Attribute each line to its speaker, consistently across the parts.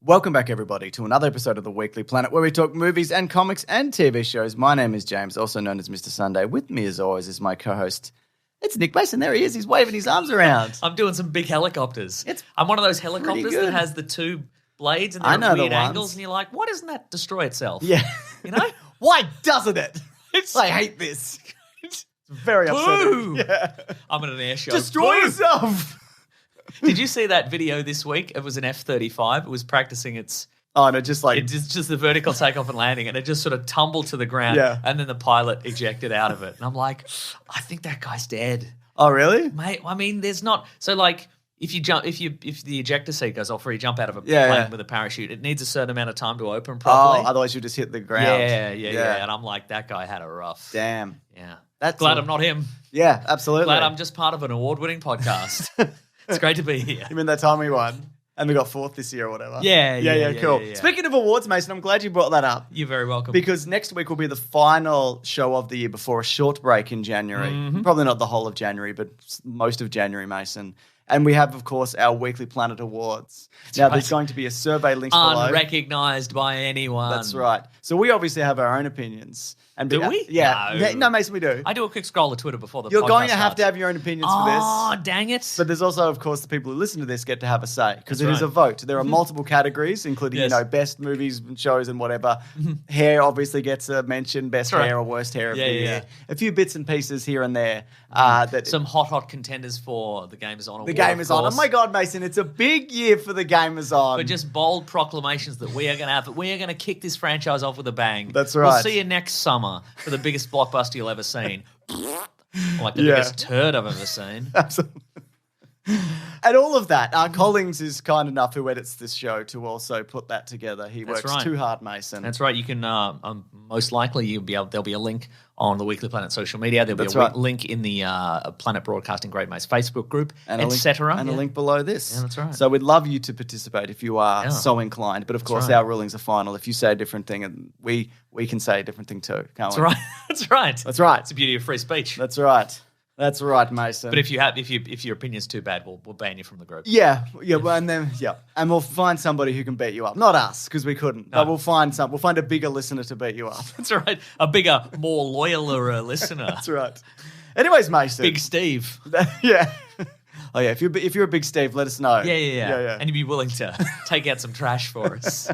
Speaker 1: Welcome back, everybody, to another episode of The Weekly Planet, where we talk movies and comics and TV shows. My name is James, also known as Mr. Sunday. With me, as always, is my co-host. It's Nick Mason. There he is. He's waving his arms around.
Speaker 2: I'm doing some big helicopters. I'm one of those helicopters that has the two blades and they're at weird angles, and you're like, why doesn't that destroy itself?
Speaker 1: Yeah.
Speaker 2: You know?
Speaker 1: Why doesn't it? I hate this. It's very upsetting. Yeah.
Speaker 2: I'm at an air show.
Speaker 1: Destroy yourself.
Speaker 2: Did you see that video this week? It was an F-35. It was practicing its...
Speaker 1: Oh, no, just like...
Speaker 2: It's just the vertical takeoff and landing, and it just sort of tumbled to the ground, and then the pilot ejected out of it. And I'm like, I think that guy's dead.
Speaker 1: Oh, really?
Speaker 2: Mate, I mean, there's not... So, like, if the ejector seat goes off or you jump out of a plane with a parachute, it needs a certain amount of time to open properly.
Speaker 1: Oh, otherwise you just hit the ground.
Speaker 2: Yeah. And I'm like, that guy had a rough...
Speaker 1: Damn.
Speaker 2: Yeah.
Speaker 1: That's
Speaker 2: glad I'm not him.
Speaker 1: Yeah, absolutely.
Speaker 2: Glad I'm just part of an award-winning podcast. It's great to be here.
Speaker 1: You mean that time we won? And we got fourth this year or whatever.
Speaker 2: Yeah,
Speaker 1: cool.
Speaker 2: Yeah.
Speaker 1: Speaking of awards, Mason, I'm glad you brought that up.
Speaker 2: You're very welcome.
Speaker 1: Because next week will be the final show of the year before a short break in January. Mm-hmm. Probably not the whole of January, but most of January, Mason. And we have, of course, our Weekly Planet Awards. There's going to be a survey linked below.
Speaker 2: Unrecognised by anyone.
Speaker 1: That's right. So we obviously have our own opinions. And
Speaker 2: do we?
Speaker 1: Yeah. No, Mason, we do.
Speaker 2: I do a quick scroll of Twitter before the podcast
Speaker 1: You're going to
Speaker 2: starts.
Speaker 1: have to have your own opinions for this.
Speaker 2: Oh, dang it.
Speaker 1: But there's also, of course, the people who listen to this get to have a say because it is a vote. There are multiple categories, including, best movies and shows and whatever. Hair obviously gets a mention, best hair or worst hair of the year. A few bits and pieces here and there.
Speaker 2: Some hot contenders for the Game Is On award.
Speaker 1: The Game Is On. Oh, my God, Mason, it's a big year for the Game Is On.
Speaker 2: But just bold proclamations that we are going to have. We are going to kick this franchise off with a bang.
Speaker 1: That's right.
Speaker 2: We'll see you next summer for the biggest blockbuster you'll ever seen. Like the biggest turd I've ever seen.
Speaker 1: Absolutely. And all of that, Collins is kind enough, who edits this show, to also put that together. He works too hard, Mason.
Speaker 2: That's right. You can most likely there'll be a link on the Weekly Planet social media. There'll be a link in the Planet Broadcasting Great Mates Facebook group, etc.
Speaker 1: And a link below this.
Speaker 2: Yeah, that's right.
Speaker 1: So we'd love you to participate if you are so inclined. But of course, our rulings are final. If you say a different thing, and we can say a different thing too. Can't we?
Speaker 2: Right. That's right.
Speaker 1: That's right.
Speaker 2: It's the beauty of free speech.
Speaker 1: That's right. That's right, Mason.
Speaker 2: But if your opinion's too bad, we'll ban you from the group.
Speaker 1: Yeah, and we'll find somebody who can beat you up. Not us, because we couldn't. No. But we'll find a bigger listener to beat you up.
Speaker 2: That's right. A bigger, more loyaler listener.
Speaker 1: That's right. Anyways, Mason.
Speaker 2: Big Steve.
Speaker 1: Yeah. Oh yeah. If you're a big Steve, let us know.
Speaker 2: Yeah. And you'd be willing to take out some trash for us.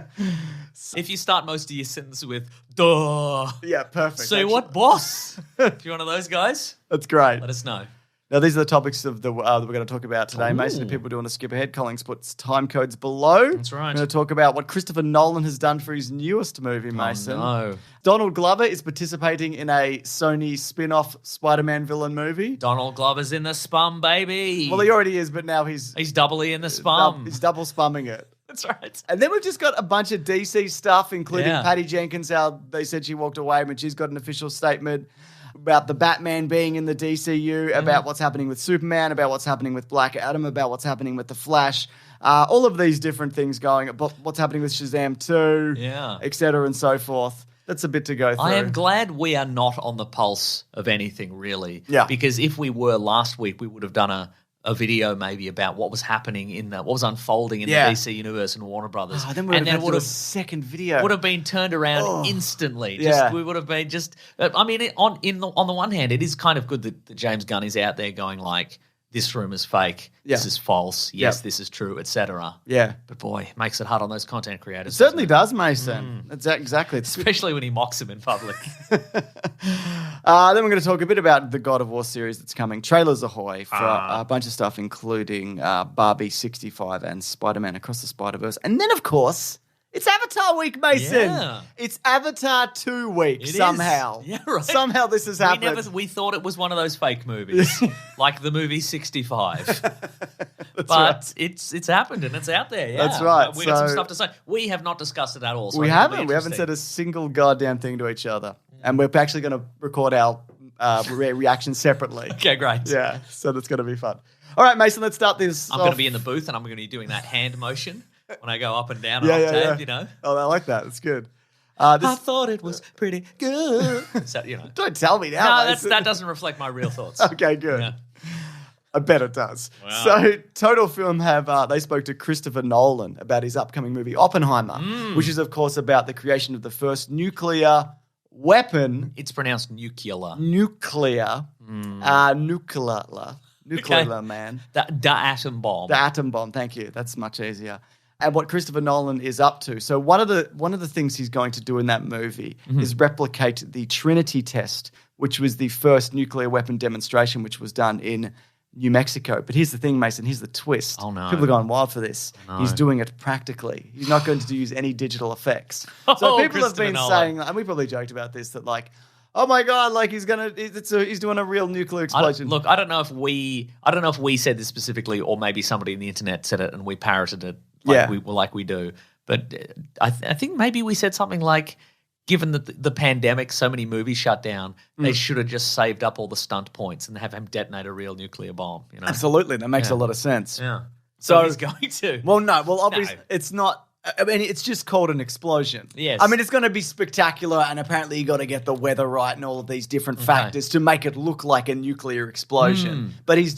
Speaker 2: If you start most of your sentences with "duh,"
Speaker 1: yeah, perfect.
Speaker 2: Say what, boss? If you're one of those guys,
Speaker 1: that's great.
Speaker 2: Let us know.
Speaker 1: Now, these are the topics of that we're going to talk about today, Mason. If people do want to skip ahead, Collins puts time codes below.
Speaker 2: That's right.
Speaker 1: We're going to talk about what Christopher Nolan has done for his newest movie, Mason.
Speaker 2: Oh, no.
Speaker 1: Donald Glover is participating in a Sony spin-off Spider-Man villain movie.
Speaker 2: Donald Glover's in the spum, baby.
Speaker 1: Well, he already is, but now he's
Speaker 2: doubly in the spum.
Speaker 1: He's double spumming it.
Speaker 2: That's right.
Speaker 1: And then we've just got a bunch of DC stuff, including Patty Jenkins, how they said she walked away, but she's got an official statement about the Batman being in the DCU, about what's happening with Superman, about what's happening with Black Adam, about what's happening with The Flash, all of these different things going, what's happening with Shazam 2, et cetera, and so forth. That's a bit to go through.
Speaker 2: I am glad we are not on the pulse of anything, really.
Speaker 1: Yeah.
Speaker 2: Because if we were last week, we would have done a video maybe about what was happening what was unfolding in the DC universe and Warner Brothers.
Speaker 1: Then we would have done a second video.
Speaker 2: Would have been turned around instantly. We would have been I mean, on the one hand, it is kind of good that James Gunn is out there going like, this rumor's fake, this is false, yes, this is true, etc. Yeah. But boy, it makes it hard on those content creators.
Speaker 1: It certainly does, Mason. Exactly.
Speaker 2: Especially when he mocks them in public.
Speaker 1: Then we're going to talk a bit about the God of War series that's coming. Trailers ahoy for a bunch of stuff, including Barbie 65 and Spider-Man Across the Spider-Verse. And then, of course, it's Avatar week, Mason. Yeah. It's Avatar 2 week somehow.
Speaker 2: Yeah, right.
Speaker 1: Somehow this has happened.
Speaker 2: We thought it was one of those fake movies, like the movie 65. But
Speaker 1: right.
Speaker 2: it's happened and it's out there. Yeah.
Speaker 1: That's right.
Speaker 2: We got some stuff to say. We have not discussed it at all. So
Speaker 1: we haven't. We haven't said a single goddamn thing to each other. And we're actually going to record our reaction separately.
Speaker 2: Okay, great.
Speaker 1: Yeah, so that's going to be fun. All right, Mason, let's start this
Speaker 2: I'm going to be in the booth and I'm going to be doing that hand motion when I go up and down octave, you know.
Speaker 1: Oh, I like that. That's good.
Speaker 2: I thought it was pretty good. So, you know.
Speaker 1: Don't tell me now.
Speaker 2: No, that doesn't reflect my real thoughts.
Speaker 1: Okay, good. I bet it does.
Speaker 2: Wow.
Speaker 1: So Total Film they spoke to Christopher Nolan about his upcoming movie Oppenheimer, which is, of course, about the creation of the first nuclear weapon.
Speaker 2: It's pronounced nuclear.
Speaker 1: Nuclear,
Speaker 2: Okay.
Speaker 1: man.
Speaker 2: The atom bomb.
Speaker 1: The atom bomb. Thank you. That's much easier. And what Christopher Nolan is up to. So one of the things he's going to do in that movie is replicate the Trinity test, which was the first nuclear weapon demonstration, which was done in New Mexico. But here's the thing, Mason. Here's the twist.
Speaker 2: Oh, no.
Speaker 1: People are going wild for this.
Speaker 2: No.
Speaker 1: He's doing it practically. He's not going to use any digital effects.
Speaker 2: Oh,
Speaker 1: So people have
Speaker 2: Christopher
Speaker 1: been
Speaker 2: Nolan.
Speaker 1: saying, and we probably joked about this, that like, oh my God, like he's doing a real nuclear explosion.
Speaker 2: I don't know if we said this specifically, or maybe somebody on the internet said it and we parroted it like we do. But I think maybe we said something like, given that the pandemic, so many movies shut down, they should have just saved up all the stunt points and have him detonate a real nuclear bomb. You know?
Speaker 1: Absolutely, that makes a lot of sense.
Speaker 2: Yeah.
Speaker 1: So
Speaker 2: he's going to.
Speaker 1: Well, no. Well, obviously, it's not. I mean, it's just called an explosion.
Speaker 2: Yes.
Speaker 1: I mean, it's going to be spectacular, and apparently you got to get the weather right and all of these different factors to make it look like a nuclear explosion. But he's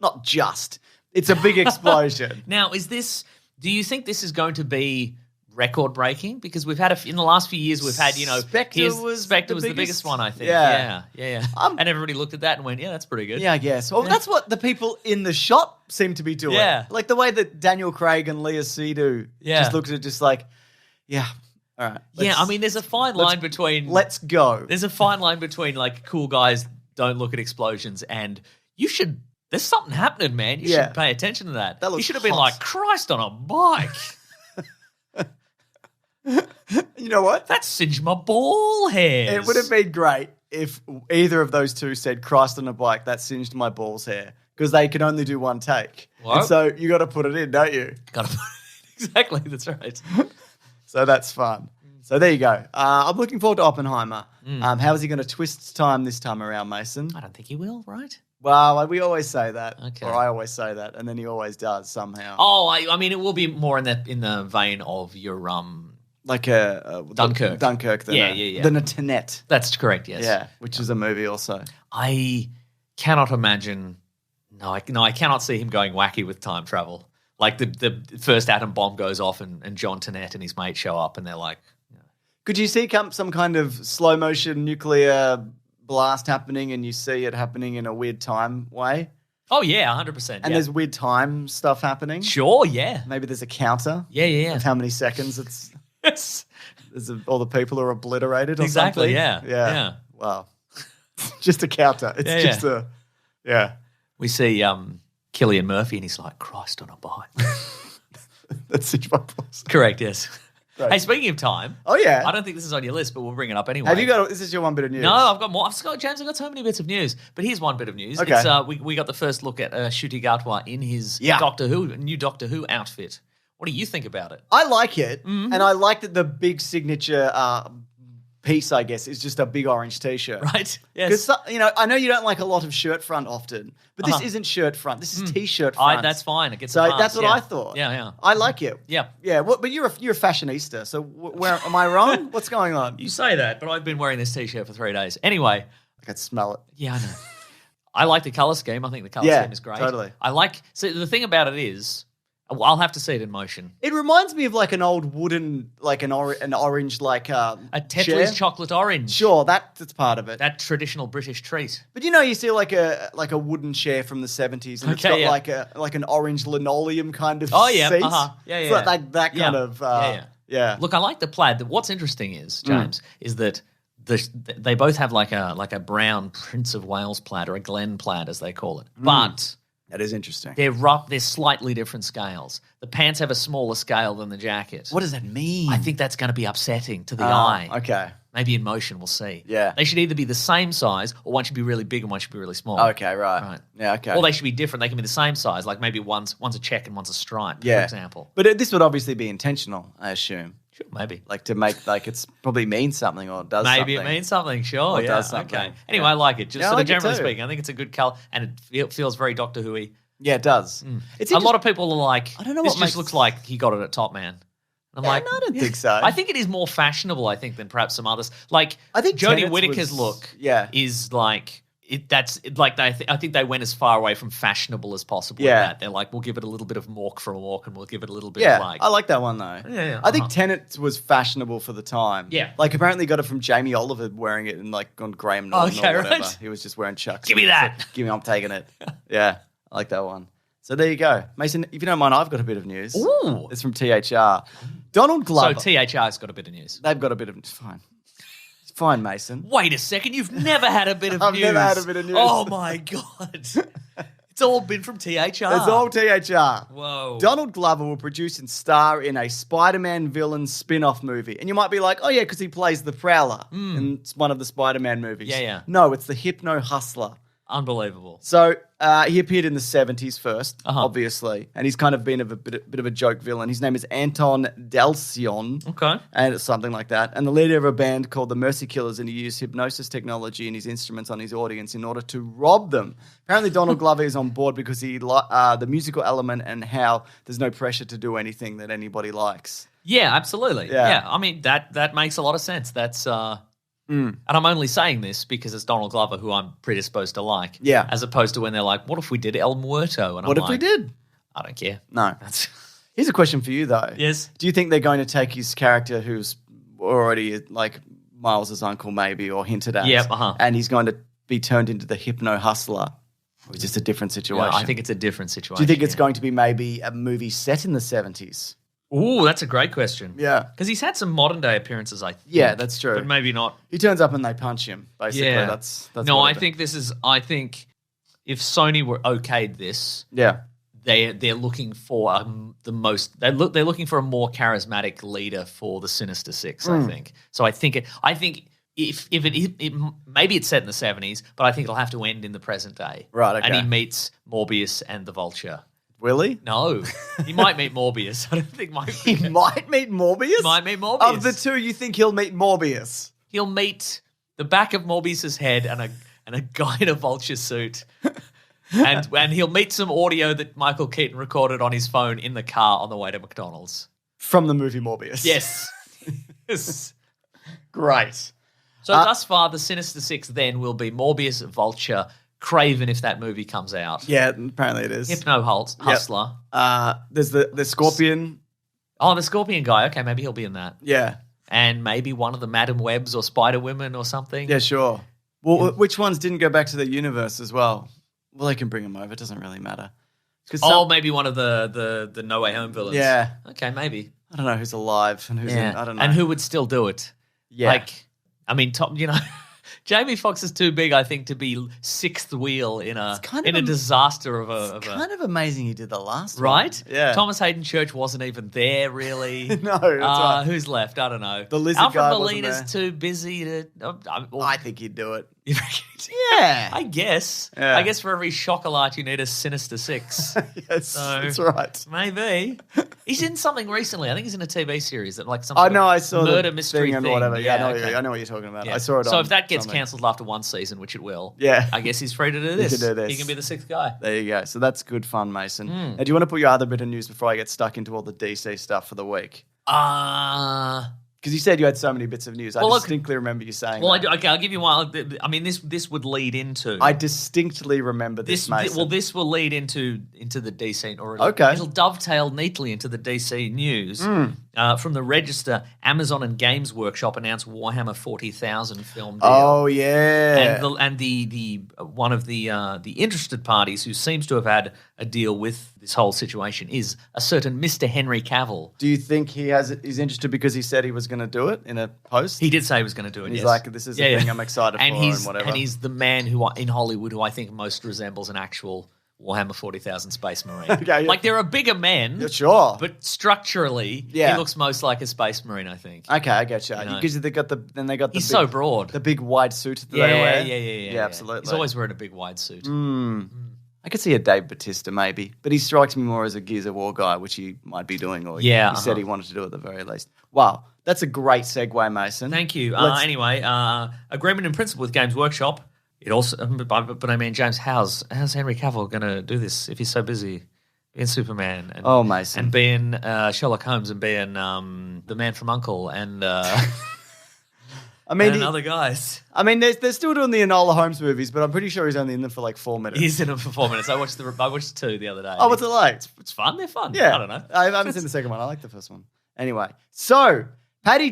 Speaker 1: not just. It's a big explosion.
Speaker 2: Now, do you think this is going to be record breaking? Because we've had in the last few years, we've had,
Speaker 1: Spectre was
Speaker 2: the biggest one, I think.
Speaker 1: Yeah.
Speaker 2: Yeah. And everybody looked at that and went, yeah, that's pretty good.
Speaker 1: Yeah, I guess. Well, that's what the people in the shop seem to be doing.
Speaker 2: Yeah.
Speaker 1: Like the way that Daniel Craig and Leah Seydoux just looked at it just like, yeah, all right.
Speaker 2: I mean, there's a fine line between...
Speaker 1: Let's go.
Speaker 2: There's a fine line between, like, cool guys don't look at explosions and there's something happening, man. You should pay attention to that. You should have been like, Christ on a bike.
Speaker 1: You know what?
Speaker 2: That singed my ball hairs.
Speaker 1: It would have been great if either of those two said, Christ on a bike, that singed my balls hair. Because they can only do one take.
Speaker 2: What?
Speaker 1: And so you got to put it in, don't you?
Speaker 2: Got to put it in. Exactly, that's right.
Speaker 1: So that's fun. So there you go. I'm looking forward to Oppenheimer. How is he going to twist time this time around, Mason?
Speaker 2: I don't think he will, right?
Speaker 1: Well, we always say that.
Speaker 2: Okay.
Speaker 1: Or I always say that. And then he always does somehow.
Speaker 2: Oh, I mean, it will be more in the vein of your
Speaker 1: like a
Speaker 2: Dunkirk.
Speaker 1: Dunkirk than a Tenet.
Speaker 2: That's correct, yes.
Speaker 1: Yeah, which is a movie also.
Speaker 2: I cannot imagine. No, I cannot see him going wacky with time travel. Like the first atom bomb goes off and John Tenet and his mate show up and they're like...
Speaker 1: Could you see some kind of slow motion nuclear blast happening and you see it happening in a weird time way?
Speaker 2: Oh, yeah, 100%.
Speaker 1: And there's weird time stuff happening?
Speaker 2: Sure, yeah.
Speaker 1: Maybe there's a counter?
Speaker 2: Yeah.
Speaker 1: Of how many seconds it's...
Speaker 2: Yes.
Speaker 1: All the people are obliterated or
Speaker 2: exactly,
Speaker 1: something?
Speaker 2: Yeah.
Speaker 1: Wow. Just a counter. It's just a... Yeah.
Speaker 2: We see Cillian Murphy and he's like, Christ on a bike.
Speaker 1: That's Singed my balls.
Speaker 2: Correct, yes.
Speaker 1: Great.
Speaker 2: Hey, speaking of time.
Speaker 1: Oh, yeah.
Speaker 2: I don't think this is on your list, but we'll bring it up anyway.
Speaker 1: Have you got... This is your one bit of news.
Speaker 2: No, I've got more. James, I've got so many bits of news. But here's one bit of news.
Speaker 1: Okay.
Speaker 2: It's, we got the first look at Ncuti Gatwa in his new Doctor Who outfit. What do you think about it?
Speaker 1: I like it. And I like that the big signature piece, I guess, is just a big orange T-shirt.
Speaker 2: Right, yes.
Speaker 1: Because, I know you don't like a lot of shirt front often, but this isn't shirt front. This is T-shirt front.
Speaker 2: That's fine. It gets
Speaker 1: so
Speaker 2: a pass,
Speaker 1: that's what I thought.
Speaker 2: Yeah.
Speaker 1: I like it.
Speaker 2: Yeah.
Speaker 1: Yeah, but you're a fashionista, so where am I wrong? What's going on?
Speaker 2: You say that, but I've been wearing this T-shirt for 3 days. Anyway.
Speaker 1: I can smell it.
Speaker 2: Yeah, I know. I like the colour scheme. I think the colour scheme is great.
Speaker 1: Totally.
Speaker 2: So the thing about it is, I'll have to see it in motion.
Speaker 1: It reminds me of like an old wooden, like an orange, like
Speaker 2: a Tetley's chocolate orange.
Speaker 1: Sure, that's part of it.
Speaker 2: That traditional British treat.
Speaker 1: But you see like a wooden chair from the 70s, and it's got like an orange linoleum kind of seat.
Speaker 2: Yeah.
Speaker 1: So like that kind of yeah.
Speaker 2: Look, I like the plaid. What's interesting is, James, is that they both have like a brown Prince of Wales plaid or a Glen plaid as they call it, but.
Speaker 1: That is interesting.
Speaker 2: They're slightly different scales. The pants have a smaller scale than the jacket.
Speaker 1: What does that mean?
Speaker 2: I think that's going to be upsetting to the eye.
Speaker 1: Okay.
Speaker 2: Maybe in motion, we'll see.
Speaker 1: Yeah.
Speaker 2: They should either be the same size or one should be really big and one should be really small.
Speaker 1: Okay, right. Yeah, okay.
Speaker 2: Or they should be different. They can be the same size. Like maybe one's a check and one's a stripe, for example.
Speaker 1: But this would obviously be intentional, I assume.
Speaker 2: Sure, maybe.
Speaker 1: Like to make, it's probably means something or does something.
Speaker 2: Maybe it means something, sure.
Speaker 1: Or does something.
Speaker 2: Okay. Anyway, I like it. Just sort of generally
Speaker 1: too.
Speaker 2: speaking, I think it's a good colour and it feels very Doctor Who-y.
Speaker 1: Yeah, it does.
Speaker 2: It's a lot of people are like,
Speaker 1: I don't know
Speaker 2: this
Speaker 1: what
Speaker 2: just looks like he got it at Top Man. I'm like,
Speaker 1: I don't think so.
Speaker 2: I think it is more fashionable, I think, than perhaps some others. Like,
Speaker 1: I think
Speaker 2: Jodie
Speaker 1: Tenet's
Speaker 2: Whittaker's look
Speaker 1: yeah.
Speaker 2: is like, I think they went as far away from fashionable as possible. With that. They're like, we'll give it a little bit of Mork from Mork, and we'll give it a little bit of like.
Speaker 1: I like that one though.
Speaker 2: Yeah.
Speaker 1: I think Tenet was fashionable for the time.
Speaker 2: Yeah.
Speaker 1: Like apparently got it from Jamie Oliver wearing it and like on Graham Norton or whatever.
Speaker 2: Right.
Speaker 1: He was just wearing chucks.
Speaker 2: Give me that.
Speaker 1: Give me, I'm taking it. Yeah, I like that one. So there you go, Mason. If you don't mind, I've got a bit of news.
Speaker 2: Ooh.
Speaker 1: It's from THR. Donald Glover.
Speaker 2: So THR's got a bit of news.
Speaker 1: They've got a bit of fine. Fine, Mason.
Speaker 2: Wait a second, you've never had a bit of
Speaker 1: I've
Speaker 2: news.
Speaker 1: never had a bit of news.
Speaker 2: Oh my God. It's all been from THR.
Speaker 1: It's all THR.
Speaker 2: Whoa.
Speaker 1: Donald Glover will produce and star in a Spider-Man villain spin-off movie. And you might be like, oh yeah, because he plays the Prowler in one of the Spider-Man movies.
Speaker 2: Yeah.
Speaker 1: No, it's the Hypno Hustler.
Speaker 2: Unbelievable.
Speaker 1: So he appeared in the 70s first, obviously, and he's kind of been a bit of a joke villain. His name is Anton Dalcion, and it's something like that. And the leader of a band called the Mercy Killers, and he used hypnosis technology and his instruments on his audience in order to rob them. Apparently, Donald Glover is on board because he the musical element and how there's no pressure to do anything that anybody likes.
Speaker 2: Yeah, absolutely.
Speaker 1: Yeah.
Speaker 2: Yeah, I mean that makes a lot of sense. That's and I'm only saying this because it's Donald Glover, who I'm predisposed to like.
Speaker 1: Yeah.
Speaker 2: As opposed to when they're like, what if we did El Muerto? And
Speaker 1: What
Speaker 2: I'm
Speaker 1: if we
Speaker 2: like,
Speaker 1: did?
Speaker 2: I don't care.
Speaker 1: No. Here's a question for you, though.
Speaker 2: Yes.
Speaker 1: Do you think they're going to take his character, who's already like Miles' uncle, maybe, or hinted at, and he's going to be turned into the Hypno Hustler, or is this a different situation?
Speaker 2: No, I think it's a different situation.
Speaker 1: Do you think it's going to be maybe a movie set in the 70s?
Speaker 2: Ooh, that's a great question.
Speaker 1: Yeah.
Speaker 2: Because he's had some modern day appearances, I think.
Speaker 1: Yeah, that's true.
Speaker 2: But maybe not.
Speaker 1: He turns up and they punch him, basically.
Speaker 2: Yeah.
Speaker 1: That's
Speaker 2: no, I think if Sony were okayed this, they're looking for they're looking for a more charismatic leader for the Sinister Six, I think. So I think if it maybe it's set in the 70s, but I think it'll have to end in the present day.
Speaker 1: Right, okay.
Speaker 2: And he meets Morbius and the Vulture.
Speaker 1: Will he?
Speaker 2: No. He might meet Morbius. I don't think
Speaker 1: He might meet Morbius?
Speaker 2: Might meet Morbius.
Speaker 1: Of the two, you think he'll meet Morbius?
Speaker 2: He'll meet the back of Morbius's head and a guy in a vulture suit. and he'll meet some audio that Michael Keaton recorded on his phone in the car on the way to McDonald's.
Speaker 1: From the movie Morbius.
Speaker 2: Yes. Yes.
Speaker 1: Great.
Speaker 2: So thus far, the Sinister Six then will be Morbius, Vulture, Craven if that movie comes out.
Speaker 1: Yeah, apparently it is.
Speaker 2: Hypno Hustler.
Speaker 1: There's the Scorpion.
Speaker 2: Oh, the Scorpion guy. Okay, maybe he'll be in that.
Speaker 1: Yeah.
Speaker 2: And maybe one of the Madam Webs or Spider Women or something.
Speaker 1: Yeah, sure. Well, which ones didn't go back to the universe as well? Well, they can bring them over. It doesn't really matter.
Speaker 2: Maybe one of the No Way Home villains.
Speaker 1: Yeah.
Speaker 2: Okay, maybe.
Speaker 1: I don't know who's alive and who's in. I don't know.
Speaker 2: And who would still do it.
Speaker 1: Yeah.
Speaker 2: Like, I mean, Jamie Foxx is too big, I think, to be sixth wheel in a disaster of a.
Speaker 1: It's kind of amazing he did the last one.
Speaker 2: Right?
Speaker 1: Yeah.
Speaker 2: Thomas Hayden Church wasn't even there, really.
Speaker 1: No, that's right.
Speaker 2: Who's left? I don't know.
Speaker 1: The lizard
Speaker 2: Alfred
Speaker 1: guy
Speaker 2: Molina's
Speaker 1: wasn't there.
Speaker 2: too busy to.
Speaker 1: I think he'd do it.
Speaker 2: Yeah. I guess.
Speaker 1: Yeah.
Speaker 2: I guess for every chocolate you need a Sinister Six.
Speaker 1: Yes, that's right.
Speaker 2: Maybe. He's in something recently. I think he's in a TV series that like some
Speaker 1: I saw
Speaker 2: murder
Speaker 1: the
Speaker 2: mystery
Speaker 1: thing and whatever. Yeah, I know what you're talking about.
Speaker 2: Yeah.
Speaker 1: I saw it
Speaker 2: So
Speaker 1: on
Speaker 2: if that gets
Speaker 1: something.
Speaker 2: cancelled after one season, which it will,
Speaker 1: I
Speaker 2: guess he's free to do this.
Speaker 1: He can do this.
Speaker 2: He can be the sixth guy.
Speaker 1: There you go. So that's good fun, Mason. Now, do you want to put your other bit of news before I get stuck into all the DC stuff for the week? Because you said you had so many bits of news. I distinctly remember you saying that.
Speaker 2: I'll give you one. I mean, this would lead into.
Speaker 1: I distinctly remember this, Mason.
Speaker 2: This will lead into the DC, or it'll dovetail neatly into the DC news. From the Register, Amazon and Games Workshop announced Warhammer 40,000 film deal.
Speaker 1: Oh yeah,
Speaker 2: and the one of the interested parties who seems to have had a deal with this whole situation is a certain Mr. Henry Cavill.
Speaker 1: Do you think he's interested because he said he was going to do it in a post?
Speaker 2: He did say he was going to do it.
Speaker 1: And he's like, this is the thing I'm excited for, and whatever.
Speaker 2: And he's the man who in Hollywood who I think most resembles an actual Warhammer 40,000 Space Marine. Okay, like there are bigger men,
Speaker 1: sure,
Speaker 2: but structurally, he looks most like a Space Marine. I think.
Speaker 1: Okay, I get you. Because they got the
Speaker 2: He's so broad,
Speaker 1: the big wide suit that they wear.
Speaker 2: Yeah,
Speaker 1: absolutely.
Speaker 2: He's always wearing a big wide suit.
Speaker 1: I could see a Dave Bautista maybe, but he strikes me more as a Gears of War guy, which he might be doing, or he said he wanted to do at the very least. Wow, that's a great segue, Mason.
Speaker 2: Thank you. Anyway, agreement in principle with Games Workshop. It also, but I mean, James, how's Henry Cavill going to do this if he's so busy being Superman? And,
Speaker 1: Mason,
Speaker 2: and being Sherlock Holmes and being the Man from U.N.C.L.E. and
Speaker 1: I mean,
Speaker 2: and other guys.
Speaker 1: I mean, they're still doing the Enola Holmes movies, but I'm pretty sure he's only in them for like 4 minutes.
Speaker 2: He's in them for 4 minutes. I watched 2 the other day.
Speaker 1: Oh, what's it like?
Speaker 2: It's fun. They're fun.
Speaker 1: Yeah.
Speaker 2: I don't know.
Speaker 1: I haven't seen the second one. I like the first one. Anyway, so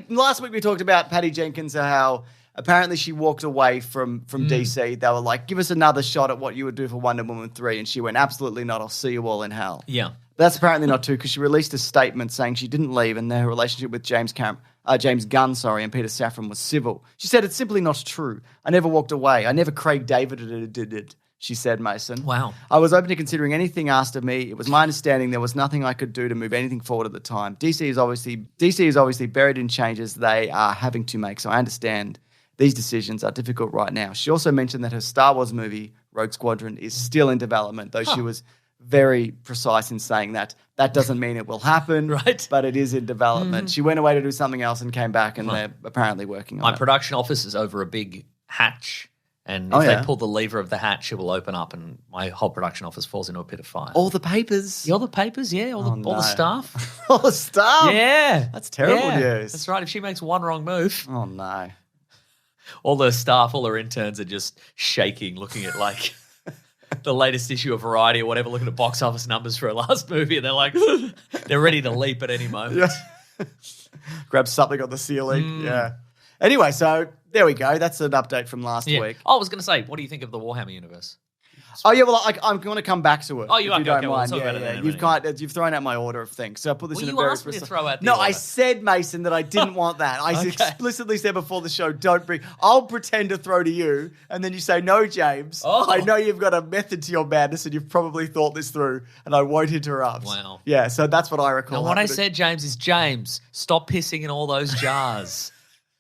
Speaker 1: last week we talked about Patty Jenkins, how apparently she walked away from DC. They were like, give us another shot at what you would do for Wonder Woman 3. And she went, absolutely not. I'll see you all in hell.
Speaker 2: Yeah.
Speaker 1: But that's apparently not true because she released a statement saying she didn't leave and her relationship with James Gunn, and Peter Safran was civil. She said, it's simply not true. I never walked away. I never Craig David did it, she said, Mason.
Speaker 2: Wow.
Speaker 1: I was open to considering anything asked of me. It was my understanding there was nothing I could do to move anything forward at the time. DC is obviously buried in changes they are having to make, so I understand these decisions are difficult right now. She also mentioned that her Star Wars movie, Rogue Squadron, is still in development, though she was very precise in saying that doesn't mean it will happen,
Speaker 2: right?
Speaker 1: But it is in development. She went away to do something else and came back, and they're apparently working on it.
Speaker 2: My production office is over a big hatch, and if they pull the lever of the hatch, it will open up, and my whole production office falls into a pit of fire.
Speaker 1: All the papers?
Speaker 2: All the papers, yeah. All the staff.
Speaker 1: All the staff?
Speaker 2: Yeah.
Speaker 1: That's terrible news.
Speaker 2: That's right. If she makes one wrong move.
Speaker 1: Oh, no.
Speaker 2: All the staff, all her interns are just shaking, looking at like the latest issue of Variety or whatever, looking at box office numbers for her last movie, and they're like, they're ready to leap at any moment.
Speaker 1: Yeah. Grab something on the ceiling. Yeah. Anyway, so there we go. That's an update from last week.
Speaker 2: Oh, I was going to say, what do you think of the Warhammer universe?
Speaker 1: Oh, yeah, well, I'm going to come back to it.
Speaker 2: Oh, you are?
Speaker 1: If you don't
Speaker 2: Okay,
Speaker 1: mind.
Speaker 2: we'll talk about it then.
Speaker 1: You've thrown out my order of things. So I put this in a
Speaker 2: you
Speaker 1: very...
Speaker 2: asked me to throw out the
Speaker 1: No,
Speaker 2: order.
Speaker 1: I said, Mason, that I didn't want that. I explicitly said before the show, don't bring... I'll pretend to throw to you, and then you say, no, James.
Speaker 2: Oh.
Speaker 1: I know you've got a method to your madness, and you've probably thought this through, and I won't interrupt.
Speaker 2: Wow.
Speaker 1: Yeah, so that's what I recall.
Speaker 2: Now, what I said, James, is James, stop pissing in all those jars.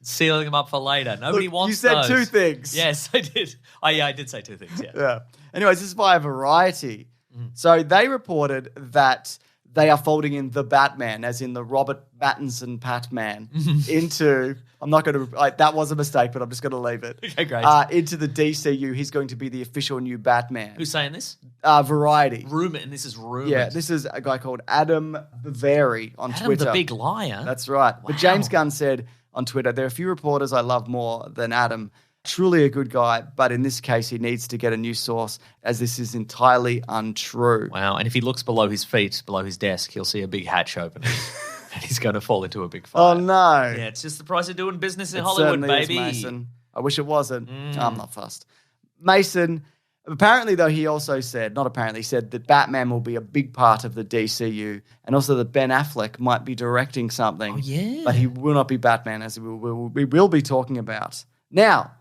Speaker 2: Sealing them up for later. Nobody wants
Speaker 1: you said
Speaker 2: those.
Speaker 1: 2 things.
Speaker 2: Yes, I did. Oh, yeah, I did say 2 things, yeah.
Speaker 1: Yeah. Anyways, this is via Variety. So they reported that they are folding in the Batman, as in the Robert Pattinson Batman, into... I'm not going to... that was a mistake, but I'm just going to leave it.
Speaker 2: Okay, great.
Speaker 1: Into the DCU. He's going to be the official new Batman.
Speaker 2: Who's saying this?
Speaker 1: Variety.
Speaker 2: Rumor, and this is rumored.
Speaker 1: Yeah, this is a guy called Adam Baveri on Twitter.
Speaker 2: Adam the Big Liar?
Speaker 1: That's right.
Speaker 2: Wow.
Speaker 1: But James Gunn said on Twitter, there are a few reporters I love more than Adam. Truly a good guy, but in this case, he needs to get a new source, as this is entirely untrue.
Speaker 2: Wow, and if he looks below his feet, below his desk, he'll see a big hatch open. And he's going to fall into a big fire.
Speaker 1: Oh, no.
Speaker 2: Yeah, it's just the price of doing business in Hollywood, baby.
Speaker 1: Is, Mason. I wish it wasn't. I'm not fussed. Mason, apparently, though, he also said, not apparently, he said that Batman will be a big part of the DCU, and also that Ben Affleck might be directing something.
Speaker 2: Oh, yeah.
Speaker 1: But he will not be Batman, as we will be talking about. Now,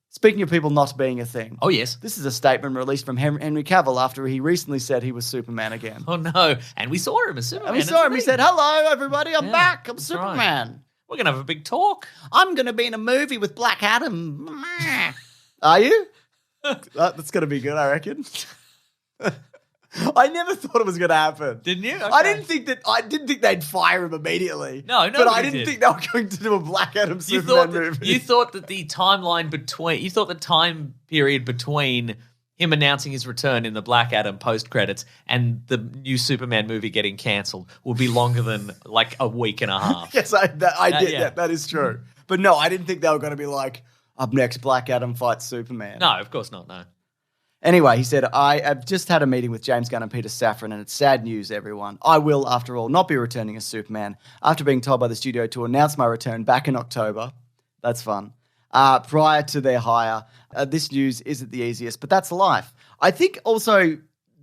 Speaker 1: speaking of people not being a thing.
Speaker 2: Oh, yes.
Speaker 1: This is a statement released from Henry Cavill after he recently said he was Superman again.
Speaker 2: Oh, no. And we saw him as Superman.
Speaker 1: And we saw him. He said, hello, everybody. I'm back. I'm Superman.
Speaker 2: Right. We're going to have a big talk.
Speaker 1: I'm going to be in a movie with Black Adam. Are you? That's going to be good, I reckon. I never thought it was going to happen.
Speaker 2: Didn't you? Okay.
Speaker 1: I didn't think they'd fire him immediately.
Speaker 2: No,
Speaker 1: but I didn't think they were going to do a Black Adam Superman movie.
Speaker 2: You thought that the time period between him announcing his return in the Black Adam post credits and the new Superman movie getting cancelled would be longer than like a week and a half.
Speaker 1: Yes, I did. Yeah. That is true. But no, I didn't think they were going to be like, up next, Black Adam fights Superman.
Speaker 2: No, of course not. No.
Speaker 1: Anyway, he said, I have just had a meeting with James Gunn and Peter Safran, and it's sad news, everyone. I will, after all, not be returning as Superman after being told by the studio to announce my return back in October. That's fun. Prior to their hire. This news isn't the easiest, but that's life. I think also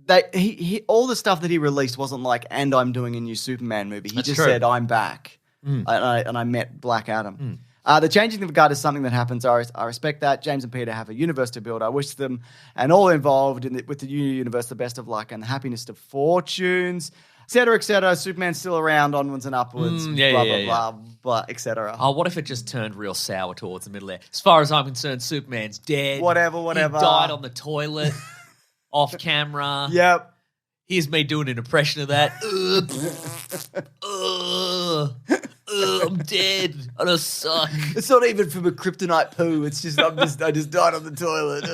Speaker 1: that he all the stuff that he released wasn't like, and I'm doing a new Superman movie. He said, I'm back. And I met Black Adam. The changing of the guard is something that happens. I respect that. James and Peter have a universe to build. I wish them and all involved with the new universe the best of luck and the happiness of fortunes, et cetera, et cetera. Superman's still around, onwards and upwards, blah, et cetera.
Speaker 2: Oh, what if it just turned real sour towards the middle there? As far as I'm concerned, Superman's dead.
Speaker 1: Whatever.
Speaker 2: He died on the toilet, off camera.
Speaker 1: Yep.
Speaker 2: Here's me doing an impression of that. I'm dead. I don't suck.
Speaker 1: It's not even from a kryptonite poo. It's just I just died on the toilet.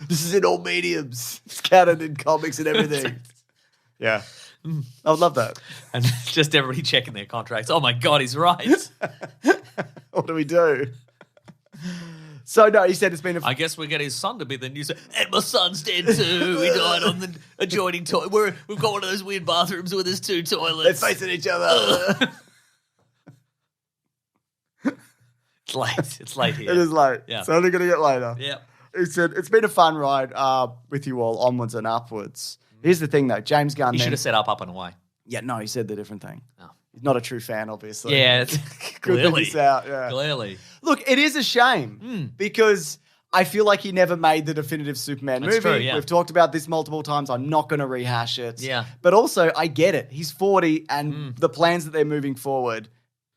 Speaker 1: This is in all mediums. It's canon in comics and everything. Yeah. I would love that.
Speaker 2: And just everybody checking their contracts. Oh my God, he's right.
Speaker 1: What do we do? So, no, he said it's been
Speaker 2: I guess we get his son to be the new son. And my son's dead too. He died on the adjoining toilet. We've got one of those weird bathrooms where there's two toilets.
Speaker 1: They're facing each other.
Speaker 2: It's late. It's late here.
Speaker 1: It is late.
Speaker 2: Yeah.
Speaker 1: It's only going to get later.
Speaker 2: Yeah.
Speaker 1: He said, it's been a fun ride with you all onwards and upwards. Here's the thing, though. James Gunn...
Speaker 2: He should have said up and away.
Speaker 1: Yeah, no, he said the different thing.
Speaker 2: Oh.
Speaker 1: He's not a true fan, obviously.
Speaker 2: Yeah, clearly.
Speaker 1: Yeah.
Speaker 2: Clearly.
Speaker 1: Look, it is a shame because I feel like he never made the definitive Superman movie.
Speaker 2: True, yeah.
Speaker 1: We've talked about this multiple times. I'm not going to rehash it.
Speaker 2: Yeah.
Speaker 1: But also, I get it. He's 40 and the plans that they're moving forward,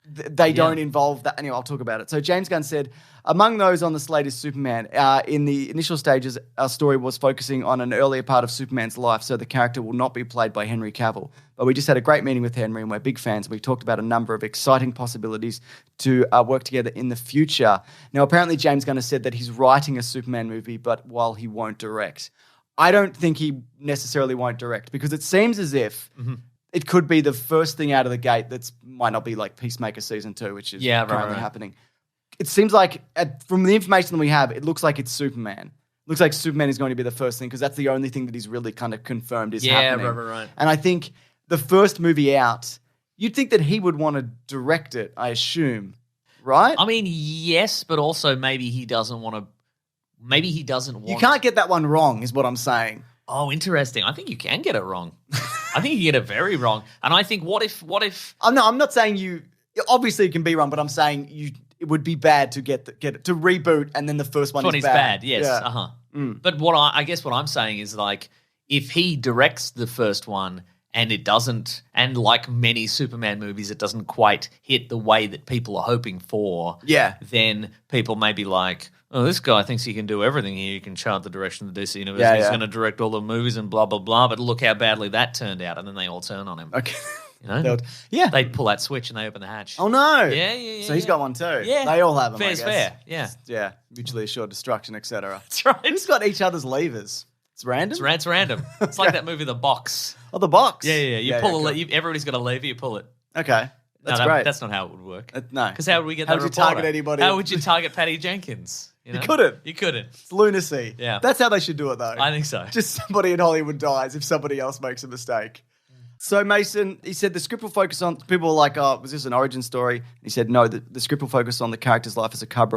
Speaker 1: they don't involve that. Anyway, I'll talk about it. So James Gunn said, among those on the slate is Superman. In the initial stages, our story was focusing on an earlier part of Superman's life, so the character will not be played by Henry Cavill. But we just had a great meeting with Henry, and we're big fans. We talked about a number of exciting possibilities to work together in the future. Now, apparently James Gunn has said that he's writing a Superman movie, but while he won't direct. I don't think he necessarily won't direct, because it seems as if it could be the first thing out of the gate that might not be like Peacemaker Season 2, which is currently happening. It seems like, from the information that we have, it looks like it's Superman. It looks like Superman is going to be the first thing because that's the only thing that he's really kind of confirmed is happening.
Speaker 2: Yeah, right.
Speaker 1: And I think the first movie out, you'd think that he would want to direct it, I assume, right?
Speaker 2: I mean, yes, but also maybe he doesn't want to. Maybe he doesn't want.
Speaker 1: You can't get that one wrong, is what I'm saying.
Speaker 2: Oh, interesting. I think you can get it wrong. I think you get it very wrong. And I think, what if?
Speaker 1: I'm not saying you. Obviously, it can be wrong, but I'm saying you. It would be bad to get it to reboot, and then the first one is bad.
Speaker 2: Yes, But I guess what I'm saying is, like, if he directs the first one and it doesn't, and like many Superman movies, it doesn't quite hit the way that people are hoping for.
Speaker 1: Yeah.
Speaker 2: Then people may be like, oh, this guy thinks he can do everything here. He can chart the direction of the DC universe.
Speaker 1: Yeah,
Speaker 2: He's going to direct all the movies and blah blah blah. But look how badly that turned out, and then they all turn on him.
Speaker 1: Okay.
Speaker 2: You know?
Speaker 1: Yeah.
Speaker 2: They pull that switch and they open the hatch.
Speaker 1: Oh, no.
Speaker 2: Yeah.
Speaker 1: So he's got one too.
Speaker 2: Yeah.
Speaker 1: They all have them,
Speaker 2: Fair's
Speaker 1: I guess.
Speaker 2: fair, yeah.
Speaker 1: Yeah. Mutually assured destruction, etc.
Speaker 2: That's right.
Speaker 1: Who's got each other's levers? It's random?
Speaker 2: It's random. It's like that movie, The Box.
Speaker 1: Oh, the box?
Speaker 2: Yeah. You pull everybody's got a lever, you pull it.
Speaker 1: Okay. That's
Speaker 2: no,
Speaker 1: great.
Speaker 2: That's not how it would work.
Speaker 1: No.
Speaker 2: Because how would we get
Speaker 1: how
Speaker 2: that
Speaker 1: would you
Speaker 2: reporter?
Speaker 1: target anybody?
Speaker 2: How would you target Patty Jenkins? You
Speaker 1: couldn't.
Speaker 2: You couldn't.
Speaker 1: It's lunacy.
Speaker 2: Yeah.
Speaker 1: That's how they should do it, though.
Speaker 2: I think so.
Speaker 1: Just somebody in Hollywood dies if somebody else makes a mistake. So Mason, he said the script will focus on, people were like, oh, was this an origin story? He said, no, the script will focus on the character's life as a cub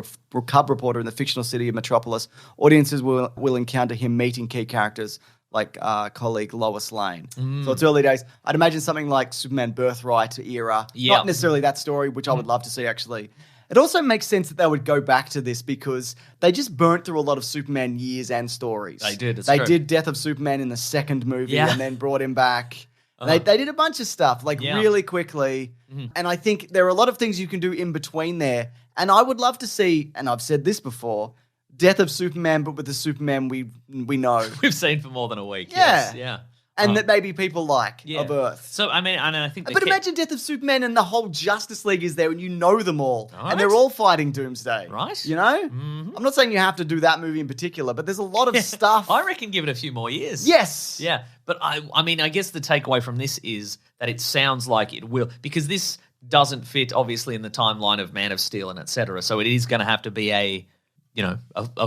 Speaker 1: reporter in the fictional city of Metropolis. Audiences will encounter him meeting key characters like colleague Lois Lane. So it's early days. I'd imagine something like Superman Birthright era.
Speaker 2: Yep.
Speaker 1: Not necessarily that story, which I would love to see actually. It also makes sense that they would go back to this because they just burnt through a lot of Superman years and stories.
Speaker 2: They did,
Speaker 1: They did Death of Superman in the second movie and then brought him back. They did a bunch of stuff, really quickly. And I think there are a lot of things you can do in between there. And I would love to see, and I've said this before, Death of Superman, but with the Superman we know.
Speaker 2: We've seen for more than a week.
Speaker 1: Yeah.
Speaker 2: Yes. Yeah.
Speaker 1: And that maybe people like of Earth.
Speaker 2: So, I mean, and I think...
Speaker 1: But imagine Death of Superman and the whole Justice League is there and you know them all.
Speaker 2: Right.
Speaker 1: And they're all fighting Doomsday.
Speaker 2: Right.
Speaker 1: You know? Mm-hmm. I'm not saying you have to do that movie in particular, but there's a lot of stuff.
Speaker 2: I reckon give it a few more years.
Speaker 1: Yes.
Speaker 2: Yeah. But I mean, I guess the takeaway from this is that it sounds like it will... Because this doesn't fit, obviously, in the timeline of Man of Steel and et cetera. So it is going to have to be a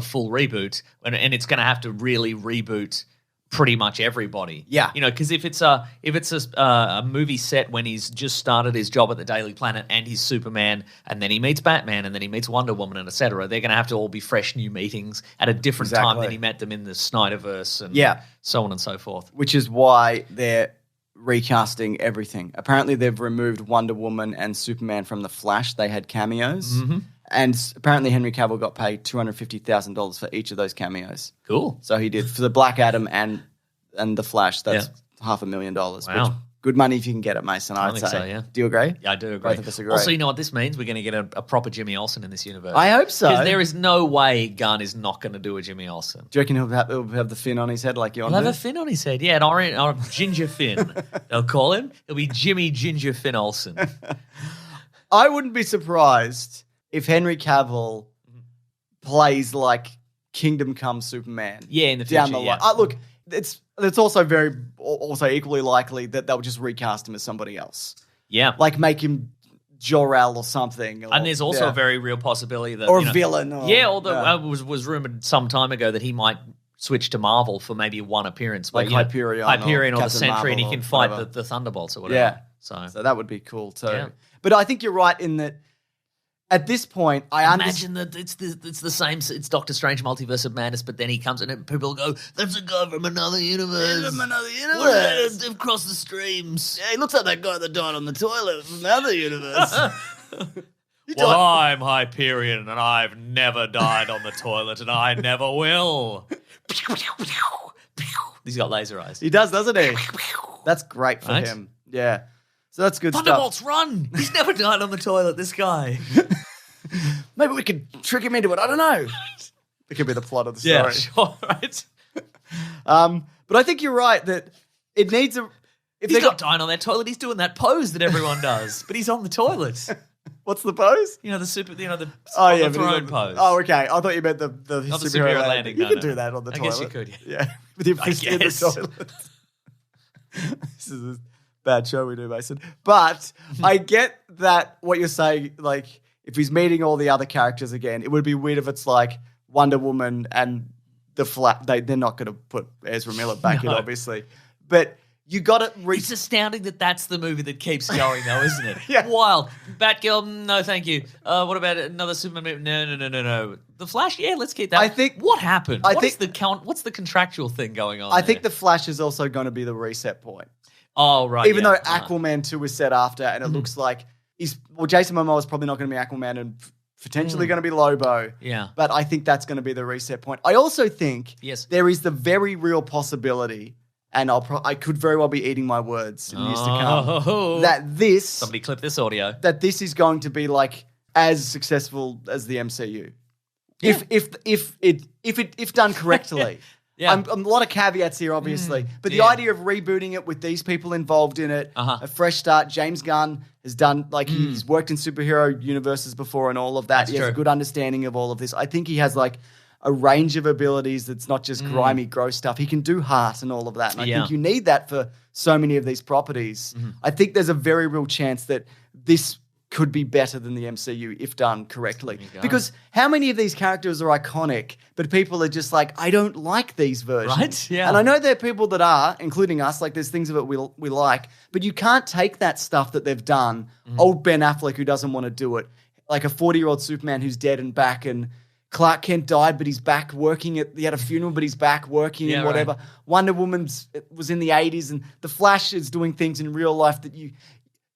Speaker 2: full reboot. And it's going to have to really reboot pretty much everybody.
Speaker 1: Yeah.
Speaker 2: Because if it's a movie set when he's just started his job at the Daily Planet and he's Superman and then he meets Batman and then he meets Wonder Woman and etc., they're going to have to all be fresh new meetings at a different time than he met them in the Snyderverse and so on and so forth.
Speaker 1: Which is why they're recasting everything. Apparently they've removed Wonder Woman and Superman from The Flash. They had cameos. Mm-hmm. And apparently Henry Cavill got paid $250,000 for each of those cameos.
Speaker 2: Cool.
Speaker 1: So he did for the Black Adam and The Flash. That's $500,000.
Speaker 2: Wow.
Speaker 1: Which, good money if you can get it, Mason, I'd
Speaker 2: think
Speaker 1: say.
Speaker 2: so, yeah.
Speaker 1: Do you agree?
Speaker 2: Yeah, I do agree.
Speaker 1: Both of us agree.
Speaker 2: Also, you know what this means? We're going to get a proper Jimmy Olsen in this universe.
Speaker 1: I hope so.
Speaker 2: Because there is no way Gunn is not going to do a Jimmy Olsen.
Speaker 1: Do you reckon he'll have the fin on his head like you on
Speaker 2: He'll have a fin on his head, yeah, an orange ginger fin. They'll call him. It'll be Jimmy Ginger Fin Olsen.
Speaker 1: I wouldn't be surprised if Henry Cavill plays like Kingdom Come Superman.
Speaker 2: Yeah, in the future,
Speaker 1: down the line. Look, it's also equally likely that they'll just recast him as somebody else.
Speaker 2: Yeah.
Speaker 1: Like make him Jor-El or something.
Speaker 2: And there's also a very real possibility that...
Speaker 1: Or a villain.
Speaker 2: Was rumoured some time ago that he might switch to Marvel for maybe one appearance.
Speaker 1: Like Hyperion
Speaker 2: or the Sentry,
Speaker 1: Marvel,
Speaker 2: and he can fight the Thunderbolts or whatever.
Speaker 1: Yeah.
Speaker 2: So
Speaker 1: that would be cool too.
Speaker 2: Yeah.
Speaker 1: But I think you're right in that at this point, I
Speaker 2: imagine that it's the same. It's Doctor Strange Multiverse of Madness, but then he comes in and people go, "That's a guy from another universe.
Speaker 1: From another universe.
Speaker 2: They've crossed the streams.
Speaker 1: Yeah, he looks like that guy that died on the toilet from the other universe."
Speaker 2: Well, I'm Hyperion, and I've never died on the toilet, and I never will. He's got laser eyes.
Speaker 1: He does, doesn't he? That's great for him. Yeah. So that's good
Speaker 2: Thunderbolts,
Speaker 1: stuff.
Speaker 2: run! He's never died on the toilet, this guy.
Speaker 1: Maybe we could trick him into it. I don't know. It could be the plot of the story.
Speaker 2: Yeah, sure, right?
Speaker 1: But I think you're right that it needs a...
Speaker 2: He's not dying on that toilet. He's doing that pose that everyone does, but he's on the toilet.
Speaker 1: What's the pose?
Speaker 2: The throne pose.
Speaker 1: Oh, okay. I thought you meant the
Speaker 2: superhero landing.
Speaker 1: You can do that on the toilet.
Speaker 2: I guess you could.
Speaker 1: Yeah. With your fist in the toilet. This is a bad show we do, Mason. But I get that what you're saying, like, if he's meeting all the other characters again, it would be weird if it's like Wonder Woman and the they're not going to put Ezra Miller back in, obviously. But you got it.
Speaker 2: It's astounding that that's the movie that keeps going, though, isn't it?
Speaker 1: Yeah.
Speaker 2: Wild. Batgirl, no, thank you. What about another Superman movie? No. The Flash, yeah, let's keep that.
Speaker 1: I think
Speaker 2: what happened. What's the contractual thing going on?
Speaker 1: I think the Flash is also going to be the reset point.
Speaker 2: Oh, right.
Speaker 1: Even though Aquaman 2 is set after, and it looks like Jason Momoa is probably not going to be Aquaman and potentially going to be Lobo.
Speaker 2: Yeah.
Speaker 1: But I think that's going to be the reset point. I also think there is the very real possibility, and I could very well be eating my words in years to come, that
Speaker 2: somebody clip this audio,
Speaker 1: that this is going to be like as successful as the MCU. Yeah. If done correctly.
Speaker 2: Yeah.
Speaker 1: A lot of caveats here, obviously. But the idea of rebooting it with these people involved in it, a fresh start. James Gunn has done, he's worked in superhero universes before and all of that. He has a good understanding of all of this. I think he has, a range of abilities that's not just grimy, gross stuff. He can do heart and all of that. And I think you need that for so many of these properties. I think there's a very real chance that this could be better than the MCU if done correctly. Because how many of these characters are iconic, but people are just like, I don't like these versions.
Speaker 2: Right? Yeah.
Speaker 1: And I know there are people that are, including us, there's things of it we like, but you can't take that stuff that they've done, old Ben Affleck who doesn't want to do it, like a 40-year-old Superman who's dead and back, and Clark Kent died, but he's back working he had a funeral, but he's back working and whatever. Right. Wonder Woman was in the 80s, and The Flash is doing things in real life that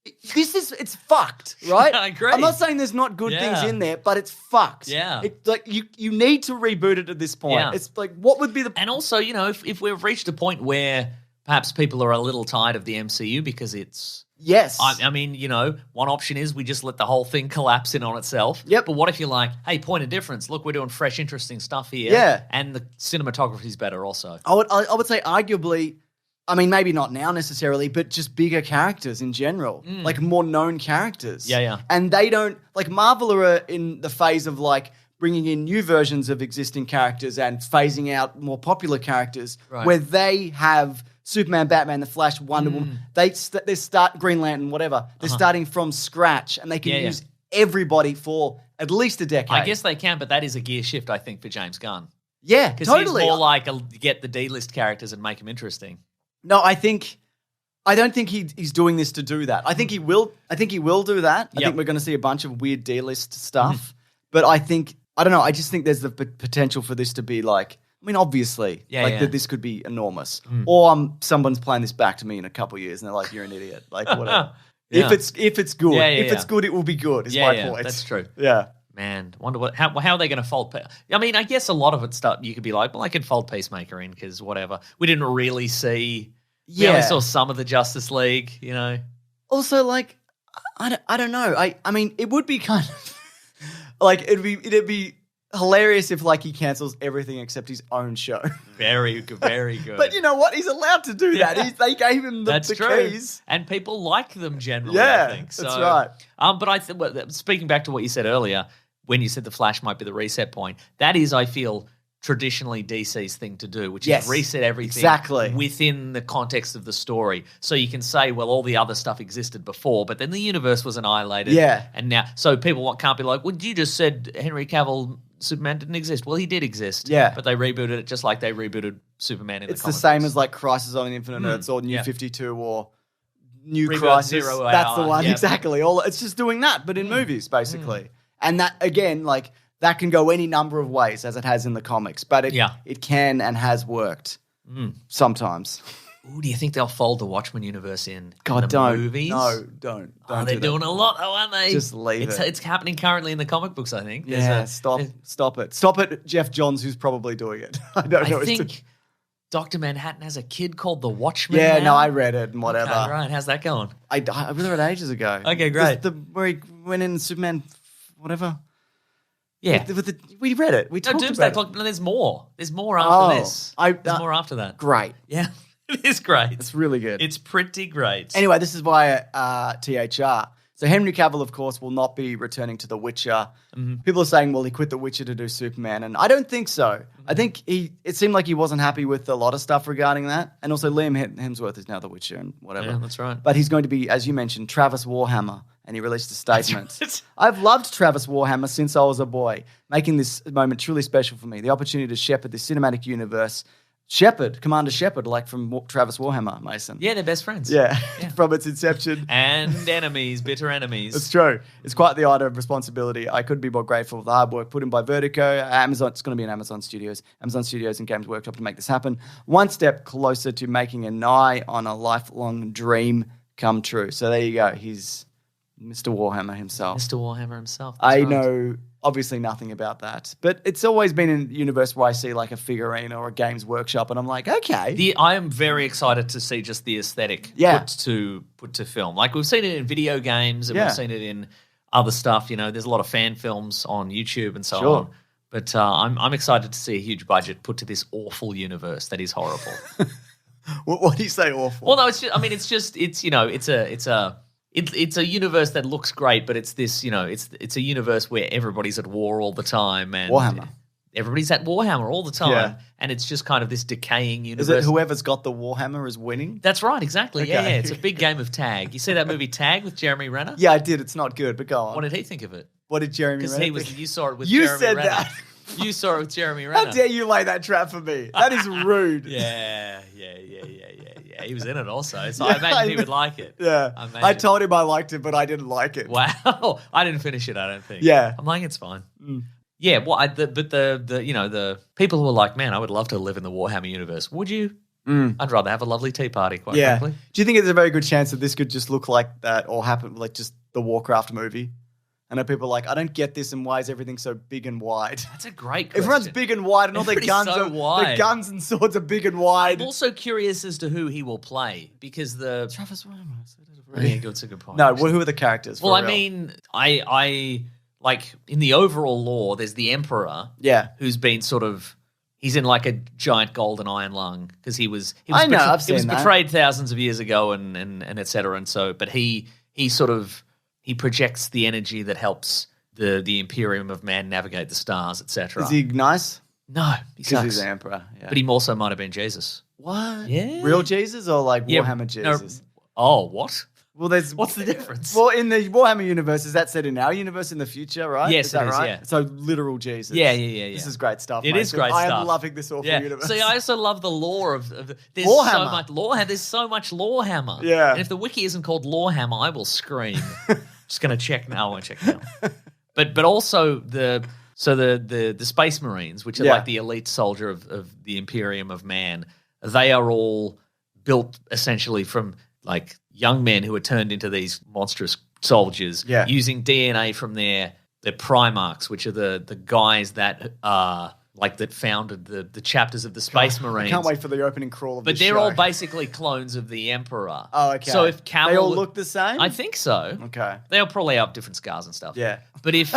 Speaker 1: it's fucked, right?
Speaker 2: I agree.
Speaker 1: I'm not saying there's not good things in there, but it's fucked.
Speaker 2: Yeah.
Speaker 1: You need to reboot it at this point.
Speaker 2: Yeah.
Speaker 1: It's like, what would be the...
Speaker 2: And also, if we've reached a point where perhaps people are a little tired of the MCU because it's...
Speaker 1: Yes.
Speaker 2: I mean, one option is we just let the whole thing collapse in on itself.
Speaker 1: Yep.
Speaker 2: But what if you're like, hey, point of difference, look, we're doing fresh, interesting stuff here.
Speaker 1: Yeah.
Speaker 2: And the cinematography's better also.
Speaker 1: I would say arguably... I mean, maybe not now necessarily, but just bigger characters in general, more known characters.
Speaker 2: Yeah.
Speaker 1: And they don't, Marvel are in the phase of bringing in new versions of existing characters and phasing out more popular characters, where they have Superman, Batman, The Flash, Wonder Woman. They start Green Lantern, whatever. They're starting from scratch, and they can use everybody for at least a decade.
Speaker 2: I guess they can, but that is a gear shift, I think, for James Gunn.
Speaker 1: Yeah,
Speaker 2: Because
Speaker 1: totally.
Speaker 2: he's more get the D-list characters and make them interesting.
Speaker 1: No, I don't think he's doing this to do that. I think he will do that. I think we're going to see a bunch of weird D-list stuff. But I don't know, I just think there's the potential for this to be obviously, that this could be enormous. Or someone's playing this back to me in a couple of years and they're like, you're an idiot. Whatever. If it's good. If it's good, it will be good, is my point.
Speaker 2: That's true.
Speaker 1: Yeah.
Speaker 2: Man, wonder how are they going to fold? I mean, I guess a lot of it stuff you could be like, well, I could fold Peacemaker in because whatever. We didn't really see. We only saw some of the Justice League,
Speaker 1: Also, I don't know. I mean, it would be kind of it'd be hilarious if he cancels everything except his own show.
Speaker 2: Very good, very good.
Speaker 1: But you know what? He's allowed to do that. They gave him the keys,
Speaker 2: and people like them generally.
Speaker 1: Yeah,
Speaker 2: I think so.
Speaker 1: That's right.
Speaker 2: But speaking back to what you said earlier, when you said the Flash might be the reset point, that is, I feel, traditionally DC's thing to do, which is reset everything within the context of the story. So you can say, well, all the other stuff existed before, but then the universe was annihilated.
Speaker 1: Yeah.
Speaker 2: And now, so people can't be like, well, you just said Henry Cavill Superman didn't exist. Well, he did exist.
Speaker 1: Yeah.
Speaker 2: But they rebooted it just like they rebooted Superman in the comic
Speaker 1: It's
Speaker 2: books.
Speaker 1: the same as like Crisis on Infinite Earths or New 52 or New
Speaker 2: Rebirth
Speaker 1: Crisis.
Speaker 2: Zero
Speaker 1: That's
Speaker 2: Hour.
Speaker 1: the one,
Speaker 2: Yep.
Speaker 1: exactly. It's just doing that, but in movies, basically. And that, again, like, that can go any number of ways, as it has in the comics, but it can and has worked sometimes.
Speaker 2: Ooh, do you think they'll fold the Watchmen universe in
Speaker 1: God,
Speaker 2: the
Speaker 1: don't.
Speaker 2: movies?
Speaker 1: No, don't.
Speaker 2: Oh, they're doing a lot, though, aren't they?
Speaker 1: Just leave it.
Speaker 2: It's happening currently in the comic books, I think.
Speaker 1: Yeah, stop it. Stop it, Jeff Johns, who's probly doing it. I don't know.
Speaker 2: I think Dr. Manhattan has a kid called the Watchman.
Speaker 1: Yeah,
Speaker 2: now.
Speaker 1: no, I read it and whatever.
Speaker 2: Okay, right, how's that going?
Speaker 1: I read it ages ago.
Speaker 2: Okay, great.
Speaker 1: Where he went in Superman, whatever.
Speaker 2: Yeah.
Speaker 1: We read it. We talked
Speaker 2: Doomsday
Speaker 1: about
Speaker 2: Clock, but there's more. There's more after this. There's more after that.
Speaker 1: Great.
Speaker 2: Yeah, it is great.
Speaker 1: It's really good.
Speaker 2: It's pretty great.
Speaker 1: Anyway, this is via THR. So Henry Cavill, of course, will not be returning to The Witcher. People are saying, well, he quit The Witcher to do Superman, and I don't think so. I think it seemed like he wasn't happy with a lot of stuff regarding that, and also Liam Hemsworth is now The Witcher and whatever.
Speaker 2: Yeah, that's right.
Speaker 1: But he's going to be, as you mentioned, Travis Warhammer, and he released a statement. I've loved Travis Warhammer since I was a boy, making this moment truly special for me. The opportunity to shepherd this cinematic universe. Commander Shepard, like from Travis Warhammer, Mason.
Speaker 2: Yeah, they're best friends.
Speaker 1: Yeah. From its inception.
Speaker 2: And enemies, bitter enemies.
Speaker 1: It's true. It's quite the item of responsibility. I couldn't be more grateful for the hard work put in by Vertigo. It's going to be in Amazon Studios and Games Workshop to make this happen. One step closer to making a nigh on a lifelong dream come true. So there you go. He's Mr. Warhammer himself.
Speaker 2: Mr. Warhammer himself.
Speaker 1: I know obviously nothing about that, but it's always been in a universe where I see like a figurine or a Games Workshop and I'm like, okay.
Speaker 2: I am very excited to see just the aesthetic put to film. Like we've seen it in video games and we've seen it in other stuff. You know, there's a lot of fan films on YouTube and so on. But I'm excited to see a huge budget put to this awful universe that is horrible.
Speaker 1: What do you say awful?
Speaker 2: Well, no, it's a universe that looks great, but it's this, it's a universe where everybody's at war all the time and
Speaker 1: Warhammer.
Speaker 2: Everybody's at Warhammer all the time, and it's just kind of this decaying universe.
Speaker 1: Is it whoever's got the Warhammer is winning?
Speaker 2: That's right, exactly.
Speaker 1: Okay.
Speaker 2: Yeah, it's a big game of tag. You see that movie Tag with Jeremy Renner?
Speaker 1: Yeah, I did. It's not good, but go on.
Speaker 2: What did he think of it?
Speaker 1: What did Jeremy Renner
Speaker 2: Because you saw it with
Speaker 1: You
Speaker 2: Jeremy
Speaker 1: said
Speaker 2: Renner.
Speaker 1: that.
Speaker 2: You saw it with Jeremy Renner.
Speaker 1: How dare you lay that trap for me? That is rude.
Speaker 2: Yeah. He was in it also, so I imagine he would like it.
Speaker 1: Yeah. I told him I liked it, but I didn't like it.
Speaker 2: Wow. I didn't finish it, I don't think.
Speaker 1: Yeah.
Speaker 2: I'm like, it's fine. Yeah, well, the people who are like, man, I would love to live in the Warhammer universe. Would you? I'd rather have a lovely tea party, quite frankly.
Speaker 1: Do you think there's a very good chance that this could just look like that or happen like just the Warcraft movie? I know people are like, I don't get this, and why is everything so big and wide?
Speaker 2: That's a great question.
Speaker 1: Everyone's big and wide, and all their guns
Speaker 2: wide.
Speaker 1: Their guns and swords are big and wide.
Speaker 2: I'm also curious as to who he will play because
Speaker 1: Travis Warhammer.
Speaker 2: It's a good point.
Speaker 1: No, who are the characters?
Speaker 2: Well, I mean, I like in the overall lore, there's the Emperor.
Speaker 1: Yeah,
Speaker 2: who's been sort of. He's in like a giant golden iron lung because he was betrayed thousands of years ago and et cetera. And so, but he projects the energy that helps the Imperium of Man navigate the stars, etc.
Speaker 1: Is he nice?
Speaker 2: No, he sucks.
Speaker 1: He's the Emperor. Yeah.
Speaker 2: But he also might have been Jesus.
Speaker 1: What?
Speaker 2: Yeah.
Speaker 1: Real Jesus or like Warhammer Jesus?
Speaker 2: No. What?
Speaker 1: Well,
Speaker 2: what's the difference?
Speaker 1: Well, in the Warhammer universe, is that set in our universe in the future, right?
Speaker 2: Yes,
Speaker 1: is that
Speaker 2: it is,
Speaker 1: right?
Speaker 2: yeah.
Speaker 1: So literal Jesus.
Speaker 2: Yeah.
Speaker 1: This is great stuff.
Speaker 2: It is great
Speaker 1: stuff.
Speaker 2: I
Speaker 1: am loving this awful universe.
Speaker 2: See, I also love the lore of there's
Speaker 1: Lorehammer.
Speaker 2: so much lore. There's so much Lorehammer.
Speaker 1: Yeah.
Speaker 2: And if the wiki isn't called Lorehammer, I will scream. Just gonna check now. I won't check now. But also the Space Marines, which are like the elite soldier of the Imperium of Man, they are all built essentially from like young men who are turned into these monstrous soldiers using DNA from their Primarchs, which are the guys that that founded the chapters of the Space Marines.
Speaker 1: I can't wait for the opening crawl of
Speaker 2: But they're all basically clones of the Emperor.
Speaker 1: Oh, okay.
Speaker 2: So if Cavill...
Speaker 1: They all look the same?
Speaker 2: I think so.
Speaker 1: Okay.
Speaker 2: They'll probably have different scars and stuff.
Speaker 1: Yeah.
Speaker 2: But if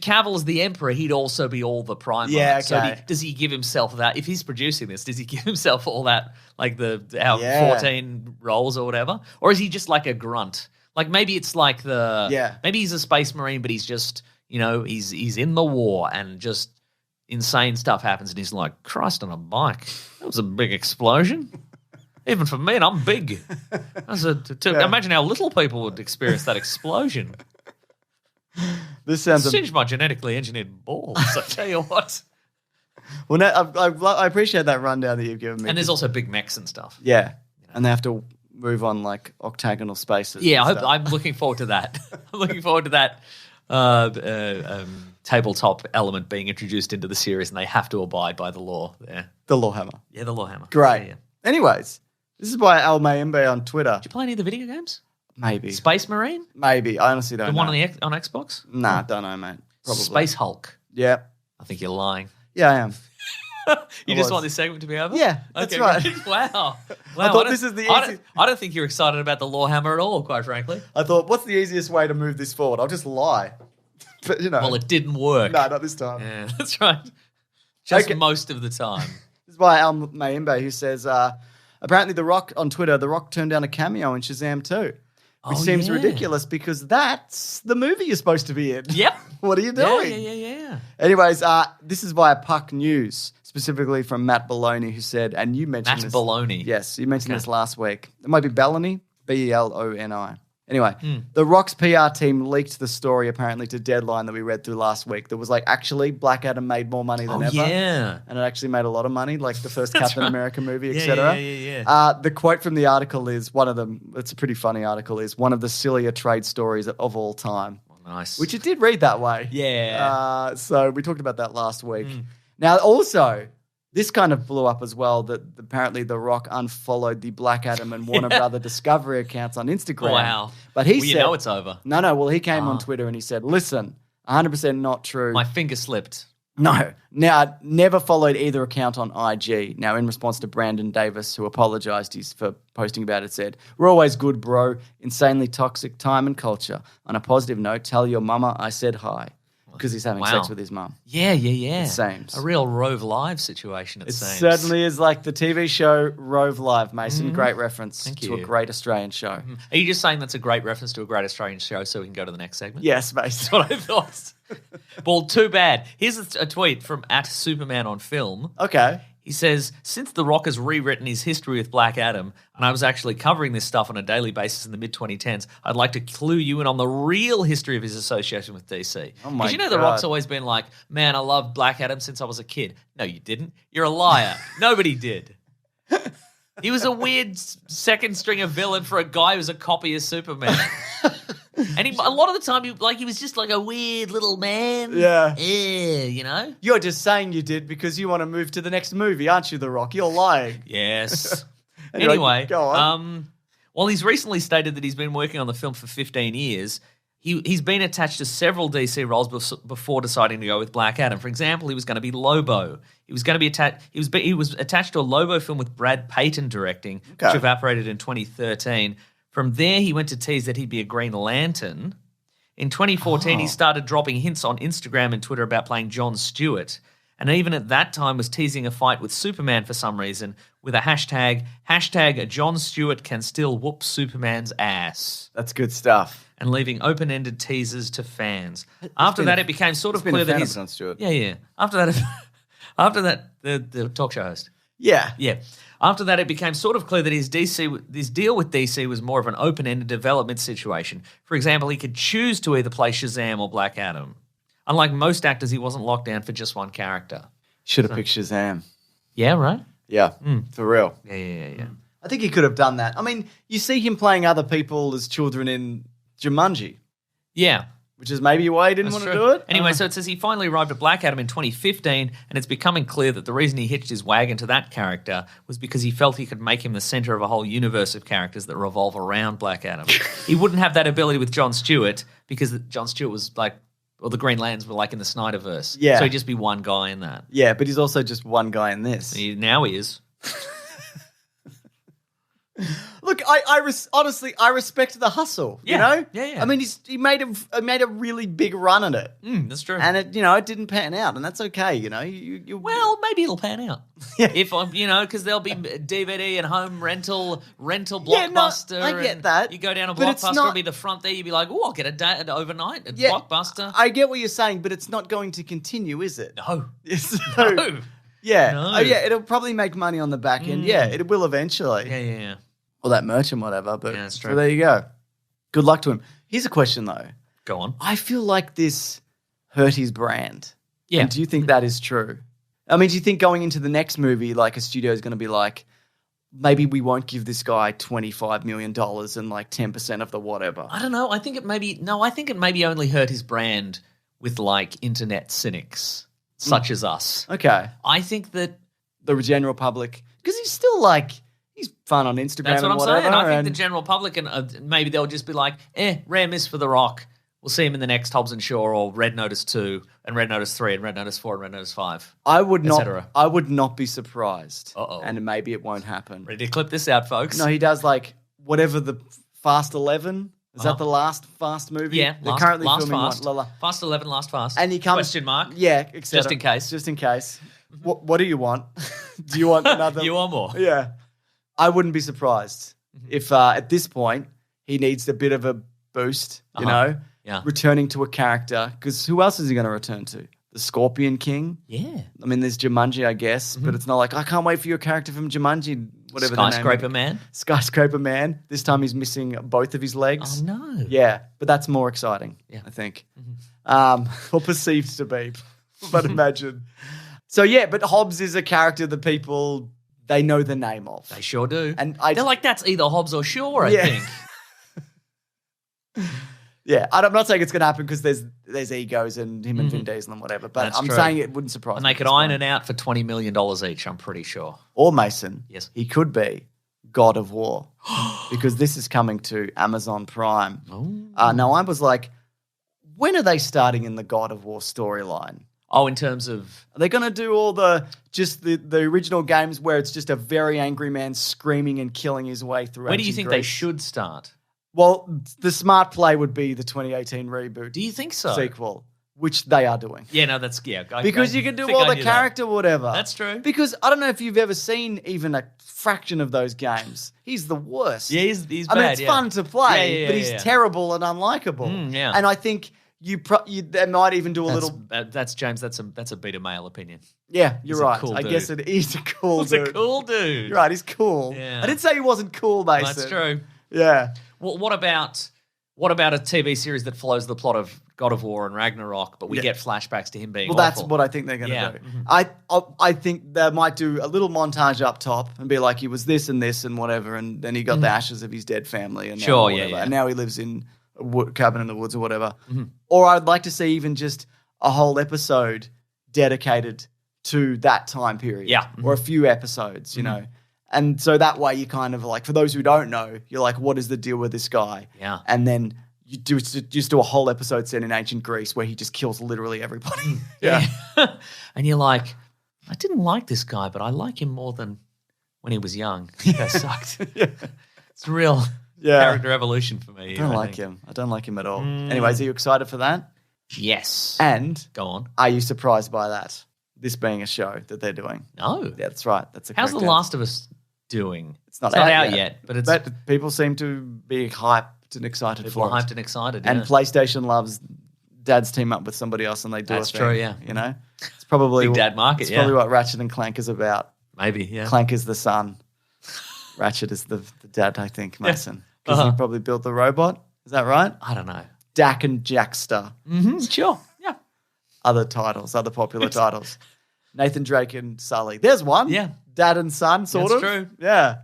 Speaker 2: Cavill's the Emperor, he'd also be all the Primarchs.
Speaker 1: Yeah, okay.
Speaker 2: So does he give himself that? If he's producing this, does he give himself all that, like 14 roles or whatever? Or is he just like a grunt? Like maybe it's like maybe he's a Space Marine, but he's just, he's in the war and just... insane stuff happens and he's like, Christ on a bike. That was a big explosion. Even for me, and I'm big. Imagine how little people would experience that explosion.
Speaker 1: This sounds
Speaker 2: singed my genetically engineered balls, I tell you what.
Speaker 1: Well, no, I appreciate that rundown that you've given me.
Speaker 2: And there's also big mechs and stuff.
Speaker 1: Yeah, and they have to move on like octagonal spaces.
Speaker 2: Yeah, I'm looking forward to that. I'm looking forward to that tabletop element being introduced into the series, and they have to abide by the law there.
Speaker 1: The Lawhammer.
Speaker 2: Yeah, the Lawhammer.
Speaker 1: Great.
Speaker 2: Yeah.
Speaker 1: Anyways, this is by Al Mayimbe on Twitter.
Speaker 2: Did you play any of the video games?
Speaker 1: Maybe.
Speaker 2: Space Marine?
Speaker 1: Maybe. I honestly don't know.
Speaker 2: The one on Xbox?
Speaker 1: Nah, don't know, mate. Probably.
Speaker 2: Space Hulk.
Speaker 1: Yeah.
Speaker 2: I think you're lying.
Speaker 1: Yeah, I am.
Speaker 2: You just want this segment to be over?
Speaker 1: Yeah, that's right.
Speaker 2: Wow.
Speaker 1: I thought this is the easiest.
Speaker 2: I don't think you're excited about the Lawhammer at all, quite frankly.
Speaker 1: I thought, what's the easiest way to move this forward? I'll just lie. But,
Speaker 2: Well, it didn't work.
Speaker 1: No, not this time.
Speaker 2: Yeah, that's right. Just most of the time.
Speaker 1: This is by Al Mayimbe, who says, apparently The Rock, on Twitter, The Rock turned down a cameo in Shazam 2. Which seems ridiculous because that's the movie you're supposed to be in.
Speaker 2: Yep.
Speaker 1: What are you doing?
Speaker 2: Yeah.
Speaker 1: Anyways, this is via Puck News, specifically from Matt Baloney, who said, and you mentioned this.
Speaker 2: Matt Baloney.
Speaker 1: Yes, you mentioned this last week. It might be Belloni, Beloni. Anyway, The Rock's PR team leaked the story apparently to Deadline that we read through last week. That was like, actually, Black Adam made more money than ever.
Speaker 2: Yeah.
Speaker 1: And it actually made a lot of money, like the first Captain America movie, etc.
Speaker 2: Yeah.
Speaker 1: The quote from the article is one of them, it's a pretty funny article, is one of the sillier trade stories of all time.
Speaker 2: Nice.
Speaker 1: Which it did read that way.
Speaker 2: Yeah.
Speaker 1: So we talked about that last week. Now, also, this kind of blew up as well that apparently The Rock unfollowed the Black Adam and Warner Brother Discovery accounts on Instagram.
Speaker 2: Wow.
Speaker 1: But he said,
Speaker 2: you know it's over.
Speaker 1: No. Well, he came on Twitter and he said, listen, 100% not true.
Speaker 2: My finger slipped.
Speaker 1: No. Now, never followed either account on IG. Now, in response to Brandon Davis, who apologized for posting about it, said, we're always good, bro. Insanely toxic time and culture. On a positive note, tell your mama I said hi. Because he's having sex with his mum.
Speaker 2: Yeah.
Speaker 1: It seems.
Speaker 2: A real Rove Live situation, it seems.
Speaker 1: It certainly is like the TV show Rove Live, Mason. Great reference to a great Australian show.
Speaker 2: Are you just saying that's a great reference to a great Australian show so we can go to the next segment?
Speaker 1: Yes, Mason.
Speaker 2: That's what I thought. Well, too bad. Here's a tweet from @Superman on Film.
Speaker 1: Okay.
Speaker 2: He says, since The Rock has rewritten his history with Black Adam, and I was actually covering this stuff on a daily basis in the mid-2010s, I'd like to clue you in on the real history of his association with DC.
Speaker 1: Oh my God.
Speaker 2: Because you know The Rock's always been like, man, I loved Black Adam since I was a kid. No, you didn't. You're a liar. Nobody did. He was a weird second-stringer villain for a guy who's a copy of Superman. And a lot of the time, he was just like a weird little man.
Speaker 1: Yeah.
Speaker 2: You know?
Speaker 1: You're just saying you did because you want to move to the next movie, aren't you, The Rock? You're lying.
Speaker 2: Yes.
Speaker 1: Anyway, go on.
Speaker 2: Well, he's recently stated that he's been working on the film for 15 years. He's been attached to several DC roles before deciding to go with Black Adam. For example, he was going to be Lobo. He was going to be attached. He was attached to a Lobo film with Brad Payton directing, which evaporated in 2013. From there, he went to tease that he'd be a Green Lantern. In 2014, he started dropping hints on Instagram and Twitter about playing Jon Stewart. And even at that time was teasing a fight with Superman for some reason with a hashtag Jon Stewart can still whoop Superman's ass.
Speaker 1: That's good stuff.
Speaker 2: And leaving open-ended teasers to fans. After that, it became sort of clear that he's
Speaker 1: Jon Stewart.
Speaker 2: Yeah. After that, the talk show host.
Speaker 1: Yeah.
Speaker 2: After that, it became sort of clear that his deal with DC was more of an open-ended development situation. For example, he could choose to either play Shazam or Black Adam. Unlike most actors, he wasn't locked down for just one character.
Speaker 1: Should have picked Shazam.
Speaker 2: Yeah, right?
Speaker 1: Yeah, for real.
Speaker 2: Yeah.
Speaker 1: I think he could have done that. I mean, you see him playing other people as children in Jumanji.
Speaker 2: Yeah.
Speaker 1: Which is maybe why he didn't want to do it.
Speaker 2: Anyway, so it says he finally arrived at Black Adam in 2015, and it's becoming clear that the reason he hitched his wagon to that character was because he felt he could make him the center of a whole universe of characters that revolve around Black Adam. He wouldn't have that ability with Jon Stewart because Jon Stewart was like, or the Green Lanterns were like in the Snyderverse.
Speaker 1: Yeah.
Speaker 2: So he'd just be one guy in that.
Speaker 1: Yeah, but he's also just one guy in this.
Speaker 2: Now he is.
Speaker 1: Look, honestly, I respect the hustle. You know?
Speaker 2: Yeah.
Speaker 1: I mean, he made a really big run at it.
Speaker 2: That's true.
Speaker 1: And it didn't pan out, and that's okay. You know,
Speaker 2: well, maybe it'll pan out. If I'm, because there'll be DVD and home rental Blockbuster.
Speaker 1: I get that.
Speaker 2: You go down a Blockbuster, it'll be the front there. You'll be like, oh, I'll get a day overnight at Blockbuster.
Speaker 1: I get what you're saying, but it's not going to continue, is it?
Speaker 2: No.
Speaker 1: No. Yeah.
Speaker 2: No.
Speaker 1: Oh, yeah. It'll probably make money on the back end. Yeah, it will eventually.
Speaker 2: Yeah.
Speaker 1: Or that merch and whatever. But
Speaker 2: that's true.
Speaker 1: So there you go. Good luck to him. Here's a question though.
Speaker 2: Go on.
Speaker 1: I feel like this hurt his brand.
Speaker 2: Yeah.
Speaker 1: And do you think that is true? I mean, do you think going into the next movie, like a studio is going to be like, maybe we won't give this guy $25 million and like 10% of the whatever?
Speaker 2: I don't know. I think it maybe only hurt his brand with like internet cynics such as us.
Speaker 1: Okay.
Speaker 2: I think that
Speaker 1: the general public, because he's still like, he's fun on Instagram.
Speaker 2: That's what
Speaker 1: and
Speaker 2: I'm
Speaker 1: whatever,
Speaker 2: saying. I think the general public, and maybe they'll just be like, rare miss for The Rock. We'll see him in the next Hobbs and Shaw or Red Notice 2 and Red Notice 3 and Red Notice 4 and Red Notice 5.
Speaker 1: I would not be surprised.
Speaker 2: Uh-oh.
Speaker 1: And maybe it won't happen.
Speaker 2: Ready to clip this out, folks?
Speaker 1: No, he does like whatever the Fast 11. Is that the last Fast movie?
Speaker 2: Yeah,
Speaker 1: they're currently
Speaker 2: last
Speaker 1: filming
Speaker 2: Fast.
Speaker 1: one.
Speaker 2: Fast 11, Last Fast.
Speaker 1: And he comes
Speaker 2: question mark.
Speaker 1: Yeah, etc.
Speaker 2: Just in case.
Speaker 1: Just in case. What do you want? Do you want another?
Speaker 2: You want more?
Speaker 1: Yeah. I wouldn't be surprised if at this point he needs a bit of a boost, you know?
Speaker 2: Yeah.
Speaker 1: Returning to a character. Because who else is he going to return to? The Scorpion King?
Speaker 2: Yeah.
Speaker 1: I mean, there's Jumanji, I guess, but it's not like, I can't wait for your character from Jumanji, whatever
Speaker 2: Skyscraper Man?
Speaker 1: Skyscraper Man. This time he's missing both of his legs.
Speaker 2: Oh, no.
Speaker 1: Yeah, but that's more exciting, I think. Or perceived to be, but imagine. So, yeah, but Hobbs is a character that people, they know the name of.
Speaker 2: They sure do.
Speaker 1: And
Speaker 2: they're like, that's either Hobbs or Shaw, I think.
Speaker 1: Yeah, I'm not saying it's going to happen because there's egos and him and Vin Diesel and whatever, but
Speaker 2: That's
Speaker 1: I'm
Speaker 2: true.
Speaker 1: saying it wouldn't surprise me.
Speaker 2: And they could iron it out for $20 million each, I'm pretty sure.
Speaker 1: Or Mason.
Speaker 2: Yes.
Speaker 1: He could be God of War because this is coming to Amazon Prime. Now, I was like, when are they starting in the God of War storyline?
Speaker 2: Oh, in terms of...
Speaker 1: Are they going to do all the original games where it's just a very angry man screaming and killing his way through
Speaker 2: Where do you think they
Speaker 1: Greece?
Speaker 2: should start?
Speaker 1: Well, the smart play would be the 2018 reboot.
Speaker 2: Do you think so?
Speaker 1: Sequel, which they are doing.
Speaker 2: Yeah, no, that's... Yeah,
Speaker 1: because you can do all the character whatever.
Speaker 2: That's true.
Speaker 1: Because I don't know if you've ever seen even a fraction of those games. He's the worst.
Speaker 2: Yeah, he's bad,
Speaker 1: I mean, it's fun to play, but he's
Speaker 2: yeah.
Speaker 1: terrible and unlikable.
Speaker 2: Yeah.
Speaker 1: And I think they might even do a little...
Speaker 2: That's James, that's a beta male opinion.
Speaker 1: Yeah, you're right.
Speaker 2: Cool
Speaker 1: I guess it is a cool dude.
Speaker 2: He's a cool dude.
Speaker 1: You're right, he's cool.
Speaker 2: Yeah.
Speaker 1: I didn't say he wasn't cool, Mason.
Speaker 2: That's true.
Speaker 1: Yeah.
Speaker 2: Well, what about a TV series that follows the plot of God of War and Ragnarok, but we get flashbacks to him being
Speaker 1: Well, that's what I think they're going to do. I think they might do a little montage up top and be like, he was this and whatever, and then he got the ashes of his dead family. And and now he lives in a cabin in the woods or whatever. Or I'd like to see even just a whole episode dedicated to that time period.
Speaker 2: Yeah.
Speaker 1: Or a few episodes, you know. And so that way you kind of like, for those who don't know, you're like, what is the deal with this guy?
Speaker 2: Yeah.
Speaker 1: And then you just do a whole episode set in ancient Greece where he just kills literally everybody.
Speaker 2: Yeah. And you're like, I didn't like this guy, but I like him more than when he was young. That sucked. It's real character evolution for me.
Speaker 1: I don't like him. I don't like him at all. Anyways, are you excited for that?
Speaker 2: Yes.
Speaker 1: And
Speaker 2: go on.
Speaker 1: Are you surprised by that? This being a show that they're doing?
Speaker 2: No.
Speaker 1: Yeah, that's right. That's a
Speaker 2: How's The Last of Us doing?
Speaker 1: It's not
Speaker 2: out yet. But
Speaker 1: people seem to be hyped and excited
Speaker 2: people
Speaker 1: for
Speaker 2: are
Speaker 1: it.
Speaker 2: hyped and excited.
Speaker 1: And PlayStation loves dads team up with somebody else and they do
Speaker 2: That's
Speaker 1: a thing.
Speaker 2: true, yeah.
Speaker 1: You know? It's probably
Speaker 2: big dad market,
Speaker 1: It's probably what Ratchet and Clank is about.
Speaker 2: Maybe, yeah.
Speaker 1: Clank is the son. Ratchet is the dad, I think, Mason. Because he probably built the robot. Is that right?
Speaker 2: I don't know.
Speaker 1: Dak and Jackster.
Speaker 2: Sure, yeah.
Speaker 1: Other popular titles. Nathan Drake and Sully. There's one.
Speaker 2: Yeah.
Speaker 1: Dad and son, sort of.
Speaker 2: That's true.
Speaker 1: Yeah.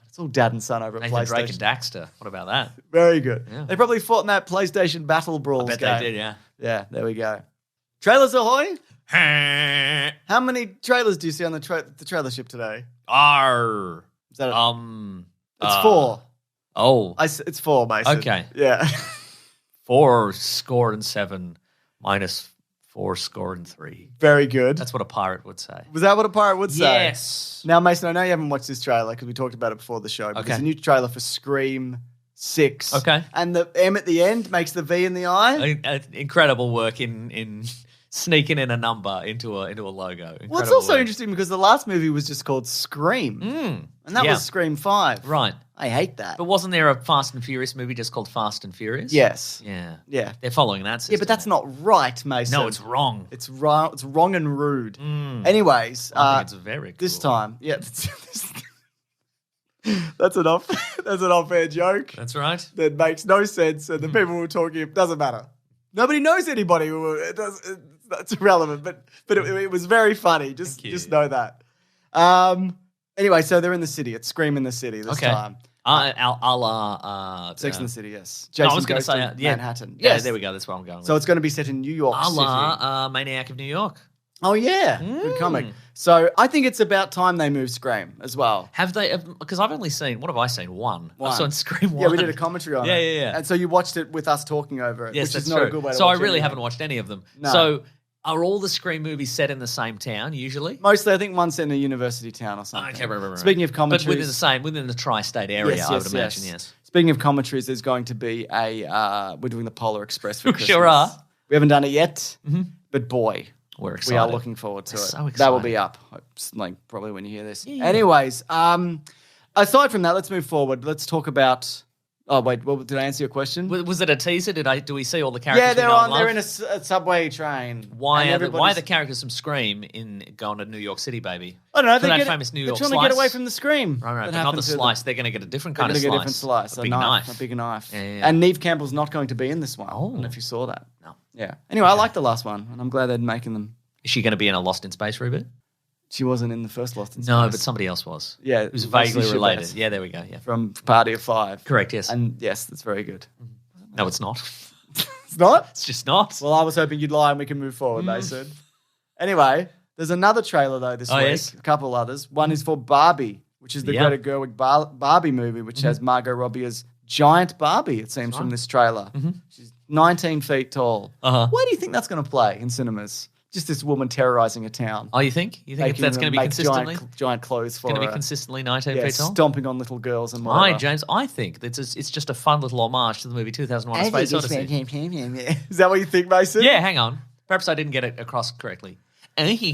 Speaker 1: It's all dad and son over at
Speaker 2: Nathan
Speaker 1: PlayStation.
Speaker 2: Drake and Daxter. What about that?
Speaker 1: Very good.
Speaker 2: Yeah.
Speaker 1: They probably fought in that PlayStation Battle Brawls
Speaker 2: I bet
Speaker 1: game.
Speaker 2: they did, yeah.
Speaker 1: Yeah, there we go. Trailers ahoy!
Speaker 2: Arr.
Speaker 1: How many trailers do you see on the trailer ship today? Is that it's 4.
Speaker 2: Oh.
Speaker 1: It's 4, Mason.
Speaker 2: Okay.
Speaker 1: Yeah.
Speaker 2: 4 score and 7 minus 4-3.
Speaker 1: Very good.
Speaker 2: That's what a pirate would say.
Speaker 1: Was that what a pirate would say?
Speaker 2: Yes.
Speaker 1: Now, Mason, I know you haven't watched this trailer because we talked about it before the show. But there's a new trailer for Scream 6.
Speaker 2: Okay.
Speaker 1: And the M at the end makes the V in the eye.
Speaker 2: Incredible work in sneaking in a number into a logo.
Speaker 1: Well, it's also interesting because the last movie was just called Scream. And that was Scream 5.
Speaker 2: Right.
Speaker 1: I hate that.
Speaker 2: But wasn't there a Fast and Furious movie just called Fast and Furious?
Speaker 1: Yes.
Speaker 2: Yeah.
Speaker 1: Yeah.
Speaker 2: They're following that system.
Speaker 1: Yeah, but that's not right, Mason.
Speaker 2: No, it's wrong.
Speaker 1: It's wrong. It's wrong and rude. Anyways,
Speaker 2: I think it's very cool.
Speaker 1: This time, that's an off-air joke.
Speaker 2: That's right.
Speaker 1: That makes no sense, and the people who were talking, it doesn't matter. Nobody knows anybody. It's irrelevant, but it was very funny. Just know that. Anyway, so they're in the city. It's Scream in the City this time. Sex in the City, yes. Jason
Speaker 2: I was going to say
Speaker 1: Manhattan.
Speaker 2: Yeah, there we go. That's where I'm going.
Speaker 1: So it's going to be set in New York City.
Speaker 2: Maniac of New York.
Speaker 1: Oh, yeah. Good comic. So I think it's about time they move Scream as well.
Speaker 2: Have they? Because I've only seen, what have I seen? One. I've seen Scream 1.
Speaker 1: Yeah, we did a commentary on it.
Speaker 2: Yeah.
Speaker 1: And so you watched it with us talking over it,
Speaker 2: yes,
Speaker 1: which
Speaker 2: that's
Speaker 1: is not
Speaker 2: true.
Speaker 1: a good way to
Speaker 2: So
Speaker 1: watch
Speaker 2: I really
Speaker 1: anything.
Speaker 2: haven't watched any of them.
Speaker 1: No.
Speaker 2: So are all the Scream movies set in the same town usually?
Speaker 1: Mostly, I think one's set in a university town or something.
Speaker 2: Okay, right.
Speaker 1: Speaking of commentaries.
Speaker 2: But within the tri-state area, I would imagine, yes.
Speaker 1: Speaking of commentaries, there's going to be we're doing the Polar Express for Christmas.
Speaker 2: Sure are.
Speaker 1: We haven't done it yet, but boy,
Speaker 2: we're excited.
Speaker 1: we are looking forward to it.
Speaker 2: So excited.
Speaker 1: That will be up, probably when you hear this.
Speaker 2: Yeah.
Speaker 1: Anyways, aside from that, let's move forward. Let's talk about... Oh, wait, did I answer your question?
Speaker 2: Was it a teaser? Do we see all the characters?
Speaker 1: Yeah, they're in a subway train.
Speaker 2: Why are the characters from Scream going to New York City, baby?
Speaker 1: I don't know.
Speaker 2: For that famous New York
Speaker 1: they're
Speaker 2: slice?
Speaker 1: trying to get away from the Scream.
Speaker 2: Right, but not the slice. They're going to get a different kind of slice.
Speaker 1: They're going to get a different slice.
Speaker 2: A big knife.
Speaker 1: A big knife.
Speaker 2: Yeah.
Speaker 1: And Neve Campbell's not going to be in this one.
Speaker 2: Oh.
Speaker 1: I don't know if you saw that.
Speaker 2: No.
Speaker 1: Yeah. Anyway, I like the last one, and I'm glad they're making them.
Speaker 2: Is she going to be in a Lost in Space reboot?
Speaker 1: She wasn't in the first Lost in Space.
Speaker 2: No, but somebody else was.
Speaker 1: Yeah.
Speaker 2: It was vaguely related. Yeah, there we go. Yeah.
Speaker 1: From Party of Five.
Speaker 2: Correct, yes.
Speaker 1: And yes, that's very good.
Speaker 2: No, it's not.
Speaker 1: It's not?
Speaker 2: It's just not.
Speaker 1: Well, I was hoping you'd lie and we can move forward, Mason. Anyway, there's another trailer, though, this week.
Speaker 2: Yes.
Speaker 1: A couple others. One is for Barbie, which is the Greta Gerwig Barbie movie, which has Margot Robbie as giant Barbie, it seems, from this trailer. She's 19 feet tall. Where do you think that's going to play in cinemas? Just this woman terrorizing a town.
Speaker 2: Oh, you think? You think that's going to be consistently?
Speaker 1: Giant clothes for her.
Speaker 2: Going to be consistently 19 feet tall?
Speaker 1: Stomping on little girls and whatever.
Speaker 2: Hi, James. I think it's just a fun little homage to the movie 2001: A Space Odyssey.
Speaker 1: Is that what you think, Mason?
Speaker 2: Yeah, hang on. Perhaps I didn't get it across correctly.
Speaker 1: You've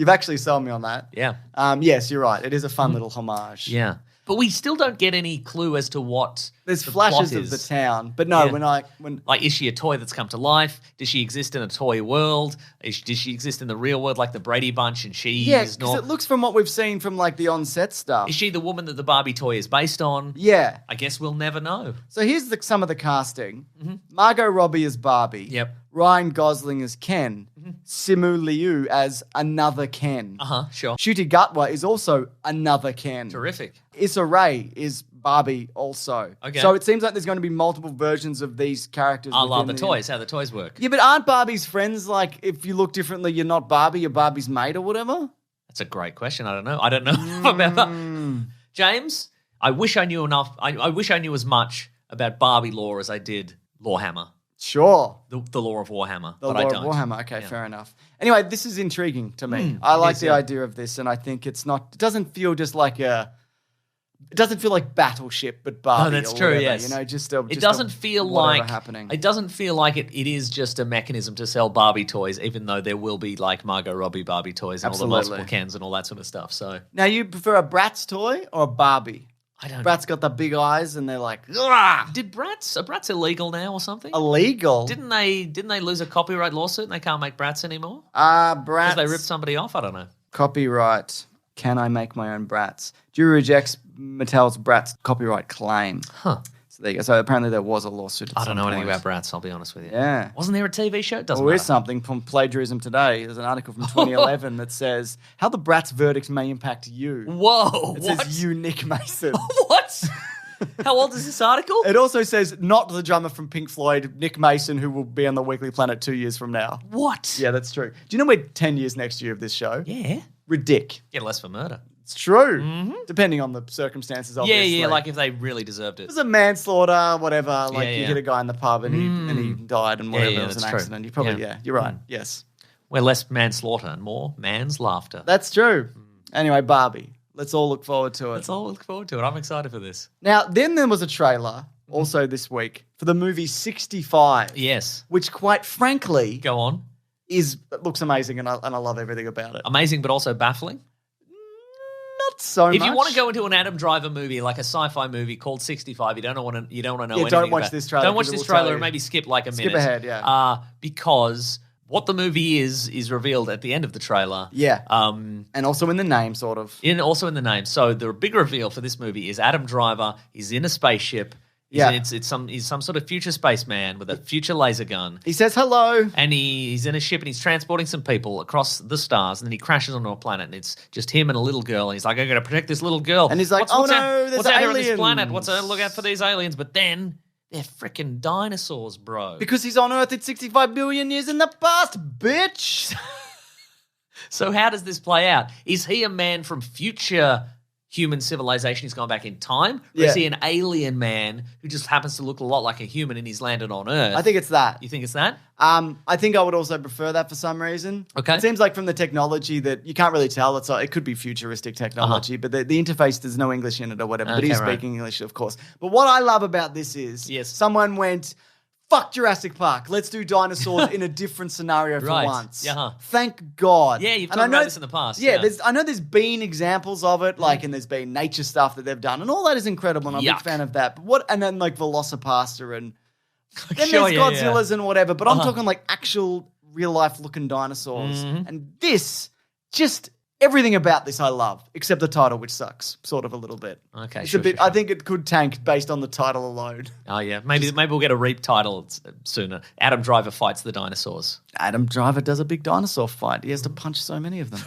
Speaker 1: actually sold me on that.
Speaker 2: Yeah.
Speaker 1: Yes, you're right. It is a fun little homage.
Speaker 2: Yeah. But we still don't get any clue as to what
Speaker 1: there's
Speaker 2: the
Speaker 1: flashes
Speaker 2: plot
Speaker 1: of
Speaker 2: is.
Speaker 1: the town, but no,
Speaker 2: Yeah.
Speaker 1: when
Speaker 2: Like, is she a toy that's come to life? Does she exist in a toy world? Does she exist in the real world like the Brady Bunch and she is
Speaker 1: because it looks from what we've seen from like the on-set stuff.
Speaker 2: Is she the woman that the Barbie toy is based on?
Speaker 1: Yeah.
Speaker 2: I guess we'll never know.
Speaker 1: So here's some of the casting. Margot Robbie as Barbie.
Speaker 2: Yep.
Speaker 1: Ryan Gosling as Ken. Simu Liu as another Ken.
Speaker 2: Sure.
Speaker 1: Ncuti Gatwa is also another Ken.
Speaker 2: Terrific.
Speaker 1: Issa Rae is Barbie also.
Speaker 2: Okay.
Speaker 1: So it seems like there's going to be multiple versions of these characters.
Speaker 2: I love the
Speaker 1: within
Speaker 2: toys, how the toys work.
Speaker 1: Yeah, but aren't Barbie's friends like, if you look differently, you're not Barbie, you're Barbie's mate or whatever?
Speaker 2: That's a great question. I don't know enough about that. James, I wish I knew enough. I wish I knew as much about Barbie lore as I did Lorehammer.
Speaker 1: Sure.
Speaker 2: The lore of Warhammer.
Speaker 1: The
Speaker 2: but
Speaker 1: lore
Speaker 2: I don't.
Speaker 1: of Warhammer. Okay, fair enough. Anyway, this is intriguing to me. I like the idea of this, and I think it doesn't feel just like it doesn't feel like Battleship, but Barbie.
Speaker 2: Oh, that's
Speaker 1: or
Speaker 2: true.
Speaker 1: whatever,
Speaker 2: Yes,
Speaker 1: it
Speaker 2: doesn't feel like
Speaker 1: happening.
Speaker 2: It doesn't feel like it is just a mechanism to sell Barbie toys, even though there will be like Margot Robbie Barbie toys and all the multiple Kens and all that sort of stuff. So
Speaker 1: now, you prefer a Bratz toy or a Barbie?
Speaker 2: I don't.
Speaker 1: Bratz got the big eyes, and they're like, "Ugh!"
Speaker 2: Are Bratz illegal now or something?
Speaker 1: Illegal?
Speaker 2: Didn't they lose a copyright lawsuit and they can't make Bratz anymore?
Speaker 1: Bratz.
Speaker 2: Because they ripped somebody off. I don't know.
Speaker 1: Copyright. Can I make my own Bratz? Jury rejects Mattel's Bratz copyright claim.
Speaker 2: Huh.
Speaker 1: So there you go. So apparently there was a lawsuit.
Speaker 2: I don't know anything about Bratz, I'll be honest with you.
Speaker 1: Yeah.
Speaker 2: Wasn't there a TV show? Doesn't
Speaker 1: Well,
Speaker 2: matter.
Speaker 1: here's something from Plagiarism Today. There's an article from 2011 that says how the Bratz verdicts may impact you.
Speaker 2: Whoa.
Speaker 1: It
Speaker 2: What?
Speaker 1: says you, Nick Mason.
Speaker 2: What? How old is this article?
Speaker 1: It also says not the drummer from Pink Floyd, Nick Mason, who will be on the Weekly Planet 2 years from now.
Speaker 2: What?
Speaker 1: Yeah, that's true. Do you know we're 10 years next year of this show?
Speaker 2: Yeah.
Speaker 1: Ridic.
Speaker 2: Get less for murder.
Speaker 1: It's true. Depending on the circumstances, obviously.
Speaker 2: Yeah, like if they really deserved it.
Speaker 1: It was a manslaughter, whatever. Like you
Speaker 2: yeah.
Speaker 1: hit a guy in the pub and he died and whatever.
Speaker 2: Yeah,
Speaker 1: it was an
Speaker 2: that's true.
Speaker 1: accident. You probably, you're right. Yes.
Speaker 2: We're less manslaughter and more man's laughter.
Speaker 1: That's true. Anyway, Barbie. Let's all look forward to it.
Speaker 2: Let's all look forward to it. I'm excited for this.
Speaker 1: Now, then there was a trailer also this week for the movie 65.
Speaker 2: Yes.
Speaker 1: Which, quite frankly,
Speaker 2: Go on.
Speaker 1: looks amazing and I love everything about it.
Speaker 2: Amazing, but also baffling.
Speaker 1: Not so much.
Speaker 2: If you want to go into an Adam Driver movie, like a sci-fi movie called 65, you don't want to know anything
Speaker 1: don't watch
Speaker 2: about
Speaker 1: this trailer.
Speaker 2: Don't watch this trailer and maybe skip like a minute.
Speaker 1: Skip ahead, yeah.
Speaker 2: Because what the movie is revealed at the end of the trailer.
Speaker 1: Yeah. And also in the name, sort of.
Speaker 2: Also in the name. So the big reveal for this movie is Adam Driver. He's in a spaceship. He's some sort of future spaceman with a future laser gun.
Speaker 1: He says hello.
Speaker 2: And he's in a ship and he's transporting some people across the stars, and then he crashes onto a planet and it's just him and a little girl, and he's like, I gotta protect this little girl.
Speaker 1: And he's like,
Speaker 2: what's
Speaker 1: there's
Speaker 2: out here on
Speaker 1: aliens.
Speaker 2: this planet? Look out for these aliens. But then they're freaking dinosaurs, bro.
Speaker 1: Because he's on Earth at 65 billion years in the past, bitch.
Speaker 2: So how does this play out? Is he a man from future human civilization? He's gone back in time? Or is he an alien man who just happens to look a lot like a human and he's landed on Earth?
Speaker 1: I think it's that.
Speaker 2: You think it's that?
Speaker 1: I think I would also prefer that for some reason.
Speaker 2: Okay.
Speaker 1: It seems like from the technology that you can't really tell. It could be futuristic technology, but the interface, there's no English in it or whatever. But he's speaking English, of course. But what I love about this is someone went, fuck Jurassic Park. Let's do dinosaurs in a different scenario for once.
Speaker 2: Yeah.
Speaker 1: Thank God.
Speaker 2: Yeah, you've talked about this in the past.
Speaker 1: Yeah, I know there's been examples of it, and there's been nature stuff that they've done, and all that is incredible, and I'm a big fan of that. But and then like Velocipaster, and then there's Godzillas and whatever. But I'm talking like actual real life looking dinosaurs, and this just. Everything about this I love, except the title, which sucks, sort of a little bit.
Speaker 2: Okay,
Speaker 1: it's
Speaker 2: sure.
Speaker 1: I think it could tank based on the title alone.
Speaker 2: Oh yeah, maybe we'll get a Reap title sooner. Adam Driver fights the dinosaurs.
Speaker 1: Adam Driver does a big dinosaur fight. He has to punch so many of them.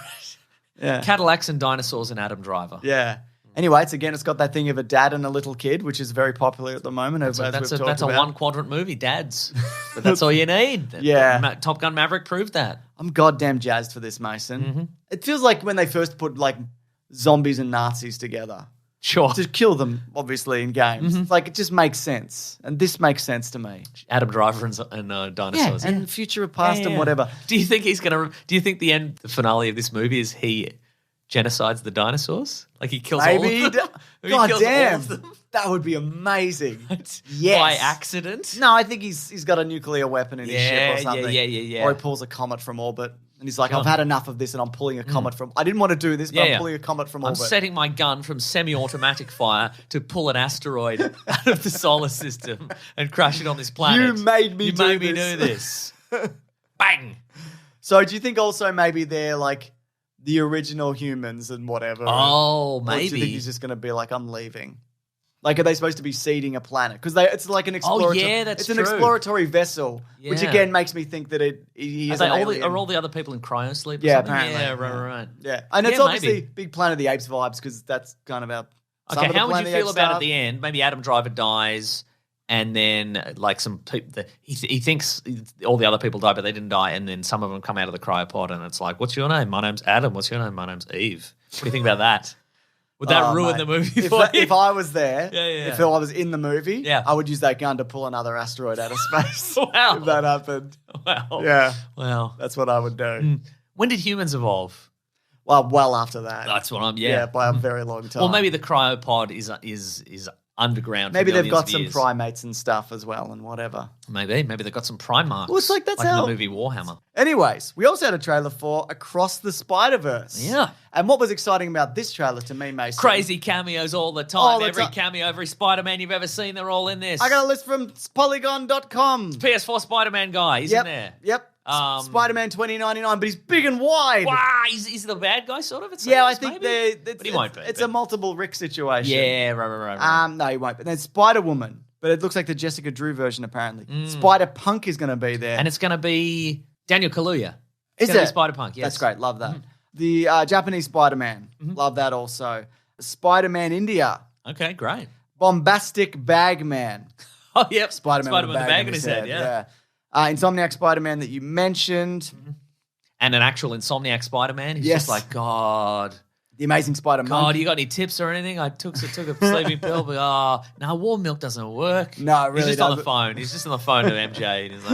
Speaker 1: Yeah,
Speaker 2: Cadillacs and dinosaurs and Adam Driver.
Speaker 1: Yeah. Anyway, it's got that thing of a dad and a little kid, which is very popular at the moment.
Speaker 2: That's a one-quadrant movie, dads. But that's all you need.
Speaker 1: Yeah.
Speaker 2: Top Gun Maverick proved that.
Speaker 1: I'm goddamn jazzed for this, Mason. It feels like when they first put like zombies and Nazis together.
Speaker 2: Sure.
Speaker 1: To kill them, obviously, in games. It's like it just makes sense. And this makes sense to me.
Speaker 2: Adam Driver and dinosaurs.
Speaker 1: Yeah, and future of past and whatever.
Speaker 2: Do you think the finale of this movie is he genocides the dinosaurs? Like he kills all of them?
Speaker 1: God damn. That would be amazing. Yes.
Speaker 2: By accident?
Speaker 1: No, I think he's got a nuclear weapon in his ship or something.
Speaker 2: Yeah.
Speaker 1: Or he pulls a comet from orbit. And he's like, I've had enough of this and I'm pulling a comet from... I didn't want to do this, but I'm pulling a comet from orbit.
Speaker 2: I'm setting my gun from semi-automatic fire to pull an asteroid out of the solar system and crash it on this planet.
Speaker 1: You made me do
Speaker 2: this. Bang!
Speaker 1: So do you think also maybe they're like the original humans and whatever?
Speaker 2: Oh, maybe.
Speaker 1: Or do you think he's just going to be like, I'm leaving? Like, are they supposed to be seeding a planet? Because it's like an exploratory.
Speaker 2: Oh, yeah, that's true.
Speaker 1: It's an exploratory vessel, which again makes me think that he is an alien.
Speaker 2: Are all the other people in cryosleep?
Speaker 1: Yeah, apparently.
Speaker 2: Yeah, right.
Speaker 1: Yeah, and it's obviously big Planet of the Apes vibes because that's kind of our.
Speaker 2: Okay, how would you feel about at the end? Maybe Adam Driver dies, and then like some people, he thinks all the other people died, but they didn't die, and then some of them come out of the cryopod, and it's like, "What's your name? My name's Adam. What's your name? My name's Eve." What do you think about that? Would that ruin the movie for you?
Speaker 1: If I was there,
Speaker 2: if
Speaker 1: I was in the movie, I would use that gun to pull another asteroid out of space.
Speaker 2: Wow.
Speaker 1: If that happened.
Speaker 2: Wow.
Speaker 1: Yeah.
Speaker 2: Wow.
Speaker 1: That's what I would do.
Speaker 2: When did humans evolve?
Speaker 1: Well after that.
Speaker 2: That's what
Speaker 1: Yeah, by a very long time.
Speaker 2: Well, maybe the cryopod is underground.
Speaker 1: Maybe they've got some primates and stuff as well and whatever.
Speaker 2: Maybe they've got some Primarchs.
Speaker 1: Well, it's like that's
Speaker 2: how... in the movie Warhammer.
Speaker 1: Anyways, we also had a trailer for Across the Spider-Verse.
Speaker 2: Yeah.
Speaker 1: And what was exciting about this trailer to me, Mason?
Speaker 2: Crazy cameos all the time. Every cameo, every Spider-Man you've ever seen, they're all in this.
Speaker 1: I got a list from Polygon.com.
Speaker 2: PS4 Spider-Man guy, he's in there.
Speaker 1: Yep. Spider-Man 2099, but he's big and wide.
Speaker 2: Wow, he's the bad guy, sort of?
Speaker 1: I think
Speaker 2: but he won't be.
Speaker 1: It's a multiple Rick situation.
Speaker 2: Yeah, right.
Speaker 1: No, he won't. But then Spider-Woman, but it looks like the Jessica Drew version, apparently. Spider-Punk is going to be there.
Speaker 2: And it's going to be Daniel Kaluuya.
Speaker 1: Is it?
Speaker 2: Spider-Punk, yes.
Speaker 1: That's great. Love that. The Japanese Spider-Man. Love that also. Spider-Man India.
Speaker 2: Okay, great.
Speaker 1: Bombastic Bagman.
Speaker 2: Oh, yep.
Speaker 1: Spider-Man with a bag in his head, yeah. Insomniac Spider-Man that you mentioned.
Speaker 2: And an actual Insomniac Spider-Man. He's just like, God.
Speaker 1: The Amazing Spider
Speaker 2: God,
Speaker 1: Monkey.
Speaker 2: you got any tips or anything? I took a sleeping pill, but no, warm milk doesn't work.
Speaker 1: No, it really
Speaker 2: He's just
Speaker 1: doesn't.
Speaker 2: on the phone. He's just on the phone to MJ, and he's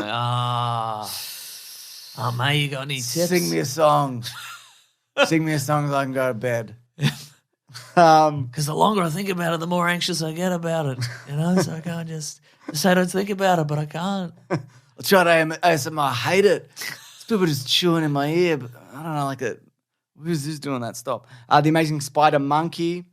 Speaker 2: like, mate, you got any tips?
Speaker 1: Sing me a song. Sing me a song so I can go to bed. Because
Speaker 2: the longer I think about it, the more anxious I get about it. So I can't just say I don't think about it, but I can't.
Speaker 1: I try to ASMR. I hate it. It's people just chewing in my ear, but I don't know, like that. Who's doing that? Stop. The Amazing Spider Monkey,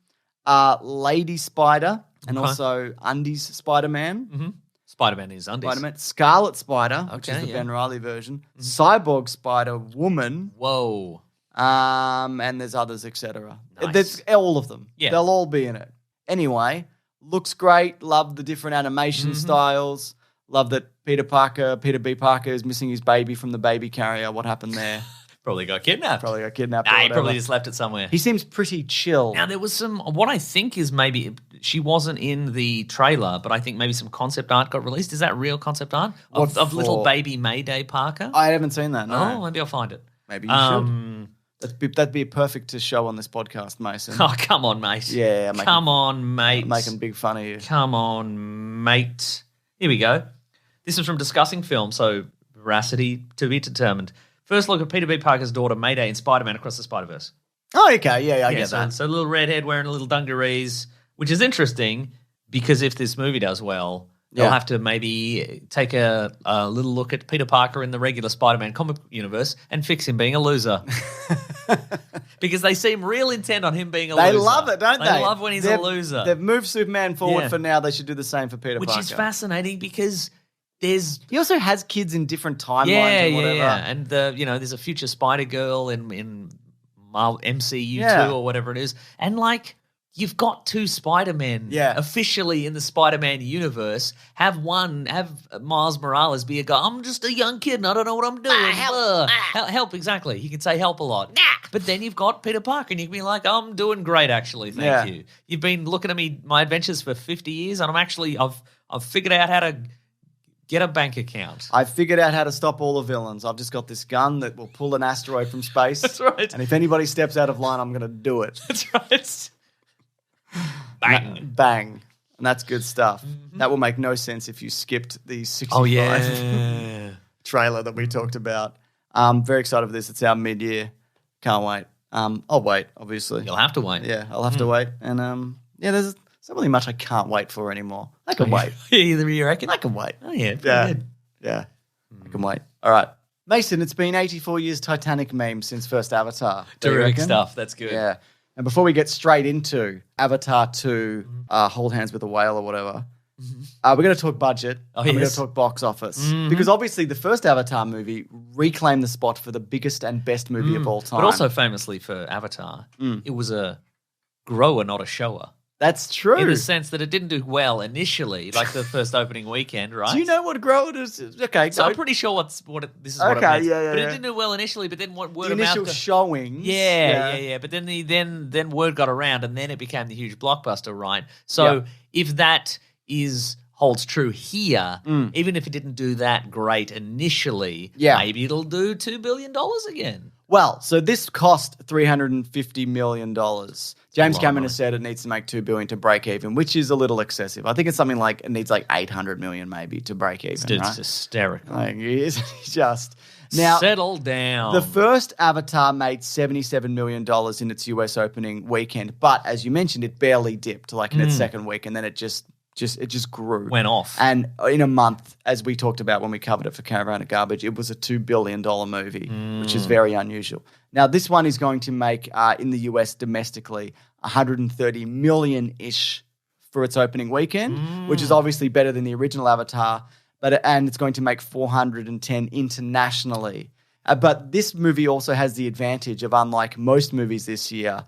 Speaker 1: Lady Spider, and also Undies Spider-Man.
Speaker 2: Mm-hmm. Spider-Man is Undies.
Speaker 1: Spider-Man. Scarlet Spider, which is the Ben Reilly version. Mm-hmm. Cyborg Spider-Woman.
Speaker 2: Whoa.
Speaker 1: And there's others, etc.
Speaker 2: Nice.
Speaker 1: There's all of them.
Speaker 2: Yeah.
Speaker 1: They'll all be in it. Anyway, looks great. Love the different animation styles. Love that Peter B. Parker is missing his baby from the baby carrier. What happened there?
Speaker 2: Probably got kidnapped.
Speaker 1: He
Speaker 2: probably just left it somewhere.
Speaker 1: He seems pretty chill.
Speaker 2: Now, there was what I think is maybe, she wasn't in the trailer, but I think maybe some concept art got released. Is that real concept art? Of little baby Mayday Parker?
Speaker 1: I haven't seen that, no.
Speaker 2: Oh, maybe I'll find it.
Speaker 1: Maybe you should. That'd be perfect to show on this podcast, Mason.
Speaker 2: Oh, come on, mate.
Speaker 1: Yeah.
Speaker 2: Come on, mate.
Speaker 1: I'm making big fun of you.
Speaker 2: Come on, mate. Here we go. This is from Discussing Film, so veracity to be determined. First look at Peter B. Parker's daughter, Mayday, in Spider-Man Across the Spider-Verse.
Speaker 1: Oh, okay. Yeah, I get that.
Speaker 2: So a little redhead wearing a little dungarees, which is interesting because if this movie does well, they'll have to maybe take a little look at Peter Parker in the regular Spider-Man comic universe and fix him being a loser. Because they seem real intent on him being a loser.
Speaker 1: They love it, don't they?
Speaker 2: They love when he's a loser.
Speaker 1: They've moved Superman forward for now. They should do the same for Peter Parker.
Speaker 2: Which is fascinating because he
Speaker 1: also has kids in different timelines and whatever.
Speaker 2: Yeah. And there's a future Spider-Girl in MCU 2 or whatever it is. And you've got two Spider-Men officially in the Spider-Man universe. Have Miles Morales be a guy, I'm just a young kid and I don't know what I'm doing. Help, exactly. You can say help a lot. But then you've got Peter Parker and you can be like, I'm doing great actually, thank you. You've been looking at my adventures for 50 years and I've figured out how to get a bank account.
Speaker 1: I've figured out how to stop all the villains. I've just got this gun that will pull an asteroid from space.
Speaker 2: That's right.
Speaker 1: And if anybody steps out of line, I'm going to do it.
Speaker 2: That's right. Bang.
Speaker 1: Bang. And that's good stuff. Mm-hmm. That will make no sense if you skipped the 65 trailer that we talked about. Very excited for this. It's our mid-year. Can't wait. I'll wait, obviously.
Speaker 2: You'll have to wait.
Speaker 1: Yeah, I'll have to wait. And there's not really much I can't wait for anymore. I can wait.
Speaker 2: Either you reckon?
Speaker 1: I can wait.
Speaker 2: Oh, yeah.
Speaker 1: Good. Yeah. I can wait. All right. Mason, it's been 84 years Titanic meme since first Avatar.
Speaker 2: Terrific stuff. That's good.
Speaker 1: Yeah. And before we get straight into Avatar 2, Hold Hands with a Whale or whatever, we're going to talk budget. We're going to talk box office. Mm-hmm. Because obviously the first Avatar movie reclaimed the spot for the biggest and best movie of all time.
Speaker 2: But also famously for Avatar, it was a grower, not a shower.
Speaker 1: That's true.
Speaker 2: In the sense that it didn't do well initially, like the first opening weekend, right?
Speaker 1: Do you know what grower is? Okay.
Speaker 2: So I'm pretty sure this is what it meant. But it didn't do well initially, but then what word
Speaker 1: the
Speaker 2: of mouth...
Speaker 1: initial showings.
Speaker 2: Yeah. But then word got around and then it became the huge blockbuster, right? So if that holds true here, even if it didn't do that great initially, maybe it'll do $2 billion again.
Speaker 1: Well, so this cost $350 million. James Cameron has said it needs to make $2 billion to break even, which is a little excessive. I think it's something like it needs like $800 million maybe to break even.
Speaker 2: It's hysterical.
Speaker 1: Just now
Speaker 2: settle down.
Speaker 1: The first Avatar made $77 million in its US opening weekend, but as you mentioned, it barely dipped like in its second week, and then it just grew.
Speaker 2: Went off.
Speaker 1: And in a month, as we talked about when we covered it for Caravan of Garbage, it was a $2 billion movie, which is very unusual. Now, this one is going to make, in the US domestically, $130 million-ish for its opening weekend, which is obviously better than the original Avatar, and it's going to make $410 internationally. But this movie also has the advantage of, unlike most movies this year,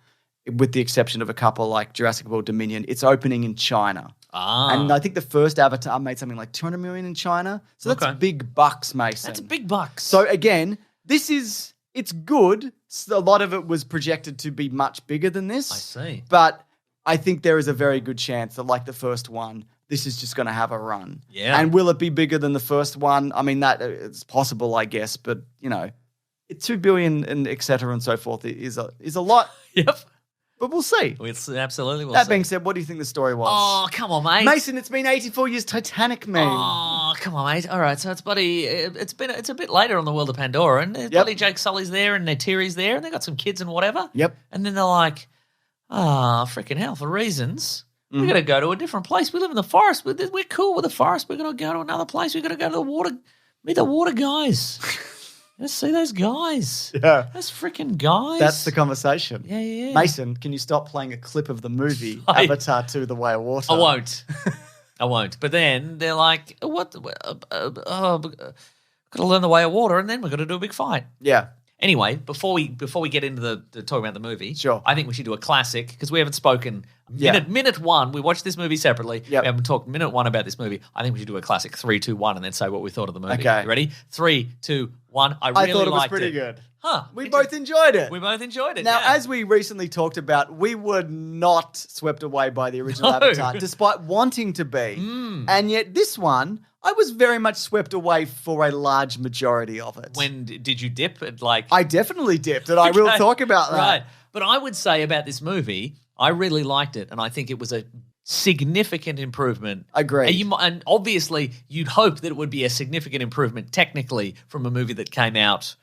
Speaker 1: with the exception of a couple like Jurassic World Dominion, it's opening in China. And I think the first Avatar made something like $200 million in China. So that's big bucks, Mason.
Speaker 2: That's big bucks.
Speaker 1: So again, it's good. So a lot of it was projected to be much bigger than this.
Speaker 2: I see.
Speaker 1: But I think there is a very good chance that like the first one, this is just going to have a run.
Speaker 2: Yeah.
Speaker 1: And will it be bigger than the first one? I mean, that it's possible, I guess. But, $2 billion and et cetera and so forth is a lot.
Speaker 2: Yep.
Speaker 1: but we'll see.
Speaker 2: Absolutely we'll
Speaker 1: That
Speaker 2: see.
Speaker 1: being said, what do you think the story was?
Speaker 2: Oh, come on, mate.
Speaker 1: Mason, it's been 84 years Titanic, man.
Speaker 2: Oh, come on, mate. All right, so it's a bit later on the world of Pandora, and bloody Jake Sully's there, and Neytiri's there, and they got some kids and whatever.
Speaker 1: Yep.
Speaker 2: And then they're like, freaking hell, for reasons, we got to go to a different place. We live in the forest. We're cool with the forest. We're going to go to another place. We're going to go to the water, meet the water guys. Let's see those guys.
Speaker 1: Yeah.
Speaker 2: Those freaking guys.
Speaker 1: That's the conversation.
Speaker 2: Yeah.
Speaker 1: Mason, can you stop playing a clip of the movie Avatar 2 The Way of Water?
Speaker 2: I won't. But then they're like, what? Got to learn the way of water, and then we're going to do a big fight.
Speaker 1: Yeah.
Speaker 2: Anyway, before we get into the talking about the movie,
Speaker 1: sure.
Speaker 2: I think we should do a classic because we haven't spoken minute one. We watched this movie separately.
Speaker 1: Yep.
Speaker 2: We haven't talked minute one about this movie. I think we should do a classic 3, 2, 1 and then say what we thought of the movie.
Speaker 1: Okay.
Speaker 2: You ready? 3, 2, 1. I
Speaker 1: thought it was
Speaker 2: liked
Speaker 1: pretty good.
Speaker 2: Huh.
Speaker 1: We both enjoyed it.
Speaker 2: We both enjoyed it.
Speaker 1: Now,
Speaker 2: yeah.
Speaker 1: as we recently talked about, we were not swept away by the original Avatar, despite wanting to be. And yet this one, I was very much swept away for a large majority of it.
Speaker 2: When did you dip?
Speaker 1: I definitely dipped, and I will talk about that.
Speaker 2: Right. But I would say about this movie, I really liked it, and I think it was a significant improvement.
Speaker 1: Agreed.
Speaker 2: And obviously, you'd hope that it would be a significant improvement technically from a movie that came out,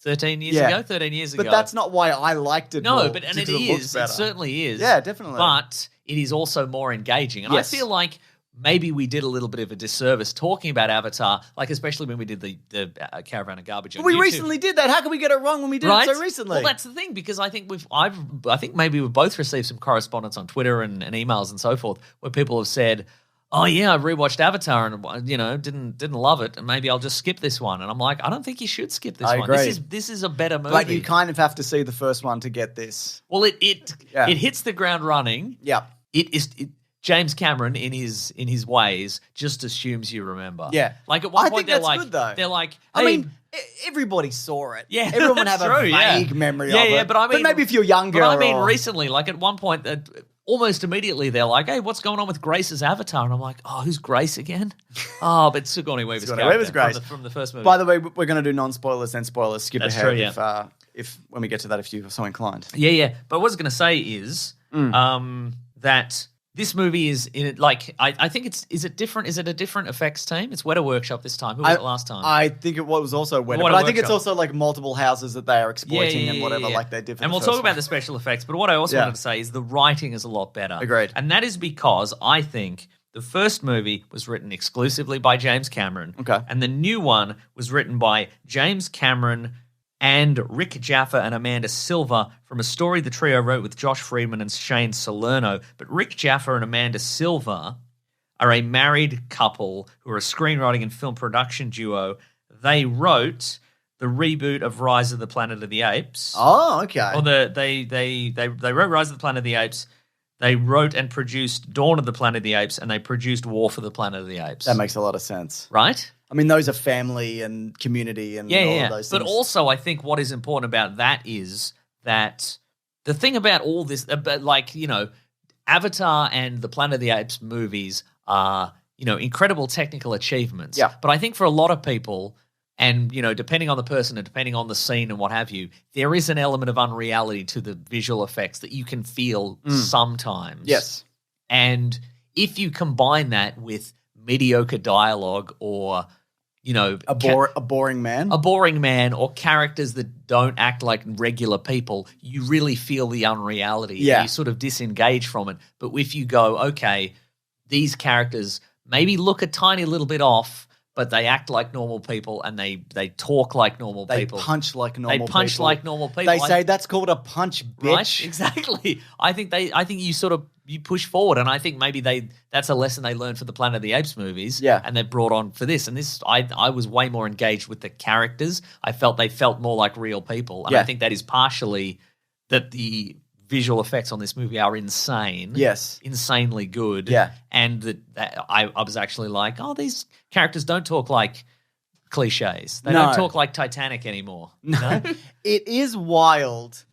Speaker 2: 13 years ago? 13 years ago.
Speaker 1: But that's not why I liked it.
Speaker 2: No, but it is. It certainly is.
Speaker 1: Yeah, definitely.
Speaker 2: But it is also more engaging. And
Speaker 1: yes.
Speaker 2: I feel like maybe we did a little bit of a disservice talking about Avatar, like especially when we did the Caravan of Garbage on
Speaker 1: we
Speaker 2: YouTube.
Speaker 1: recently did that. How can we get it wrong when we did it so recently?
Speaker 2: Well, that's the thing, because I think I think maybe we've both received some correspondence on Twitter and emails and so forth where people have said, "Oh yeah, I've rewatched Avatar and didn't love it, and maybe I'll just skip this one." And I'm like, I don't think you should skip this one.
Speaker 1: Agree.
Speaker 2: This is a better movie.
Speaker 1: But you kind of have to see the first one to get this.
Speaker 2: Well, it hits the ground running.
Speaker 1: Yeah.
Speaker 2: James Cameron, in his ways, just assumes you remember.
Speaker 1: Yeah.
Speaker 2: Like at one point,
Speaker 1: they're like, good, though.
Speaker 2: They're like, hey,
Speaker 1: I mean, everybody saw it.
Speaker 2: Yeah,
Speaker 1: everyone would
Speaker 2: that's
Speaker 1: have
Speaker 2: true,
Speaker 1: a vague memory of it.
Speaker 2: Yeah, but I mean,
Speaker 1: maybe if you're younger.
Speaker 2: But I mean, recently, like at one point, almost immediately, they're like, "Hey, what's going on with Grace's avatar?" And I'm like, "Oh, who's Grace again?" Oh, but Sigourney Weaver's character from the first movie.
Speaker 1: By the way, we're going to do non-spoilers and spoilers. Skip
Speaker 2: That's
Speaker 1: ahead
Speaker 2: true,
Speaker 1: if when we get to that, if you're so inclined.
Speaker 2: Yeah. But what I was going to say is that this movie is in it. Like, I think is it different? Is it a different effects team? It's Weta Workshop this time. Who was it last time?
Speaker 1: I think it was also Weta, but I think it's also like multiple houses that they are exploiting and whatever. Like they did. For
Speaker 2: and we'll talk about the special effects. But what I also wanted to say is the writing is a lot better.
Speaker 1: Agreed.
Speaker 2: And that is because I think the first movie was written exclusively by James Cameron.
Speaker 1: Okay.
Speaker 2: And the new one was written by James Cameron and Rick Jaffa and Amanda Silva from a story the trio wrote with Josh Friedman and Shane Salerno. But Rick Jaffa and Amanda Silva are a married couple who are a screenwriting and film production duo. They wrote the reboot of Rise of the Planet of the Apes.
Speaker 1: Oh, okay.
Speaker 2: Or they wrote Rise of the Planet of the Apes. They wrote and produced Dawn of the Planet of the Apes, and they produced War for the Planet of the Apes.
Speaker 1: That makes a lot of sense.
Speaker 2: Right?
Speaker 1: I mean, those are family and community and all of those things.
Speaker 2: But also, I think what is important about that is that the thing about all this, Avatar and the Planet of the Apes movies are, incredible technical achievements.
Speaker 1: Yeah.
Speaker 2: But I think for a lot of people, and, depending on the person and depending on the scene and what have you, there is an element of unreality to the visual effects that you can feel sometimes.
Speaker 1: Yes.
Speaker 2: And if you combine that with mediocre dialogue or,
Speaker 1: a boring man.
Speaker 2: A boring man or characters that don't act like regular people, you really feel the unreality.
Speaker 1: Yeah.
Speaker 2: You sort of disengage from it. But if you go, okay, these characters maybe look a tiny little bit off, but they act like normal people and they talk like normal people.
Speaker 1: They punch like normal people.
Speaker 2: They punch like normal people.
Speaker 1: They say that's called a punch, bitch.
Speaker 2: Right? Exactly. I think you push forward, and I think maybe that's a lesson they learned for the Planet of the Apes movies.
Speaker 1: Yeah.
Speaker 2: And they brought on for this. And this, I was way more engaged with the characters. I felt they felt more like real people. And I think that is partially that the visual effects on this movie are insane.
Speaker 1: Yes.
Speaker 2: Insanely good.
Speaker 1: Yeah.
Speaker 2: And that I was actually like, oh, these characters don't talk like cliches. They don't talk like Titanic anymore.
Speaker 1: No. It is wild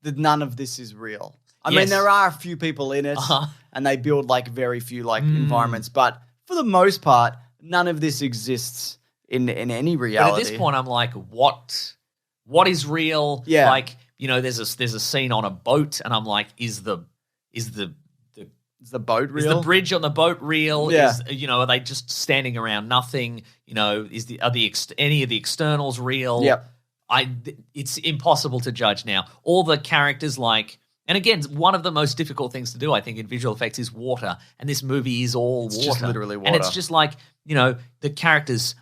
Speaker 1: that none of this is real. I mean, there are a few people in it, and they build like very few environments, but for the most part, none of this exists in any reality.
Speaker 2: But at this point, I'm like, what is real?
Speaker 1: Yeah.
Speaker 2: Like, there's a scene on a boat, and I'm like, is the
Speaker 1: boat real?
Speaker 2: Is the bridge on the boat real?
Speaker 1: Yeah.
Speaker 2: Are they just standing around nothing? Are any of the externals real?
Speaker 1: Yep.
Speaker 2: It's impossible to judge now. All the characters and again, one of the most difficult things to do, I think, in visual effects is water, and this movie is all water.
Speaker 1: Just literally water.
Speaker 2: And it's just the characters.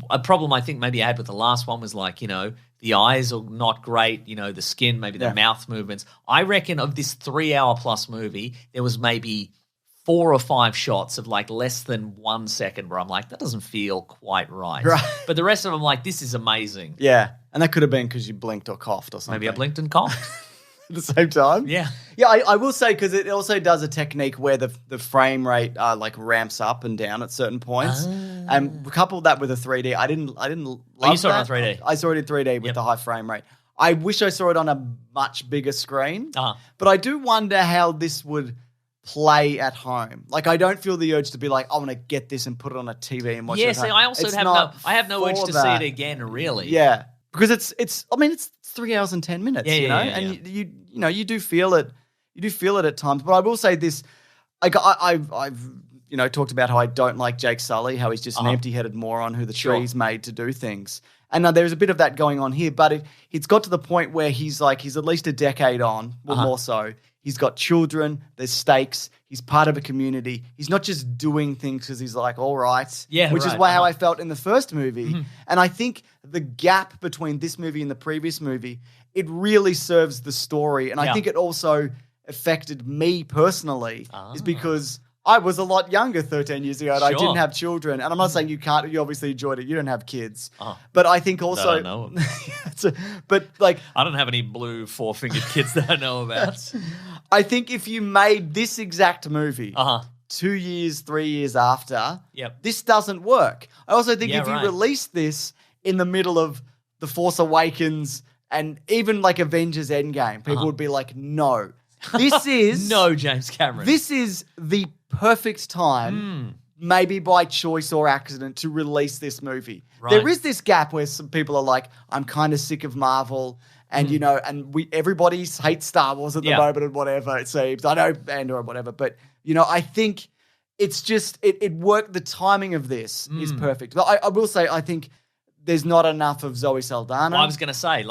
Speaker 2: A problem I think maybe I had with the last one was the eyes are not great, the skin, maybe the mouth movements. I reckon of this 3-hour plus movie, there was maybe 4 or 5 shots of less than 1 second where I'm like, that doesn't feel quite right. But the rest of them, this is amazing.
Speaker 1: Yeah, and that could have been because you blinked or coughed or something.
Speaker 2: Maybe I blinked and coughed.
Speaker 1: At the same time?
Speaker 2: Yeah.
Speaker 1: Yeah, I will say, because it also does a technique where the frame rate ramps up and down at certain points. And coupled that with a 3D, I didn't love
Speaker 2: you saw
Speaker 1: that.
Speaker 2: it on 3D?
Speaker 1: I saw it in 3D with the high frame rate. I wish I saw it on a much bigger screen. But I do wonder how this would play at home. I don't feel the urge to be I want to get this and put it on a TV and watch it at home.
Speaker 2: I also have no urge to see it again, really.
Speaker 1: Yeah. Because it's 3 hours and 10 minutes, and you do feel it. You do feel it at times. But I will say this, I've talked about how I don't like Jake Sully, how he's just an empty-headed moron who the tree's made to do things. And there's a bit of that going on here, but it's got to the point where he's at least a decade on, more so. He's got children, there's stakes, he's part of a community. He's not just doing things because he's all right. Which is how I felt in the first movie. Mm-hmm. And I think the gap between this movie and the previous movie, it really serves the story. And I think it also affected me personally, is because I was a lot younger 13 years ago and I didn't have children. And I'm not saying you can't, you obviously enjoyed it. You don't have kids. But I think also...
Speaker 2: I don't know.
Speaker 1: But
Speaker 2: I don't have any blue 4-fingered kids that I know about.
Speaker 1: I think if you made this exact movie 2 years, 3 years after, this doesn't work. I also think if you release this in the middle of The Force Awakens and even Avengers Endgame, people would be like, no. This is...
Speaker 2: No, James Cameron.
Speaker 1: This is the perfect time, maybe by choice or accident, to release this movie. Right. There is this gap where some people are like, I'm kind of sick of Marvel, and everybody hates Star Wars at the moment and whatever it seems. I know Andor and whatever, but I think it's just it worked. The timing of this is perfect. But I will say, I think there's not enough of Zoe Saldana.
Speaker 2: Well, I was going to say,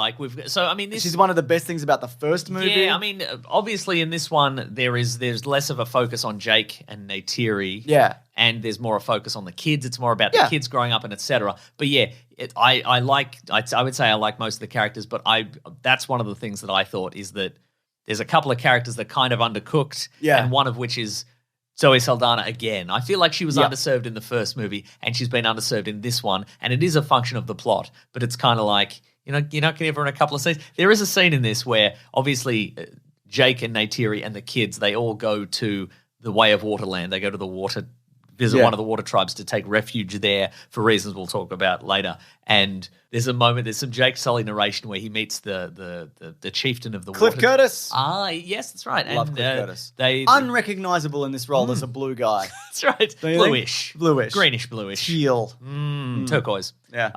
Speaker 1: she's one of the best things about the first movie.
Speaker 2: Yeah, I mean, obviously in this one there's less of a focus on Jake and Neytiri.
Speaker 1: Yeah,
Speaker 2: and there's more a focus on the kids. It's more about the kids growing up and etc. But yeah, I would say I like most of the characters, but that's one of the things that I thought is that there's a couple of characters that kind of undercooked, and one of which is Zoe Saldana again. I feel like she was underserved in the first movie, and she's been underserved in this one, and it is a function of the plot, but it's kind of like, you're not going to give her in a couple of scenes. There is a scene in this where, obviously, Jake and Neytiri and the kids, they all go to the Way of Waterland. They go to the water, visit one of the water tribes to take refuge there for reasons we'll talk about later. And there's a moment, there's some Jake Sully narration where he meets the chieftain of the
Speaker 1: Cliff
Speaker 2: water.
Speaker 1: Curtis.
Speaker 2: Yes, that's right.
Speaker 1: Love Cliff Curtis. Unrecognizable in this role as a blue guy.
Speaker 2: That's right. Bluish. Greenish bluish.
Speaker 1: Teal.
Speaker 2: Turquoise.
Speaker 1: Yeah.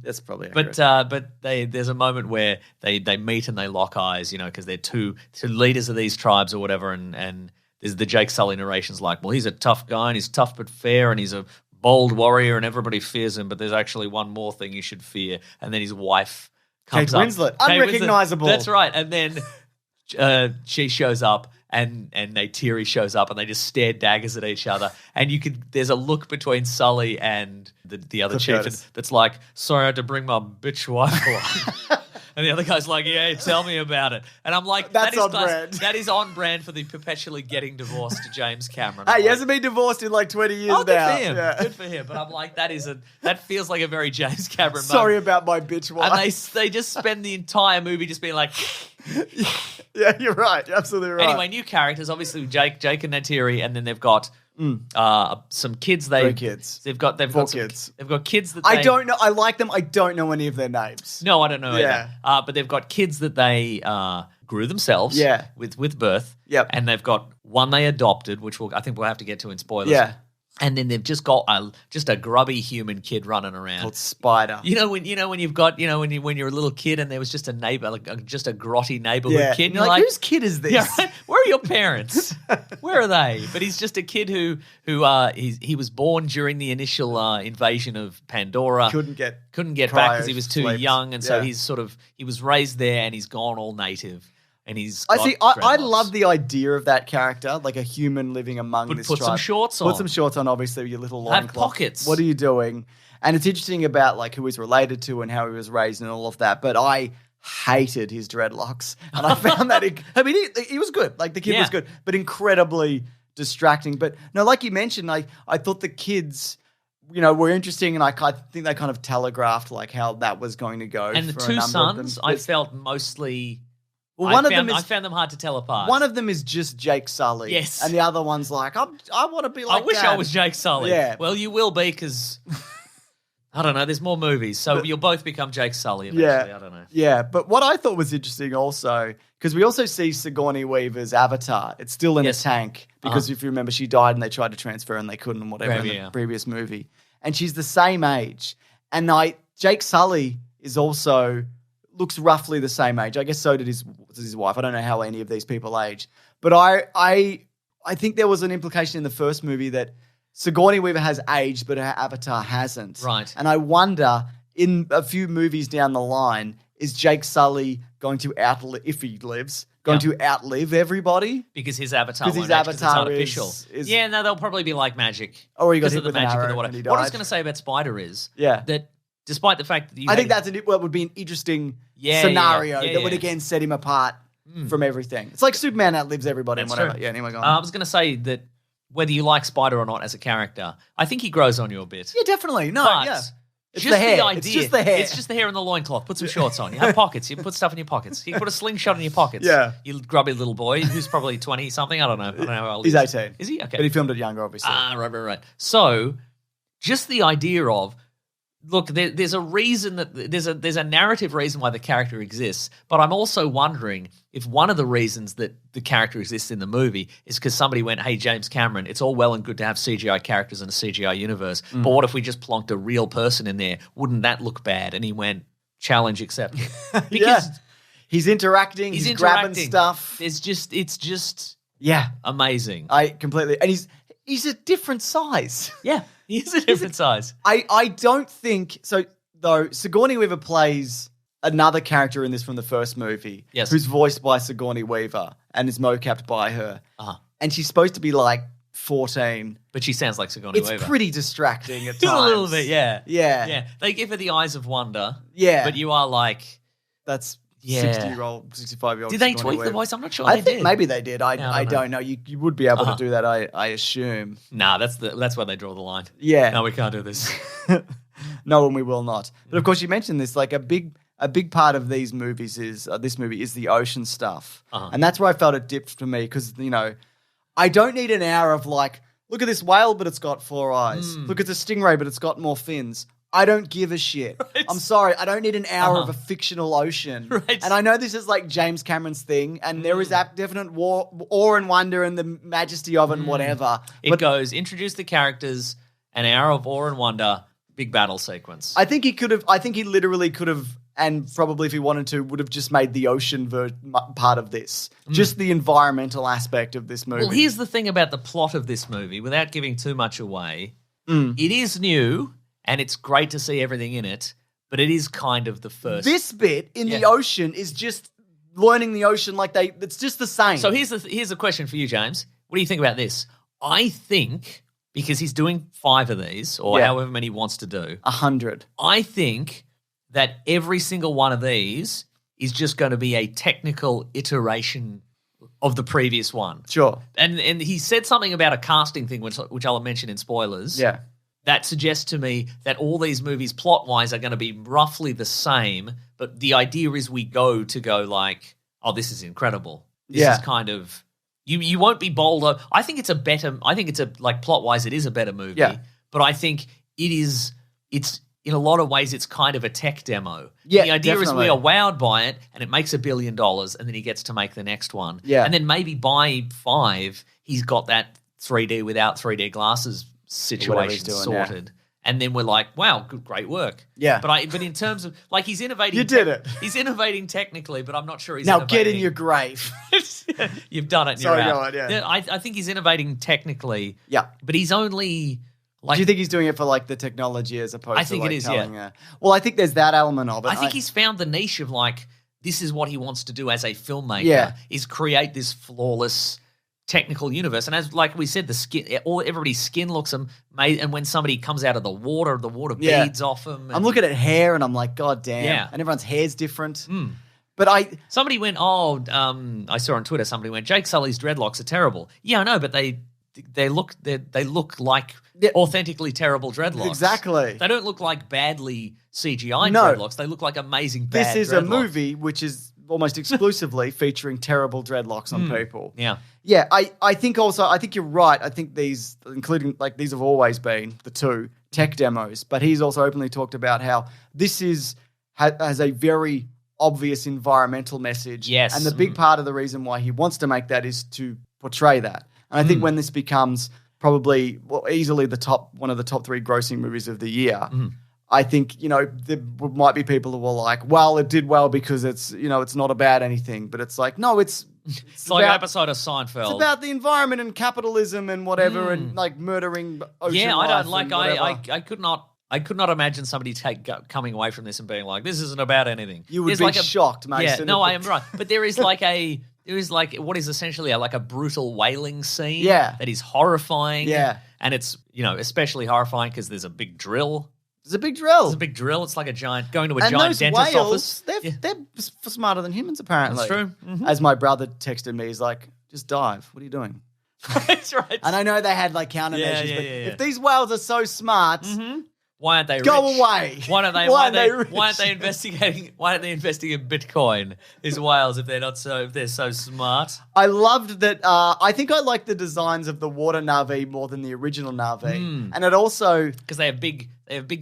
Speaker 1: That's probably accurate.
Speaker 2: But there's a moment where they meet and they lock eyes, because they're two leaders of these tribes or whatever, and there's the Jake Sully narration's like, well, he's a tough guy and he's tough but fair and he's a bold warrior and everybody fears him, but there's actually one more thing you should fear. And then his wife comes up.
Speaker 1: Kate Winslet. Unrecognizable.
Speaker 2: That's right. And then she shows up and Neytiri shows up and they just stare daggers at each other. And there's a look between Sully and the other chieftain that's like, sorry, I had to bring my bitch wife along. And the other guy's like, yeah, tell me about it. And I'm like,
Speaker 1: that's on brand.
Speaker 2: That is on brand for the perpetually getting divorced to James Cameron.
Speaker 1: Hey, he hasn't been divorced in 20 years now.
Speaker 2: Good for him. Yeah. Good for him. But I'm like, that feels like a very James Cameron
Speaker 1: Sorry
Speaker 2: moment.
Speaker 1: about my bitch wife.
Speaker 2: And they just spend the entire movie just being like...
Speaker 1: Yeah, you're right. You're absolutely right.
Speaker 2: Anyway, new characters. Obviously, Jake and Neytiri, and then they've got... some kids.
Speaker 1: 3 kids.
Speaker 2: They've got 4 kids. They've got kids that
Speaker 1: I don't know. I like them. I don't know any of their names.
Speaker 2: No, I don't know either. But they've got kids that they grew themselves. With birth.
Speaker 1: Yep.
Speaker 2: And they've got one they adopted, which I think we'll have to get to in spoilers.
Speaker 1: Yeah.
Speaker 2: And then they've just got a grubby human kid running around
Speaker 1: called Spider.
Speaker 2: When you've got when you're a little kid and there was just a neighbor, just a grotty neighborhood kid.
Speaker 1: And you're like, whose kid is this?
Speaker 2: Yeah, right? Where are your parents? Where are they? But he's just a kid who he was born during the initial invasion of Pandora.
Speaker 1: Couldn't get
Speaker 2: back because he was too young, and so he was raised there and he's gone all native. And I
Speaker 1: love the idea of that character, like a human living among this tribe.
Speaker 2: Put some shorts on.
Speaker 1: Put some shorts on, obviously, with your little loincloth.
Speaker 2: Have pockets.
Speaker 1: What are you doing? And it's interesting about like who he's related to and how he was raised and all of that. But I hated his dreadlocks. And I found that, he was good. Like the kid was good, but incredibly distracting. But no, like you mentioned, I thought the kids, were interesting, and I think they kind of telegraphed like how that was going to go.
Speaker 2: And the two sons, I felt mostly...
Speaker 1: Well,
Speaker 2: I found them hard to tell apart.
Speaker 1: One of them is just Jake Sully.
Speaker 2: Yes.
Speaker 1: And the other one's like, I want to be like
Speaker 2: I wish
Speaker 1: Dad.
Speaker 2: I was Jake Sully.
Speaker 1: Yeah.
Speaker 2: Well, you will be because, I don't know, there's more movies. So you'll both become Jake Sully eventually.
Speaker 1: Yeah.
Speaker 2: I don't know.
Speaker 1: Yeah, but what I thought was interesting also, because we also see Sigourney Weaver's avatar. It's still in a tank because if you remember, she died and they tried to transfer and they couldn't and whatever in the previous movie. And she's the same age. And Jake Sully is also... looks roughly the same age. I guess so did his wife. I don't know how any of these people age. But I think there was an implication in the first movie that Sigourney Weaver has aged, but her avatar hasn't.
Speaker 2: Right.
Speaker 1: And I wonder, in a few movies down the line, is Jake Sully going to outlive, if he lives, to outlive everybody?
Speaker 2: Because his avatar won't age because it's artificial. They'll probably be like magic.
Speaker 1: Or he got hit
Speaker 2: of the
Speaker 1: with an
Speaker 2: magic
Speaker 1: arrow
Speaker 2: of the water.
Speaker 1: and he died.
Speaker 2: What I was going to say about Spider is that despite the fact that
Speaker 1: I think that would be an interesting scenario that would again set him apart from everything. It's like Superman outlives everybody and whatever.
Speaker 2: True.
Speaker 1: Yeah, anyway, go on.
Speaker 2: I was going to say that whether you like Spider or not as a character, I think he grows on you a bit.
Speaker 1: Yeah, definitely. No,
Speaker 2: but
Speaker 1: It's the hair.
Speaker 2: Idea.
Speaker 1: It's just the hair.
Speaker 2: It's just the hair and the loincloth. Put some shorts on. You have pockets. You can put stuff in your pockets. You can put a slingshot in your pockets.
Speaker 1: Yeah.
Speaker 2: You grubby little boy who's probably 20-something. I don't know how old
Speaker 1: he's 18.
Speaker 2: Is he? Okay.
Speaker 1: But he filmed it younger, obviously.
Speaker 2: Right. So just the idea of, look, there's a reason that there's a narrative reason why the character exists, but I'm also wondering if one of the reasons that the character exists in the movie is because somebody went, hey, James Cameron, it's all well and good to have CGI characters in a CGI universe, but what if we just plonked a real person in there? Wouldn't that look bad? And he went, challenge accepted. Because
Speaker 1: he's interacting, he's grabbing stuff.
Speaker 2: It's just amazing.
Speaker 1: I completely, and he's a different size.
Speaker 2: Yeah. He is a different size.
Speaker 1: I don't think so. Though Sigourney Weaver plays another character in this from the first movie, who's voiced by Sigourney Weaver and is mocapped by her, and she's supposed to be like 14,
Speaker 2: but she sounds like Sigourney Weaver.
Speaker 1: It's pretty distracting at times.
Speaker 2: A little bit, yeah. They give her the eyes of wonder, but you are like,
Speaker 1: that's 60-year-old, 65-year-old.
Speaker 2: Did they tweak the voice? I'm not sure.
Speaker 1: I think maybe they did. I don't know. You would be able to do that, I assume.
Speaker 2: Nah, that's where they draw the line.
Speaker 1: Yeah.
Speaker 2: No, we can't do this.
Speaker 1: No, and we will not. But of course, you mentioned this. Like a big part of these movies is this movie is the ocean stuff, and that's where I felt it dipped for me because I don't need an hour of like, look at this whale, but it's got 4 eyes. Look at the stingray, but it's got more fins. I don't give a shit. Right. I'm sorry. I don't need an hour of a fictional ocean.
Speaker 2: Right.
Speaker 1: And I know this is like James Cameron's thing, and there is that definite awe and wonder and the majesty of it and whatever.
Speaker 2: It goes, introduce the characters, an hour of awe and wonder, big battle sequence.
Speaker 1: I think he literally could have, and probably if he wanted to, would have just made the ocean part of this. Just the environmental aspect of this movie.
Speaker 2: Well, here's the thing about the plot of this movie, without giving too much away. It is new. And it's great to see everything in it, but it is kind of the first.
Speaker 1: This bit in the ocean is just learning the ocean it's just the same.
Speaker 2: So here's a question for you, James. What do you think about this? I think, because he's doing 5 of these, or however many he wants to do.
Speaker 1: 100.
Speaker 2: I think that every single one of these is just going to be a technical iteration of the previous one.
Speaker 1: Sure.
Speaker 2: And he said something about a casting thing, which I'll mention in spoilers.
Speaker 1: Yeah.
Speaker 2: That suggests to me that all these movies plot-wise are going to be roughly the same, but the idea is we go like, oh, this is incredible. This is kind of you won't be bolder. I think it's like plot-wise it is a better movie.
Speaker 1: Yeah.
Speaker 2: But I think it's in a lot of ways it's kind of a tech demo.
Speaker 1: Yeah,
Speaker 2: the idea
Speaker 1: definitely.
Speaker 2: is we are wowed by it and it makes $1 billion and then he gets to make the next one.
Speaker 1: Yeah.
Speaker 2: And then maybe by 5 he's got that 3D without 3D glasses situation sorted. And then we're like, wow, great work.
Speaker 1: Yeah.
Speaker 2: But in terms of, like, he's innovating.
Speaker 1: You did it.
Speaker 2: He's innovating technically, but I'm not sure he's
Speaker 1: now
Speaker 2: innovating.
Speaker 1: get in your grave.
Speaker 2: You've done it and
Speaker 1: Sorry,
Speaker 2: you're
Speaker 1: go
Speaker 2: out.
Speaker 1: on, yeah.
Speaker 2: I think he's innovating technically.
Speaker 1: Yeah.
Speaker 2: But he's only, like...
Speaker 1: Do you think he's doing it for, like, the technology as opposed to,
Speaker 2: I think
Speaker 1: like,
Speaker 2: it is,
Speaker 1: telling
Speaker 2: yeah.
Speaker 1: Well, I think there's that element of it.
Speaker 2: I think he's found the niche of, like, this is what he wants to do as a filmmaker, is create this flawless technical universe. And as like we said, the skin, everybody's skin looks amazing. And when somebody comes out of the water beads off them.
Speaker 1: I'm looking at hair and I'm like, God damn. Yeah. And everyone's hair's different. But
Speaker 2: somebody went, I saw on Twitter, somebody went, Jake Sully's dreadlocks are terrible. Yeah, I know, but they look like authentically terrible dreadlocks.
Speaker 1: Exactly.
Speaker 2: They don't look like badly CGI dreadlocks. They look like amazing bad
Speaker 1: This is
Speaker 2: dreadlocks.
Speaker 1: a movie which is almost exclusively featuring terrible dreadlocks on people.
Speaker 2: Yeah.
Speaker 1: Yeah, I think you're right. I think these, including, like, these have always been the two tech demos, but he's also openly talked about how this has a very obvious environmental message.
Speaker 2: Yes.
Speaker 1: And the big part of the reason why he wants to make that is to portray that. And I think when this becomes probably easily one of the top 3 grossing movies of the year, I think, there might be people who are like, well, it did well because it's not about anything. But it's like, no, it's
Speaker 2: like an episode of Seinfeld.
Speaker 1: It's about the environment and capitalism and whatever and, like, murdering ocean
Speaker 2: Yeah, I don't
Speaker 1: life
Speaker 2: like, I could not imagine somebody coming away from this and being like, this isn't about anything.
Speaker 1: You would be shocked, Mason.
Speaker 2: Yeah, no, I am right. But there is like what is essentially like a brutal whaling scene that is horrifying.
Speaker 1: Yeah.
Speaker 2: And it's, especially horrifying because there's a big drill.
Speaker 1: There's a big drill.
Speaker 2: There's a big drill. It's like a giant, going to a
Speaker 1: and
Speaker 2: giant
Speaker 1: those
Speaker 2: dentist
Speaker 1: whales,
Speaker 2: office.
Speaker 1: They're smarter than humans, apparently.
Speaker 2: That's true. Mm-hmm.
Speaker 1: As my brother texted me, he's like, just dive. What are you doing?
Speaker 2: That's right.
Speaker 1: And I know they had, like, countermeasures, but if these whales are so smart,
Speaker 2: why aren't they rich?
Speaker 1: Go away.
Speaker 2: Why aren't they investigating Bitcoin? These whales, if they're so smart.
Speaker 1: I loved that. I think I like the designs of the water Na'vi more than the original Na'vi, and it also
Speaker 2: because they have big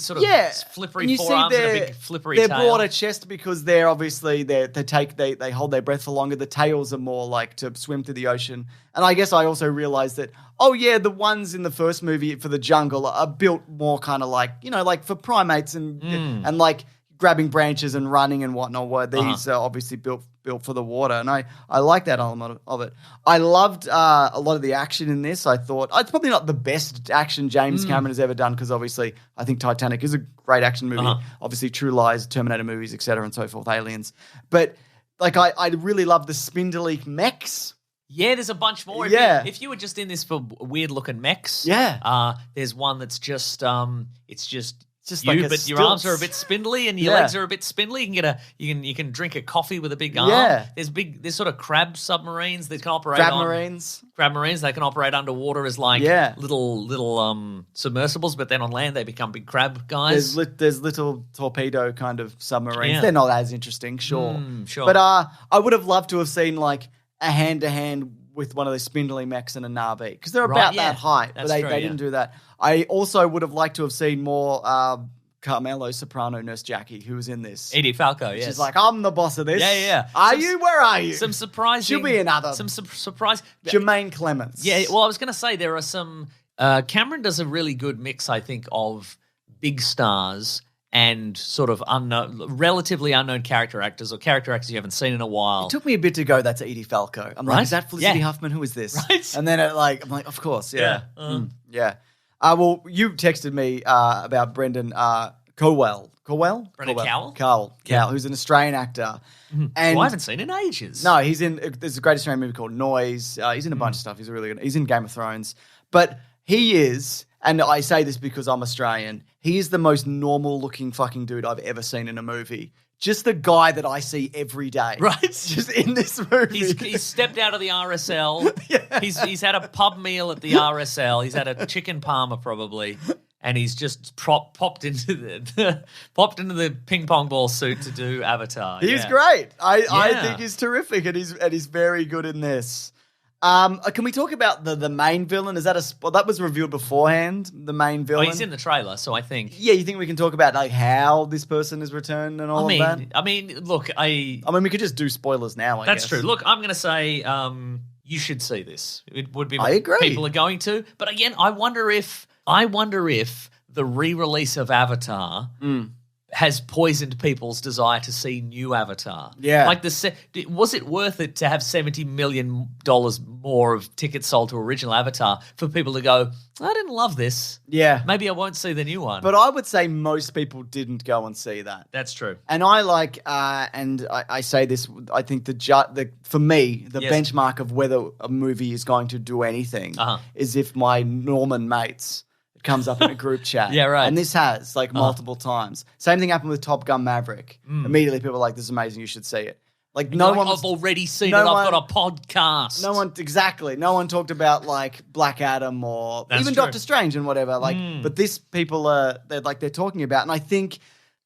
Speaker 2: sort of flippery forearms and a big flippery
Speaker 1: tail.
Speaker 2: Their
Speaker 1: broader chest because they're obviously they hold their breath for longer. The tails are more like to swim through the ocean. And I guess I also realized that, the ones in the first movie for the jungle are built more kind of like, like for primates and like grabbing branches and running and whatnot, where these are obviously built for the water. And I like that element of it. I loved a lot of the action in this. I thought it's probably not the best action James Cameron has ever done because obviously I think Titanic is a great action movie. Obviously True Lies, Terminator movies, etc. and so forth, Aliens. But like I really love the spindly mechs.
Speaker 2: Yeah, there's a bunch more. If you were just in this for weird looking mechs, there's one that's just it's just you, like but your arms are a bit spindly and your legs are a bit spindly. You can you can drink a coffee with a big arm. Yeah. There's sort of crab submarines that can operate crab marines. They can operate underwater as like little submersibles, but then on land they become big crab guys.
Speaker 1: There's little torpedo kind of submarines. Yeah. They're not as interesting, sure.
Speaker 2: Sure.
Speaker 1: But I would have loved to have seen like a hand-to-hand with one of those spindly mechs and a Na'vi because they're about that height, but they didn't do that. I also would have liked to have seen more Carmelo Soprano, Nurse Jackie, who was in this.
Speaker 2: Edie Falco, yes.
Speaker 1: She's like, I'm the boss of this.
Speaker 2: Yeah.
Speaker 1: Are you? Where are you?
Speaker 2: Some surprising...
Speaker 1: She'll be another.
Speaker 2: Some surprise...
Speaker 1: Jermaine Clements.
Speaker 2: Yeah, well, I was going to say there are some... Cameron does a really good mix, I think, of big stars and sort of relatively unknown character actors or character actors you haven't seen in a while.
Speaker 1: It took me a bit to go, that's Edie Falco. I'm like, is that Felicity Huffman? Who is this?
Speaker 2: Right.
Speaker 1: And then I'm like, of course, yeah. Well, you texted me about Brendan Cowell.
Speaker 2: Brendan Cowell?
Speaker 1: Cowell, who's an Australian actor. And
Speaker 2: I haven't seen in ages.
Speaker 1: No, there's a great Australian movie called Noise. He's in a bunch of stuff. He's really good. He's in Game of Thrones. But he is, and I say this because I'm Australian, he is the most normal-looking fucking dude I've ever seen in a movie. Just the guy that I see every day.
Speaker 2: Right.
Speaker 1: Just in this movie.
Speaker 2: He's stepped out of the RSL. Yeah. He's had a pub meal at the RSL. He's had a chicken parma probably. And he's just popped into the ping pong ball suit to do Avatar.
Speaker 1: He's great. I think he's terrific and he's very good in this. Can we talk about the main villain? Is that that was revealed beforehand? The main villain.
Speaker 2: He's in the trailer, so I think.
Speaker 1: Yeah, you think we can talk about like how this person is returned and all of that?
Speaker 2: I mean, look, we
Speaker 1: could just do spoilers now.
Speaker 2: That's true. Look, I'm going to say you should see this. It would be.
Speaker 1: I agree.
Speaker 2: People are going to, but again, I wonder if I wonder if the re-release of Avatar has poisoned people's desire to see new Avatar.
Speaker 1: Yeah.
Speaker 2: Like, was it worth it to have $70 million more of tickets sold to original Avatar for people to go, I didn't love this.
Speaker 1: Yeah.
Speaker 2: Maybe I won't see the new one.
Speaker 1: But I would say most people didn't go and see that.
Speaker 2: That's true.
Speaker 1: And I I say this, I think for me, the benchmark of whether a movie is going to do anything is if my Norman mates... It comes up in a group chat.
Speaker 2: Yeah, right.
Speaker 1: And this has, multiple times. Same thing happened with Top Gun Maverick. Immediately people are like, this is amazing, you should see it. Like, no one...
Speaker 2: I've already seen it, I've got a podcast.
Speaker 1: No one talked about, Black Adam or even
Speaker 2: true.
Speaker 1: Doctor Strange and whatever. But this people they're talking about. And I think,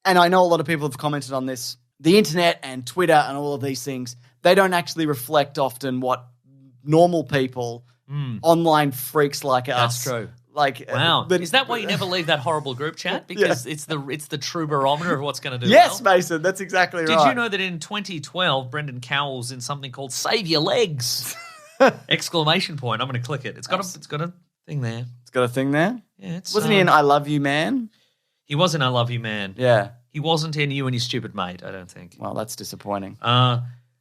Speaker 1: and I know a lot of people have commented on this, the internet and Twitter and all of these things, they don't actually reflect often what normal people, online freaks like us...
Speaker 2: That's true.
Speaker 1: Wow.
Speaker 2: Is that why you never leave that horrible group chat? Because it's the true barometer of what's going to do
Speaker 1: Yes,
Speaker 2: well?
Speaker 1: Mason, that's exactly right.
Speaker 2: Did you know that in 2012, Brendan Cowell's in something called Save Your Legs! Exclamation point. I'm going to click it. It's got a thing there.
Speaker 1: It's got a thing there?
Speaker 2: Yeah.
Speaker 1: Wasn't he in I Love You, Man?
Speaker 2: He was in I Love You, Man.
Speaker 1: Yeah.
Speaker 2: He wasn't in You and Your Stupid Mate, I don't think.
Speaker 1: Well, that's disappointing.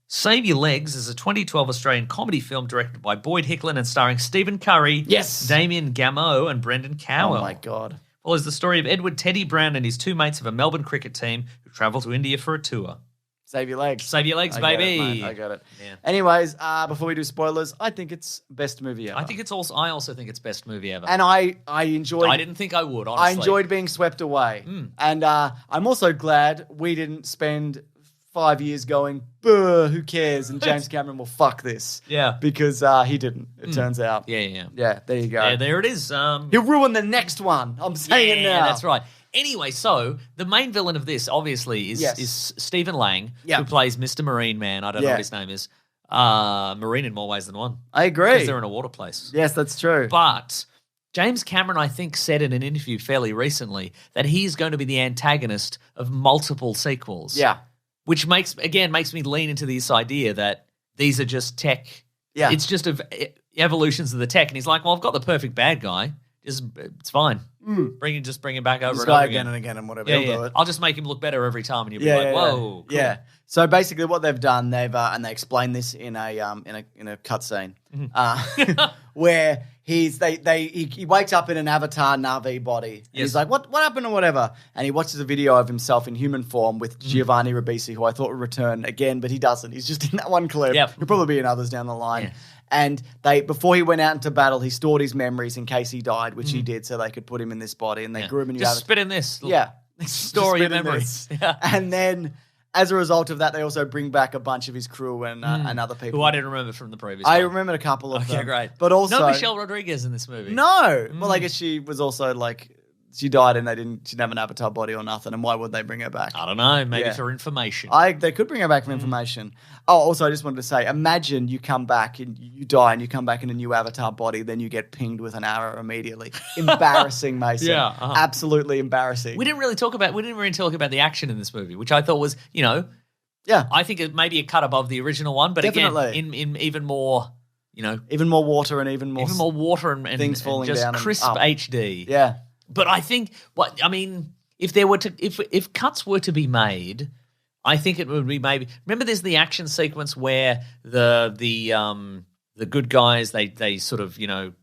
Speaker 2: Save Your Legs is a 2012 Australian comedy film directed by Boyd Hicklin and starring Stephen Curry, Damien Gameau, and Brendan Cowell.
Speaker 1: Oh, my God.
Speaker 2: Follows the story of Edward Teddy Brown and his two mates of a Melbourne cricket team who travel to India for a tour.
Speaker 1: Save Your Legs.
Speaker 2: Save Your Legs, baby.
Speaker 1: I got it.
Speaker 2: Yeah.
Speaker 1: Anyways, before we do spoilers, I think it's best movie ever.
Speaker 2: I also think it's best movie ever.
Speaker 1: And I enjoyed...
Speaker 2: I didn't think I would, honestly.
Speaker 1: I enjoyed being swept away. And I'm also glad we didn't spend 5 years going, who cares? And James Cameron will fuck this.
Speaker 2: Yeah.
Speaker 1: Because he didn't, it turns out.
Speaker 2: Yeah.
Speaker 1: Yeah, there you go.
Speaker 2: Yeah, there it is.
Speaker 1: He'll ruin the next one. I'm saying it now.
Speaker 2: Yeah, that's right. Anyway, so the main villain of this, obviously, is Stephen Lang, who plays Mr. Marine Man. I don't know what his name is. Marine in more ways than one.
Speaker 1: I agree.
Speaker 2: Because they're in a water place.
Speaker 1: Yes, that's true.
Speaker 2: But James Cameron, I think, said in an interview fairly recently that he's going to be the antagonist of multiple sequels.
Speaker 1: Yeah.
Speaker 2: Which makes me lean into this idea that these are just tech.
Speaker 1: Yeah.
Speaker 2: It's just evolutions of the tech. And he's like, well, I've got the perfect bad guy. It's fine. Bring him back over
Speaker 1: this
Speaker 2: and
Speaker 1: guy
Speaker 2: over
Speaker 1: again and again and whatever.
Speaker 2: Yeah,
Speaker 1: He'll do it.
Speaker 2: I'll just make him look better every time, and you'll be like, whoa, cool.
Speaker 1: Yeah. So basically, what they've done, and they explain this in a cutscene, where he wakes up in an Avatar Na'vi body. And he's like, what happened or whatever? And he watches a video of himself in human form with Giovanni Ribisi, who I thought would return again, but he doesn't. He's just in that one clip.
Speaker 2: Yep.
Speaker 1: He'll probably be in others down the line.
Speaker 2: Yeah.
Speaker 1: And before he went out into battle, he stored his memories in case he died, which he did, so they could put him in this body, and they grew him in.
Speaker 2: Just spit in this.
Speaker 1: Store
Speaker 2: your memories.
Speaker 1: Yeah. And then, as a result of that, they also bring back a bunch of his crew and other people.
Speaker 2: Who I didn't remember from the previous
Speaker 1: I
Speaker 2: one.
Speaker 1: remembered a couple of them.
Speaker 2: Okay, great.
Speaker 1: But also...
Speaker 2: No Michelle Rodriguez in this movie.
Speaker 1: No! Well, I guess she was also she died and she didn't have an Avatar body or nothing, and why would they bring her back?
Speaker 2: I don't know, maybe for information.
Speaker 1: They could bring her back for information. Oh, also, I just wanted to say, imagine you come back and you die and you come back in a new Avatar body, then you get pinged with an arrow immediately. Embarrassing, Mason.
Speaker 2: Yeah.
Speaker 1: Absolutely embarrassing.
Speaker 2: We didn't really talk about the action in this movie, which I thought was, I think it may be a cut above the original one, but
Speaker 1: Definitely.
Speaker 2: again, in even more,
Speaker 1: even more water and even more
Speaker 2: water and
Speaker 1: things falling
Speaker 2: just
Speaker 1: down
Speaker 2: crisp
Speaker 1: and up.
Speaker 2: HD.
Speaker 1: Yeah.
Speaker 2: But I think if cuts were to be made, I think it would be maybe. Remember, there's the action sequence where the good guys they sort of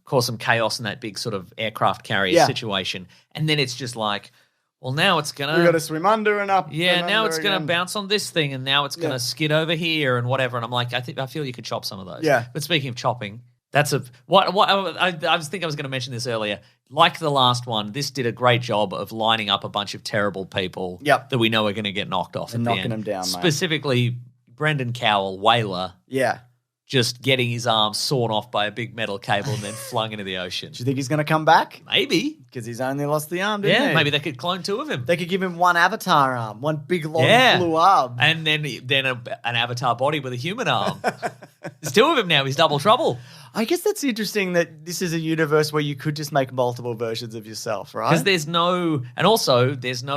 Speaker 2: cause some chaos in that big sort of aircraft carrier situation, and then it's just like, well, now it's gonna
Speaker 1: we got to swim under and up.
Speaker 2: Yeah, now it's
Speaker 1: again.
Speaker 2: gonna bounce on this thing, and now it's gonna skid over here and whatever. And I'm like, I feel you could chop some of those.
Speaker 1: Yeah.
Speaker 2: But speaking of chopping. That's what I think I was going to mention this earlier. Like the last one, this did a great job of lining up a bunch of terrible people that we know are going to get knocked off
Speaker 1: and
Speaker 2: at the
Speaker 1: knocking
Speaker 2: end.
Speaker 1: them down, mate.
Speaker 2: Specifically, Brendan Cowell, Whaler.
Speaker 1: Yeah.
Speaker 2: Just getting his arm sawn off by a big metal cable and then flung into the ocean.
Speaker 1: Do you think he's going to come back?
Speaker 2: Maybe.
Speaker 1: Because he's only lost the arm, didn't he?
Speaker 2: Maybe they could clone two of him.
Speaker 1: They could give him one Avatar arm, one big long blue arm.
Speaker 2: And then an Avatar body with a human arm. There's two of him now. He's double trouble.
Speaker 1: I guess that's interesting that this is a universe where you could just make multiple versions of yourself, right?
Speaker 2: Because there's no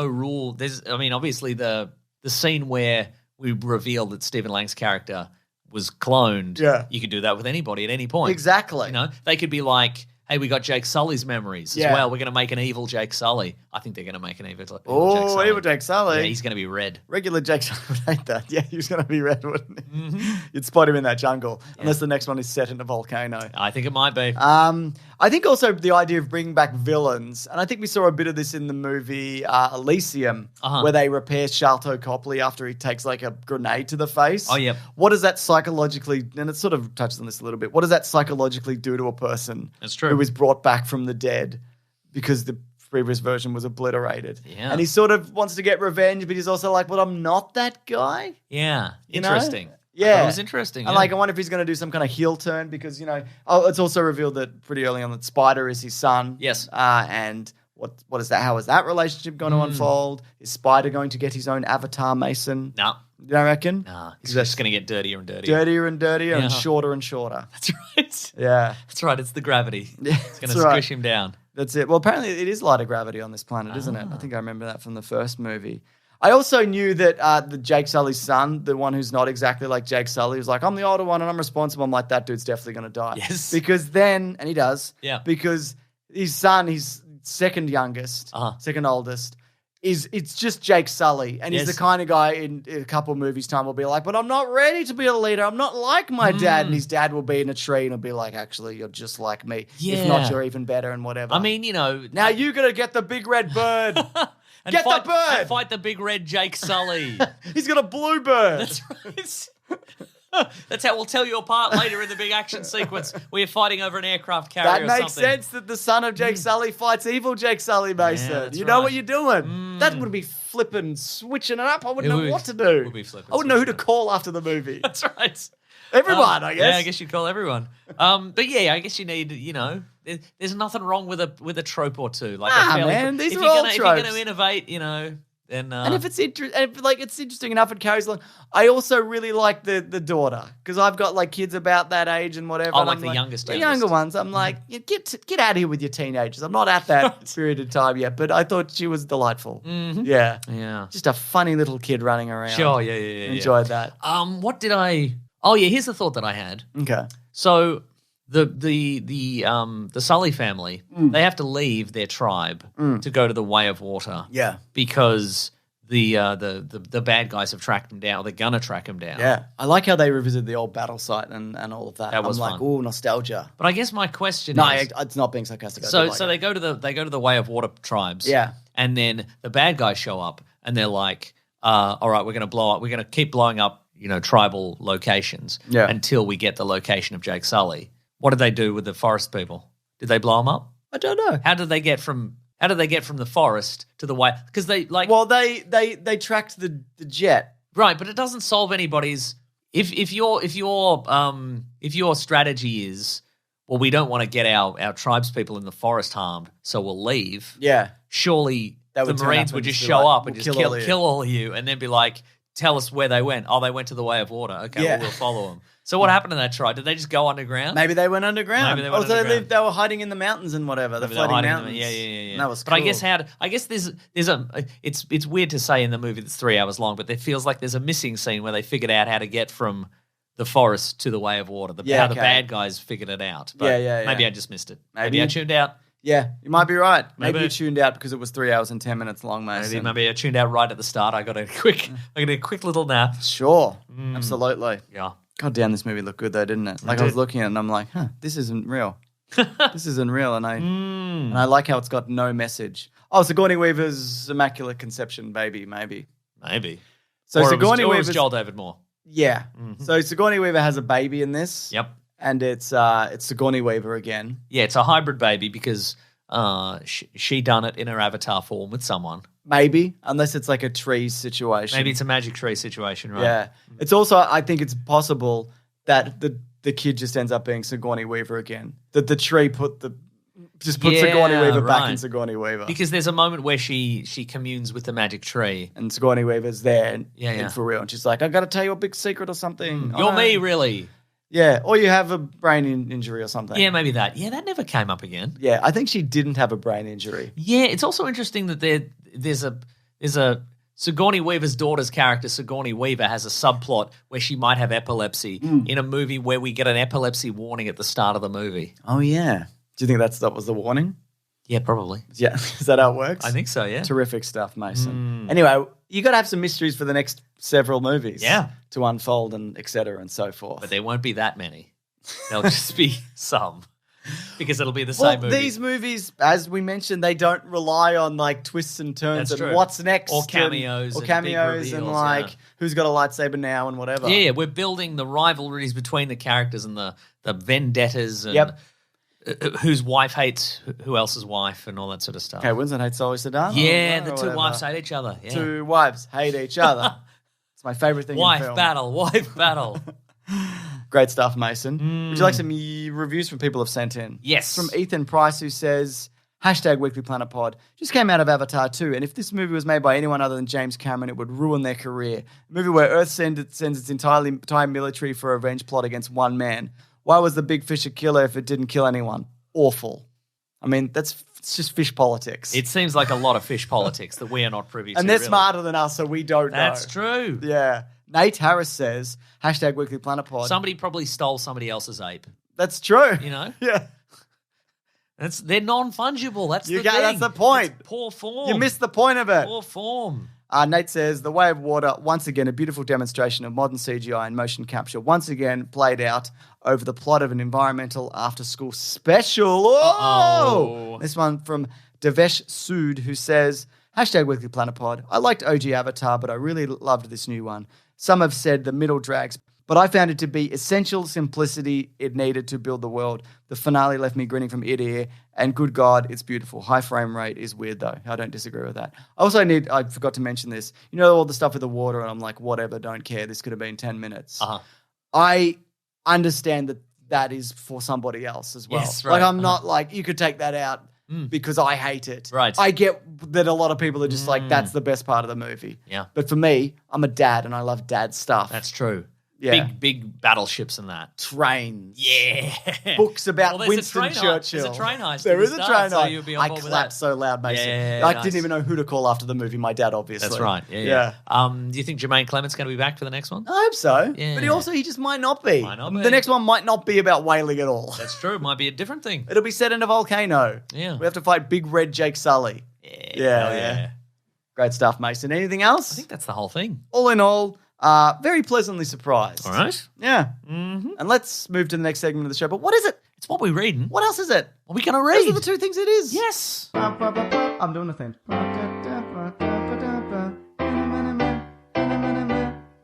Speaker 2: rule. Obviously the scene where we reveal that Stephen Lang's character was cloned.
Speaker 1: Yeah.
Speaker 2: You could do that with anybody at any point.
Speaker 1: Exactly.
Speaker 2: They could be like, hey, we got Jake Sully's memories as well. We're going to make an evil Jake Sully. I think they're going to make an evil Jake Sully.
Speaker 1: Evil Jake Sully.
Speaker 2: Yeah, he's going to be red.
Speaker 1: Regular Jake Sully would hate that. Yeah, he was going to be red, wouldn't he? Mm-hmm. You'd spot him in that jungle, unless the next one is set in a volcano.
Speaker 2: I think it might be.
Speaker 1: I think also the idea of bringing back villains, and I think we saw a bit of this in the movie Elysium, where they repair Sharlto Copley after he takes like a grenade to the face.
Speaker 2: Oh, yeah.
Speaker 1: What does that psychologically, and it sort of touches on this a little bit, what does that psychologically do to a person who is brought back from the dead because the previous version was obliterated?
Speaker 2: Yeah.
Speaker 1: And he sort of wants to get revenge, but he's also like, well, I'm not that guy.
Speaker 2: Yeah. Interesting.
Speaker 1: Yeah.
Speaker 2: It was interesting.
Speaker 1: And I wonder if he's going to do some kind of heel turn because, it's also revealed that pretty early on that Spider is his son.
Speaker 2: Yes.
Speaker 1: And what is that? How is that relationship going to unfold? Is Spider going to get his own avatar Mason?
Speaker 2: No.
Speaker 1: You don't reckon?
Speaker 2: No. He's just going to get dirtier and dirtier.
Speaker 1: Dirtier and dirtier and shorter and shorter.
Speaker 2: That's right.
Speaker 1: Yeah.
Speaker 2: That's right. It's the gravity.
Speaker 1: Yeah,
Speaker 2: it's going to squish him down.
Speaker 1: That's it. Well, apparently it is lighter gravity on this planet, isn't it? I think I remember that from the first movie. I also knew that the Jake Sully's son, the one who's not exactly like Jake Sully, was like, I'm the older one and I'm responsible. I'm like, that dude's definitely going to die.
Speaker 2: Yes.
Speaker 1: Because then, and he does.
Speaker 2: Yeah.
Speaker 1: Because his son, his second youngest, second oldest, it's just Jake Sully. And he's the kind of guy in a couple of movies' time will be like, but I'm not ready to be a leader. I'm not like my dad. And his dad will be in a tree and he'll be like, actually, you're just like me. Yeah. If not, you're even better and whatever.
Speaker 2: I mean,
Speaker 1: now you got to get the big red bird.
Speaker 2: And
Speaker 1: get the bird!
Speaker 2: And fight the big red Jake Sully.
Speaker 1: He's got a blue bird.
Speaker 2: That's right. That's how we'll tell you apart later in the big action sequence where you're fighting over an aircraft carrier or something.
Speaker 1: That makes sense that the son of Jake Sully fights evil Jake Sully, Mason. You know what you're doing. That would be flipping, switching it up. I wouldn't know what to do.
Speaker 2: It would be flipping,
Speaker 1: I wouldn't know who to call after the movie.
Speaker 2: That's right.
Speaker 1: Everyone, I guess.
Speaker 2: Yeah, I guess you'd call everyone. But yeah, I guess you need, there's nothing wrong with a trope or two. Like,
Speaker 1: man, these are all tropes.
Speaker 2: If you're going to innovate, then...
Speaker 1: and if it's it's interesting enough, it carries along. I also really like the daughter because I've got like kids about that age and whatever.
Speaker 2: Oh, like the youngest.
Speaker 1: The younger ones. I'm like, get out of here with your teenagers. I'm not at that period of time yet, but I thought she was delightful. Mm-hmm. Yeah. Yeah. Just a funny little kid running around.
Speaker 2: Sure, yeah.
Speaker 1: Enjoyed that.
Speaker 2: What did I... Oh, yeah, here's the thought that I had.
Speaker 1: Okay.
Speaker 2: So the Sully family, they have to leave their tribe to go to the Way of Water.
Speaker 1: Yeah.
Speaker 2: Because the bad guys have tracked them down. Or they're gonna track them down.
Speaker 1: Yeah. I like how they revisited the old battle site and all of that.
Speaker 2: That was
Speaker 1: fun. Ooh, nostalgia.
Speaker 2: But I guess my question is...
Speaker 1: No, it's not being sarcastic.
Speaker 2: So they go to the Way of Water tribes.
Speaker 1: Yeah.
Speaker 2: And then the bad guys show up and they're like, all right, we're gonna keep blowing up tribal locations until we get the location of Jake Sully. What did they do with the forest people? Did they blow them up?
Speaker 1: I don't know.
Speaker 2: How did they get from the forest to the way? Because they like.
Speaker 1: Well, they tracked the jet,
Speaker 2: right? But it doesn't solve anybody's. If your strategy is, well, we don't want to get our tribespeople in the forest harmed, so we'll leave.
Speaker 1: Yeah.
Speaker 2: Surely the Marines would just show up and just kill all of you, and then be like, tell us where they went. Oh, they went to the Way of Water. Okay, well, we'll follow them. So what happened to that tribe? Did they just go underground?
Speaker 1: Maybe they went underground. They were hiding in the mountains and whatever. The floating mountains.
Speaker 2: Yeah.
Speaker 1: That was cool.
Speaker 2: But I guess there's it's weird to say in the movie that's 3 hours long, but there feels like there's a missing scene where they figured out how to get from the forest to the Way of Water. How the bad guys figured it out. But maybe I just missed it. Maybe I tuned out.
Speaker 1: Yeah, you might be right. Maybe you tuned out because it was 3 hours and 10 minutes long, mate.
Speaker 2: Maybe I tuned out right at the start. I got a quick little nap.
Speaker 1: Sure, absolutely.
Speaker 2: Yeah.
Speaker 1: God damn, this movie looked good though, didn't it? Like I was looking at it and I'm like, this isn't real. This isn't real, and I like how it's got no message. Oh, Sigourney Weaver's Immaculate Conception baby, maybe. So Sigourney Weaver's
Speaker 2: Joel David Moore.
Speaker 1: Yeah. Mm-hmm. So Sigourney Weaver has a baby in this.
Speaker 2: Yep.
Speaker 1: And it's Sigourney Weaver again.
Speaker 2: Yeah, it's a hybrid baby because she done it in her avatar form with someone.
Speaker 1: Maybe, unless it's like a tree situation.
Speaker 2: Maybe it's a magic tree situation, right?
Speaker 1: Yeah. It's also, I think it's possible that the kid just ends up being Sigourney Weaver again. That the tree put Sigourney Weaver back in Sigourney Weaver.
Speaker 2: Because there's a moment where she communes with the magic tree.
Speaker 1: And Sigourney Weaver's there and for real. And she's like, I got to tell you a big secret or something.
Speaker 2: You're me, really.
Speaker 1: Yeah, or you have a brain injury or something.
Speaker 2: Yeah, maybe that. Yeah, that never came up again.
Speaker 1: Yeah, I think she didn't have a brain injury.
Speaker 2: Yeah, it's also interesting that there's a Sigourney Weaver's daughter's character, Sigourney Weaver, has a subplot where she might have epilepsy in a movie where we get an epilepsy warning at the start of the movie.
Speaker 1: Oh, yeah. Do you think that was the warning?
Speaker 2: Yeah, probably.
Speaker 1: Yeah. Is that how it works?
Speaker 2: I think so, yeah.
Speaker 1: Terrific stuff, Mason. Anyway, you got to have some mysteries for the next several movies.
Speaker 2: Yeah.
Speaker 1: To unfold and et cetera and so forth.
Speaker 2: But there won't be that many. There'll just be some. Because it'll be the same movie.
Speaker 1: These movies, as we mentioned, they don't rely on like twists and turns
Speaker 2: That's
Speaker 1: and
Speaker 2: true.
Speaker 1: what's next.
Speaker 2: Or cameos.
Speaker 1: And like who's got a lightsaber now and whatever.
Speaker 2: Yeah, we're building the rivalries between the characters and the vendettas and whose wife hates who else's wife and all that sort of stuff.
Speaker 1: Okay, Winston hates Zoe Saldana.
Speaker 2: Yeah, the two wives hate each other. Yeah.
Speaker 1: Two wives hate each other. It's my favorite thing in film.
Speaker 2: Wife battle.
Speaker 1: Great stuff, Mason. Would you like some reviews from people who've sent in?
Speaker 2: Yes.
Speaker 1: From Ethan Price, who says, #Weekly Planet Pod. Just came out of Avatar 2, and if this movie was made by anyone other than James Cameron, it would ruin their career. A movie where Earth sends its entire military for a revenge plot against one man. Why was the big fish a killer if it didn't kill anyone? Awful. I mean, it's just fish politics.
Speaker 2: It seems like a lot of fish politics that we are not privy to.
Speaker 1: And they're smarter than us, so we don't know.
Speaker 2: That's true.
Speaker 1: Yeah. Nate Harris says, #Weekly Planet Pod.
Speaker 2: Somebody probably stole somebody else's ape.
Speaker 1: That's true.
Speaker 2: You know?
Speaker 1: Yeah.
Speaker 2: They're non-fungible. That's the thing.
Speaker 1: That's the point.
Speaker 2: It's poor form.
Speaker 1: You missed the point of it.
Speaker 2: Poor form.
Speaker 1: Nate says, The Way of Water, once again, a beautiful demonstration of modern CGI and motion capture, once again played out over the plot of an environmental after-school special. Oh! This one from Devesh Sood, who says, #Weekly Planet Pod. I liked OG Avatar, but I really loved this new one. Some have said the middle drags, but I found it to be essential simplicity it needed to build the world. The finale left me grinning from ear to ear, and good God, it's beautiful. High frame rate is weird, though. I don't disagree with that. I forgot to mention this. You know, all the stuff with the water, and I'm like, whatever, don't care. This could have been 10 minutes. I understand that is for somebody else as well.
Speaker 2: Yes, right.
Speaker 1: Like, I'm not like, you could take that out because I hate it.
Speaker 2: Right.
Speaker 1: I get that a lot of people are just like, that's the best part of the movie.
Speaker 2: Yeah.
Speaker 1: But for me, I'm a dad and I love dad stuff.
Speaker 2: That's true.
Speaker 1: Yeah.
Speaker 2: Big battleships and that.
Speaker 1: Trains.
Speaker 2: Yeah.
Speaker 1: Books about Winston Churchill.
Speaker 2: There's a train heist.
Speaker 1: There is a train
Speaker 2: so
Speaker 1: heist.
Speaker 2: you'll be on board
Speaker 1: I
Speaker 2: with
Speaker 1: clapped
Speaker 2: that.
Speaker 1: so loud, Mason.
Speaker 2: Yeah,
Speaker 1: I
Speaker 2: nice.
Speaker 1: didn't even know who to call after the movie. My dad, obviously.
Speaker 2: That's right. Yeah. Do you think Jermaine Clement's going to be back for the next one?
Speaker 1: I hope so.
Speaker 2: Yeah.
Speaker 1: But he just might not be.
Speaker 2: Might not be.
Speaker 1: The next one might not be about whaling at all.
Speaker 2: That's true. It might be a different thing.
Speaker 1: It'll be set in a volcano.
Speaker 2: Yeah.
Speaker 1: We have to fight Big Red Jake Sully.
Speaker 2: Yeah.
Speaker 1: Great stuff, Mason. Anything else?
Speaker 2: I think that's the whole thing.
Speaker 1: All in all, very pleasantly surprised.
Speaker 2: All right.
Speaker 1: Yeah. Mm-hmm. And let's move to the next segment of the show. But what is it?
Speaker 2: It's what we're reading.
Speaker 1: What else is it?
Speaker 2: What are we going to read?
Speaker 1: Those are the two things it is.
Speaker 2: Yes.
Speaker 1: I'm doing the thing.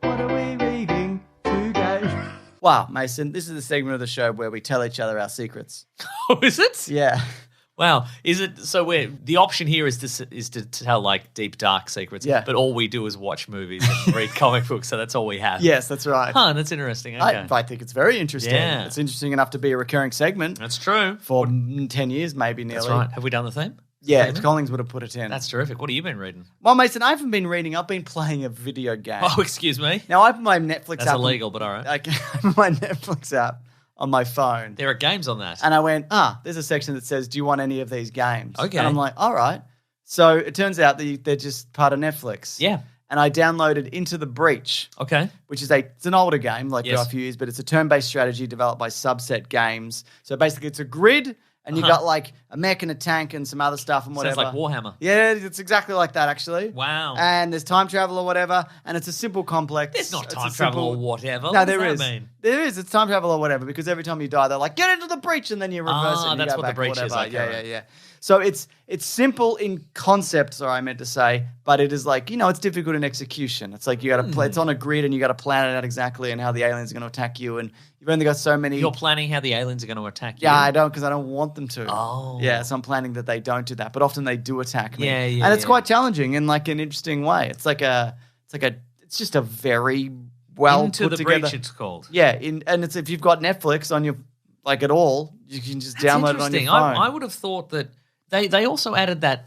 Speaker 1: What are we reading today? Wow, Mason, this is the segment of the show where we tell each other our secrets.
Speaker 2: Oh, is it?
Speaker 1: Yeah.
Speaker 2: Wow. Is it so? The option here is to tell like deep dark secrets.
Speaker 1: Yeah.
Speaker 2: But all we do is watch movies and read comic books, so that's all we have.
Speaker 1: Yes, that's right.
Speaker 2: Huh, that's interesting. Okay.
Speaker 1: I think it's very interesting.
Speaker 2: Yeah.
Speaker 1: It's interesting enough to be a recurring segment.
Speaker 2: That's true.
Speaker 1: For 10 years, maybe nearly.
Speaker 2: That's right. Have we done the theme?
Speaker 1: Yeah, Collins would have put it in.
Speaker 2: That's terrific. What have you been reading?
Speaker 1: Well, Mason, I haven't been reading. I've been playing a video game.
Speaker 2: Oh, excuse me.
Speaker 1: Now, I opened my Netflix app.
Speaker 2: That's illegal, but all right.
Speaker 1: I opened my Netflix app on my phone.
Speaker 2: There are games on that.
Speaker 1: And I went, there's a section that says, do you want any of these games?
Speaker 2: Okay.
Speaker 1: And I'm like, all right. So it turns out that they're just part of Netflix.
Speaker 2: Yeah.
Speaker 1: And I downloaded Into the Breach.
Speaker 2: Okay.
Speaker 1: Which is it's an older game, like
Speaker 2: Yes.
Speaker 1: a few years, but it's a turn-based strategy developed by Subset Games. So basically it's a grid and you got like a mech and a tank and some other stuff and whatever.
Speaker 2: Sounds like Warhammer.
Speaker 1: Yeah, it's exactly like that actually.
Speaker 2: Wow.
Speaker 1: And there's time travel or whatever, and it's a simple complex.
Speaker 2: There's not
Speaker 1: it's
Speaker 2: time
Speaker 1: a
Speaker 2: travel
Speaker 1: simple-
Speaker 2: or whatever.
Speaker 1: No,
Speaker 2: What
Speaker 1: there
Speaker 2: does
Speaker 1: is.
Speaker 2: that mean?
Speaker 1: There is. It's time travel or whatever because every time you die, they're like, get into the breach, and then you reverse it. And you
Speaker 2: that's
Speaker 1: go
Speaker 2: what the
Speaker 1: back or
Speaker 2: breach is,
Speaker 1: whatever.
Speaker 2: okay.
Speaker 1: Yeah. So it's simple in concept, sorry, I meant to say, but it is like, it's difficult in execution. It's like you got to play, it's on a grid and you got to plan it out exactly and how the aliens are going to attack you. And you've only got so many.
Speaker 2: You're planning how the aliens are going to attack you?
Speaker 1: Yeah, I don't because I don't want them to.
Speaker 2: Oh.
Speaker 1: Yeah, so I'm planning that they don't do that. But often they do attack me.
Speaker 2: Yeah,
Speaker 1: and it's quite challenging in like an interesting way. It's just a very well
Speaker 2: Into
Speaker 1: put
Speaker 2: the
Speaker 1: together.
Speaker 2: Breach, it's called.
Speaker 1: Yeah, and it's if you've got Netflix on your at all, you can just download it on your phone.
Speaker 2: I would have thought that they also added that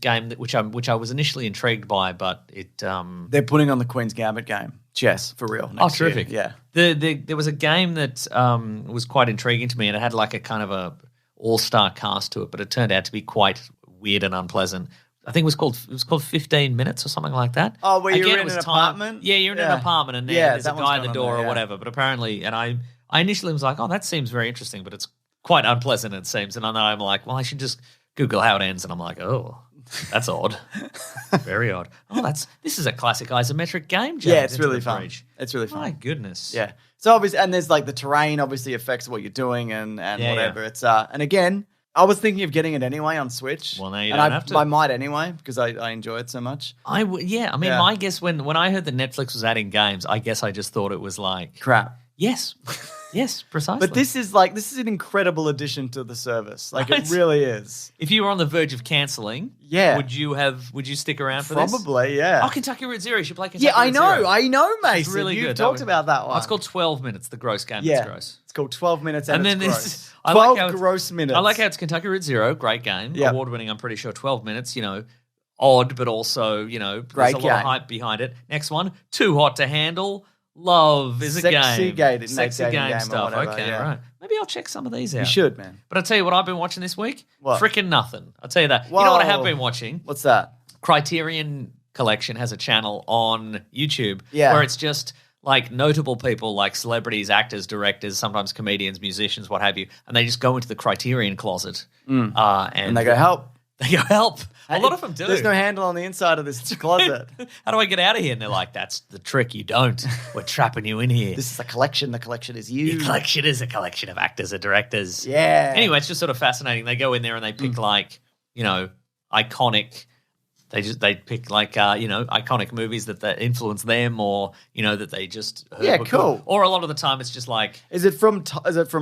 Speaker 2: game which I was initially intrigued by, but it
Speaker 1: They're putting on the Queen's Gambit game, chess for real. Next year.
Speaker 2: terrific!
Speaker 1: Yeah,
Speaker 2: there was a game that was quite intriguing to me, and it had like a kind of a all-star cast to it, but it turned out to be quite weird and unpleasant. I think it was called 15 Minutes or something like that.
Speaker 1: Oh, where you're
Speaker 2: Again,
Speaker 1: in
Speaker 2: it
Speaker 1: an
Speaker 2: was
Speaker 1: apartment?
Speaker 2: Yeah, you're in an apartment, and
Speaker 1: Yeah,
Speaker 2: there's a
Speaker 1: that one's
Speaker 2: guy at the
Speaker 1: going on
Speaker 2: door
Speaker 1: there,
Speaker 2: or
Speaker 1: yeah.
Speaker 2: whatever. But apparently, and I initially was like, oh, that seems very interesting, but it's quite unpleasant, it seems. And I'm like, well, I should just Google how it ends. And I'm like, oh, that's odd. Very odd. Oh, this is a classic isometric game, James.
Speaker 1: Yeah, it's really fun. It's really fun.
Speaker 2: My goodness.
Speaker 1: Yeah. So obviously, and there's like the terrain obviously affects what you're doing and whatever. It's and again, I was thinking of getting it anyway on Switch.
Speaker 2: Well, now you don't have to.
Speaker 1: I might anyway because I enjoy it so much.
Speaker 2: I mean, my guess when I heard that Netflix was adding games, I guess I just thought it was like
Speaker 1: crap.
Speaker 2: Yes. Yes, precisely.
Speaker 1: But this is an incredible addition to the service. Like it really is.
Speaker 2: If you were on the verge of cancelling, would you stick around for this?
Speaker 1: Probably, yeah.
Speaker 2: Oh, Kentucky Route Zero. You should play Kentucky Route Zero.
Speaker 1: I know, Mason.
Speaker 2: It's really
Speaker 1: You've
Speaker 2: good.
Speaker 1: talked about that one.
Speaker 2: Oh, it's called 12 Minutes, the gross game that's gross.
Speaker 1: It's called 12 Minutes and
Speaker 2: then
Speaker 1: it's gross. 12 gross minutes.
Speaker 2: I like how it's Kentucky Route Zero, great game, award-winning, I'm pretty sure, 12 minutes, odd, but also, there's a lot of hype behind it. Next one, Too Hot to Handle. Love is a game. Sexy game stuff. Whatever, okay, right. Maybe I'll check some of these out.
Speaker 1: You should, man.
Speaker 2: But I'll tell you what I've been watching this week.
Speaker 1: What?
Speaker 2: Frickin' nothing. I'll tell you that.
Speaker 1: Whoa.
Speaker 2: You know what I have been watching?
Speaker 1: What's that?
Speaker 2: Criterion Collection has a channel on YouTube
Speaker 1: Yeah.
Speaker 2: where it's just like notable people like celebrities, actors, directors, sometimes comedians, musicians, what have you, and they just go into the Criterion closet
Speaker 1: And they go, help.
Speaker 2: They go, help. A lot of them do.
Speaker 1: There's no handle on the inside of this closet.
Speaker 2: How do I get out of here? And they're like, that's the trick. You don't. We're trapping you in here.
Speaker 1: This is a collection. The collection is you.
Speaker 2: The collection is a collection of actors and directors.
Speaker 1: Yeah.
Speaker 2: Anyway, it's just sort of fascinating. They go in there and they pick iconic. They pick iconic movies that influence them, or that they just heard were
Speaker 1: cool.
Speaker 2: Or a lot of the time it's just like,
Speaker 1: is it from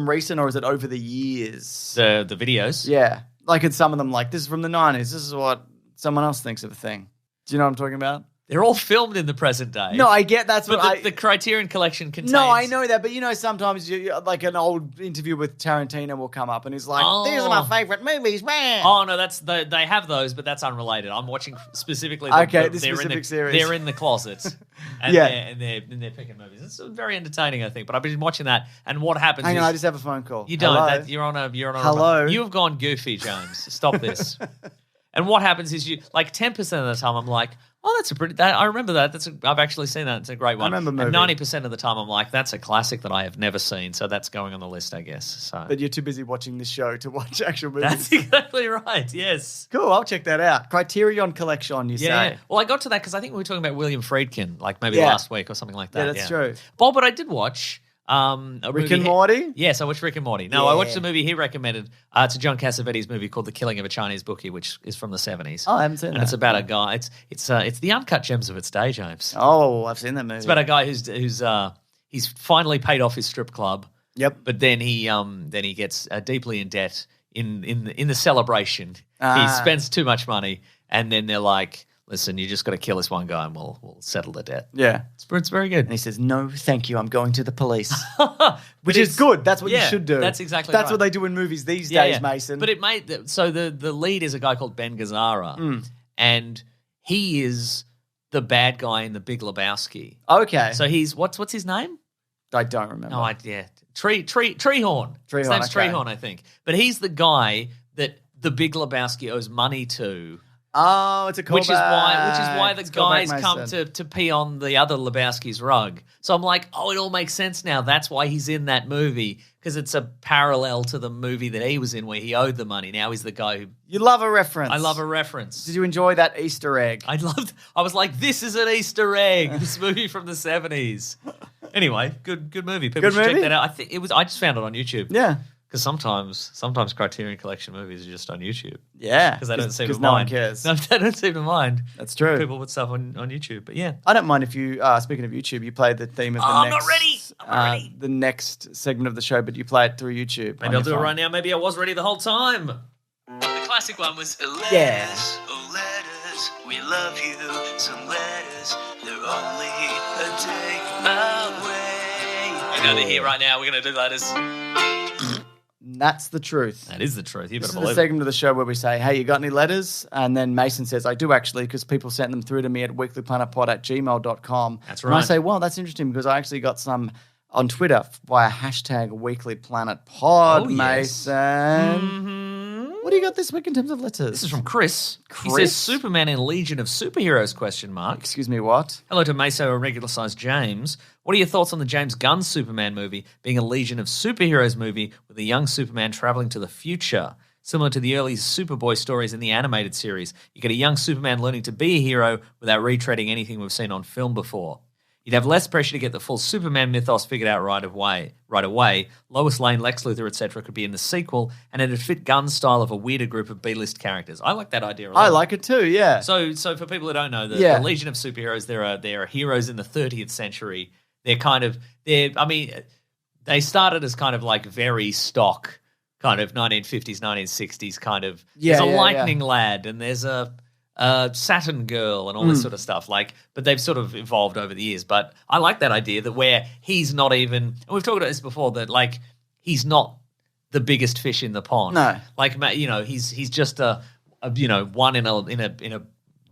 Speaker 1: recent or is it over the years?
Speaker 2: The videos.
Speaker 1: Yeah. Like in some of them, like this is from the 90s. This is what someone else thinks of a thing. Do you know what I'm talking about?
Speaker 2: They're all filmed in the present day.
Speaker 1: No, I get that's
Speaker 2: but
Speaker 1: what
Speaker 2: the Criterion Collection contains.
Speaker 1: No, I know that, but sometimes like an old interview with Tarantino will come up and he's like, "These are my favorite movies, man."
Speaker 2: Oh no, they have those, but that's unrelated. I'm watching specifically.
Speaker 1: This specific series.
Speaker 2: They're in the closet, and they're picking movies. It's very entertaining, I think. But I've been watching that, and what happens?
Speaker 1: Hang on, I just have a phone call.
Speaker 2: You don't.
Speaker 1: Hello?
Speaker 2: You're on a.
Speaker 1: Hello.
Speaker 2: You have gone goofy, James. Stop this. And what happens is 10% of the time I'm like, oh, I remember that. I've actually seen that. It's a great one.
Speaker 1: I remember
Speaker 2: movie. And 90% of the time I'm like, that's a classic that I have never seen. So that's going on the list, I guess. So.
Speaker 1: But you're too busy watching this show to watch actual movies.
Speaker 2: That's exactly right. Yes.
Speaker 1: Cool. I'll check that out. Criterion Collection, you say? Yeah.
Speaker 2: Well, I got to that because I think we were talking about William Friedkin, like maybe last week or something like that.
Speaker 1: Yeah, that's true.
Speaker 2: But I did watch
Speaker 1: Rick and Morty?
Speaker 2: Yes, I watched Rick and Morty. No, I watched the movie he recommended. It's a John Cassavetes movie called The Killing of a Chinese Bookie, which is from the 70s.
Speaker 1: Oh, I haven't seen that.
Speaker 2: And it's about a guy. It's the uncut gems of its day, James.
Speaker 1: Oh, I've seen that movie.
Speaker 2: It's about a guy who's he's finally paid off his strip club.
Speaker 1: Yep.
Speaker 2: But then he gets deeply in debt in the celebration. He spends too much money, and then they're like, listen, you just got to kill this one guy and we'll settle the debt.
Speaker 1: Yeah.
Speaker 2: It's very good.
Speaker 1: And he says, no, thank you, I'm going to the police. Which is good. That's what you should do.
Speaker 2: That's exactly
Speaker 1: That's
Speaker 2: right.
Speaker 1: what they do in movies these days, Mason.
Speaker 2: But the lead is a guy called Ben Gazzara, and he is the bad guy in The Big Lebowski.
Speaker 1: Okay.
Speaker 2: So he's, what's his name?
Speaker 1: I don't remember.
Speaker 2: Treehorn. His name's Treehorn, I think. But he's the guy that The Big Lebowski owes money to.
Speaker 1: Oh, it's a callback.
Speaker 2: Which is why the guys come to pee on the other Lebowski's rug. So I'm like, oh, it all makes sense now. That's why he's in that movie, because it's a parallel to the movie that he was in where he owed the money. Now he's the guy who...
Speaker 1: You love a reference.
Speaker 2: I love a reference.
Speaker 1: Did you enjoy that Easter egg?
Speaker 2: I was like, this is an Easter egg. This movie from the 70s. Anyway, good movie. People should check that out. I just found it on YouTube.
Speaker 1: Yeah.
Speaker 2: Because sometimes Criterion Collection movies are just on YouTube.
Speaker 1: Yeah.
Speaker 2: Because they don't seem to mind.
Speaker 1: no one cares.
Speaker 2: No, they don't seem to mind.
Speaker 1: That's true.
Speaker 2: People put stuff on YouTube, but yeah.
Speaker 1: I don't mind if you, speaking of YouTube, you play the theme of the
Speaker 2: I'm not ready.
Speaker 1: The next segment of the show, but you play it through YouTube.
Speaker 2: Maybe I'll do it right now. Maybe I was ready the whole time. The classic one was
Speaker 1: letters.
Speaker 3: Oh, letters, we love you. Some letters, they're only a day away.
Speaker 2: I know they're here right now. We're going to do letters.
Speaker 1: That's the truth.
Speaker 2: That is the truth. You better
Speaker 1: believe it. This
Speaker 2: is the
Speaker 1: segment of the show where we say, hey, you got any letters? And then Mason says, I do actually, because people sent them through to me at weeklyplanetpod@gmail.com.
Speaker 2: That's right.
Speaker 1: And I say, well, that's interesting because I actually got some on Twitter via hashtag weeklyplanetpod,
Speaker 2: oh, yes.
Speaker 1: Mason.
Speaker 2: Mm-hmm.
Speaker 1: What do you got this week in terms of letters?
Speaker 2: This is from Chris. He says Superman in Legion of Superheroes, ?
Speaker 1: Excuse me, what?
Speaker 2: Hello to Meso, a regular-sized James. What are your thoughts on the James Gunn Superman movie being a Legion of Superheroes movie with a young Superman traveling to the future? Similar to the early Superboy stories in the animated series, you get a young Superman learning to be a hero without retreading anything we've seen on film before. You'd have less pressure to get the full Superman mythos figured out right away. Lois Lane, Lex Luthor, etc. could be in the sequel, and it'd fit Gunn's style of a weirder group of B-list characters. I like that idea a lot.
Speaker 1: I like it too, yeah.
Speaker 2: So for people who don't know, the Legion of Superheroes, there are heroes in the 30th century. They started as kind of like very stock, kind of 1950s, 1960s kind of. There's a lightning lad, and there's a Saturn girl and all this sort of stuff. But they've sort of evolved over the years. But I like that idea that where he's not even, and we've talked about this before, that he's not the biggest fish in the pond.
Speaker 1: No,
Speaker 2: he's just a one in a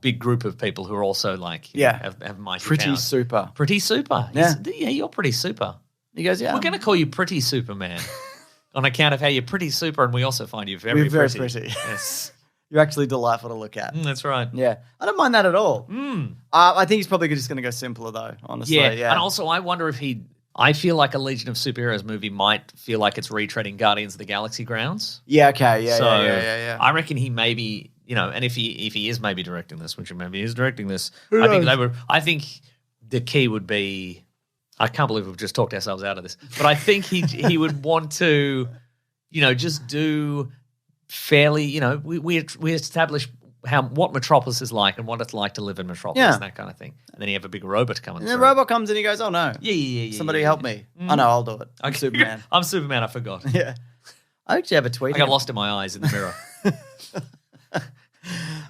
Speaker 2: big group of people who are also have mighty
Speaker 1: pretty
Speaker 2: powers. Pretty super.
Speaker 1: Yeah,
Speaker 2: you're pretty super.
Speaker 1: He goes, yeah.
Speaker 2: We're going to call you Pretty Superman on account of how you're pretty super, and we also find you very pretty. Yes.
Speaker 1: You're actually delightful to look at.
Speaker 2: That's right.
Speaker 1: Yeah. I don't mind that at all. I think he's probably just going to go simpler, though, honestly. Yeah.
Speaker 2: And also, I wonder if I feel like a Legion of Superheroes movie might feel like it's retreading Guardians of the Galaxy grounds.
Speaker 1: Yeah, okay. Yeah.
Speaker 2: I reckon he maybe, and if he is maybe directing this, which maybe he is directing this,
Speaker 1: Who knows?
Speaker 2: I think the key would be, I can't believe we've just talked ourselves out of this, but I think he would want to, just do fairly, we establish what Metropolis is like and what it's like to live in Metropolis and that kind of thing. And then you have a big robot coming through.
Speaker 1: And the robot comes and he goes, oh no.
Speaker 2: Yeah.
Speaker 1: Somebody help me. Oh no, I'll do it. I'm Superman.
Speaker 2: I'm Superman, I forgot.
Speaker 1: Yeah. I actually have a tweet.
Speaker 2: I got lost in my eyes in the mirror.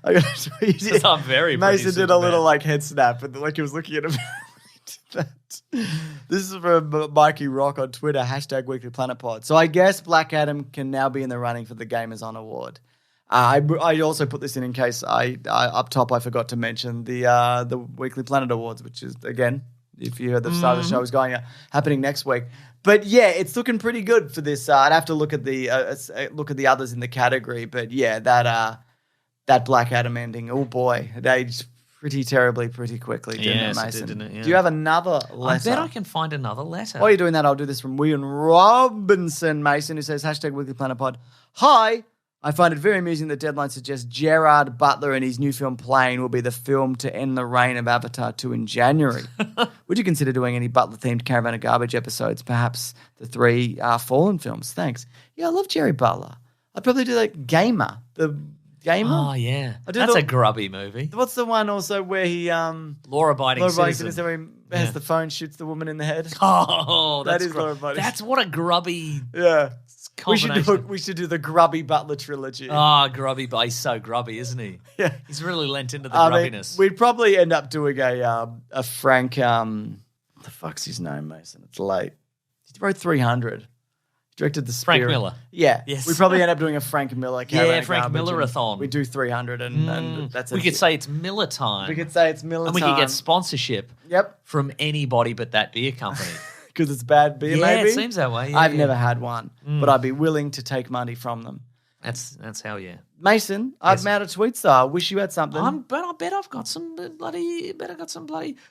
Speaker 1: I got a tweet.
Speaker 2: I'm very
Speaker 1: Mason did a little head snap and he was looking at him. This is from Mikey Rock on Twitter, #WeeklyPlanetPod. So I guess Black Adam can now be in the running for the Gamers On Award. I also put this in case up top I forgot to mention the Weekly Planet Awards, which is, again, if you heard the start of the show, is happening next week. But yeah, it's looking pretty good for this. I'd have to look at the others in the category, but yeah, that Black Adam ending, oh boy, it aged pretty terribly, pretty quickly, didn't it, Mason?
Speaker 2: Didn't it? Yeah.
Speaker 1: Do you have another letter?
Speaker 2: I bet I can find another letter.
Speaker 1: While you're doing that, I'll do this from William Robinson, Mason, who says, #WeeklyPlanetPod. Hi, I find it very amusing that Deadline suggests Gerard Butler and his new film Plane will be the film to end the reign of Avatar 2 in January. Would you consider doing any Butler-themed Caravan of Garbage episodes, perhaps the 3 Fallen films? Thanks. Yeah, I love Jerry Butler. I'd probably do Gamer, the Gamer.
Speaker 2: Oh, yeah. That's a grubby movie.
Speaker 1: What's the one also where he...
Speaker 2: Law-abiding citizen.
Speaker 1: Where he has the phone, shoots the woman in the head.
Speaker 2: Oh,
Speaker 1: that is law-abiding.
Speaker 2: That's what a grubby...
Speaker 1: Yeah. We
Speaker 2: combination.
Speaker 1: should do the Grubby Butler trilogy.
Speaker 2: Oh, grubby, but he's so grubby, isn't he?
Speaker 1: Yeah.
Speaker 2: He's really lent into the grubbiness.
Speaker 1: We'd probably end up doing a Frank... what the fuck's his name, Mason? It's late. He wrote 300. He directed The Spirit.
Speaker 2: Frank Miller.
Speaker 1: Yeah.
Speaker 2: Yes.
Speaker 1: We'd probably end up doing a Frank Miller Caravan of
Speaker 2: Frank
Speaker 1: Garbage,
Speaker 2: Miller-a-thon.
Speaker 1: We do 300 and that's it.
Speaker 2: We could say it's Miller time.
Speaker 1: We could say it's Miller
Speaker 2: time. And we could get sponsorship from anybody but that beer company.
Speaker 1: Because it's bad beer, maybe?
Speaker 2: Yeah, it seems that way. Yeah,
Speaker 1: I've never had one, but I'd be willing to take money from them.
Speaker 2: That's hell yeah.
Speaker 1: Mason, I've made a tweet star. Wish you had something.
Speaker 2: But I bet I've got some bloody.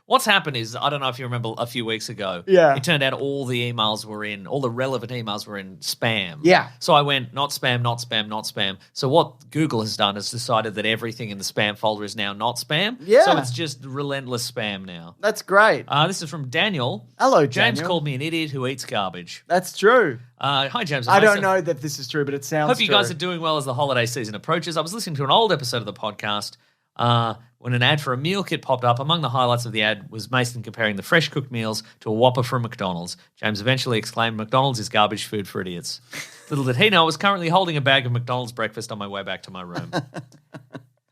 Speaker 2: What's happened is, I don't know if you remember a few weeks ago.
Speaker 1: Yeah.
Speaker 2: It turned out all the relevant emails were in spam.
Speaker 1: Yeah.
Speaker 2: So I went, not spam, not spam, not spam. So what Google has done is decided that everything in the spam folder is now not spam.
Speaker 1: Yeah.
Speaker 2: So it's just relentless spam now.
Speaker 1: That's great.
Speaker 2: This is from Daniel.
Speaker 1: Hello,
Speaker 2: James
Speaker 1: Daniel.
Speaker 2: called me an idiot who eats garbage.
Speaker 1: That's true.
Speaker 2: Hi, James.
Speaker 1: I don't know that this is true, but it sounds
Speaker 2: Hope you guys are doing well as the holiday season approaches. I was listening to an old episode of the podcast when an ad for a meal kit popped up. Among the highlights of the ad was Mason comparing the fresh cooked meals to a Whopper from McDonald's. James eventually exclaimed, "McDonald's is garbage food for idiots." Little did he know I was currently holding a bag of McDonald's breakfast on my way back to my room.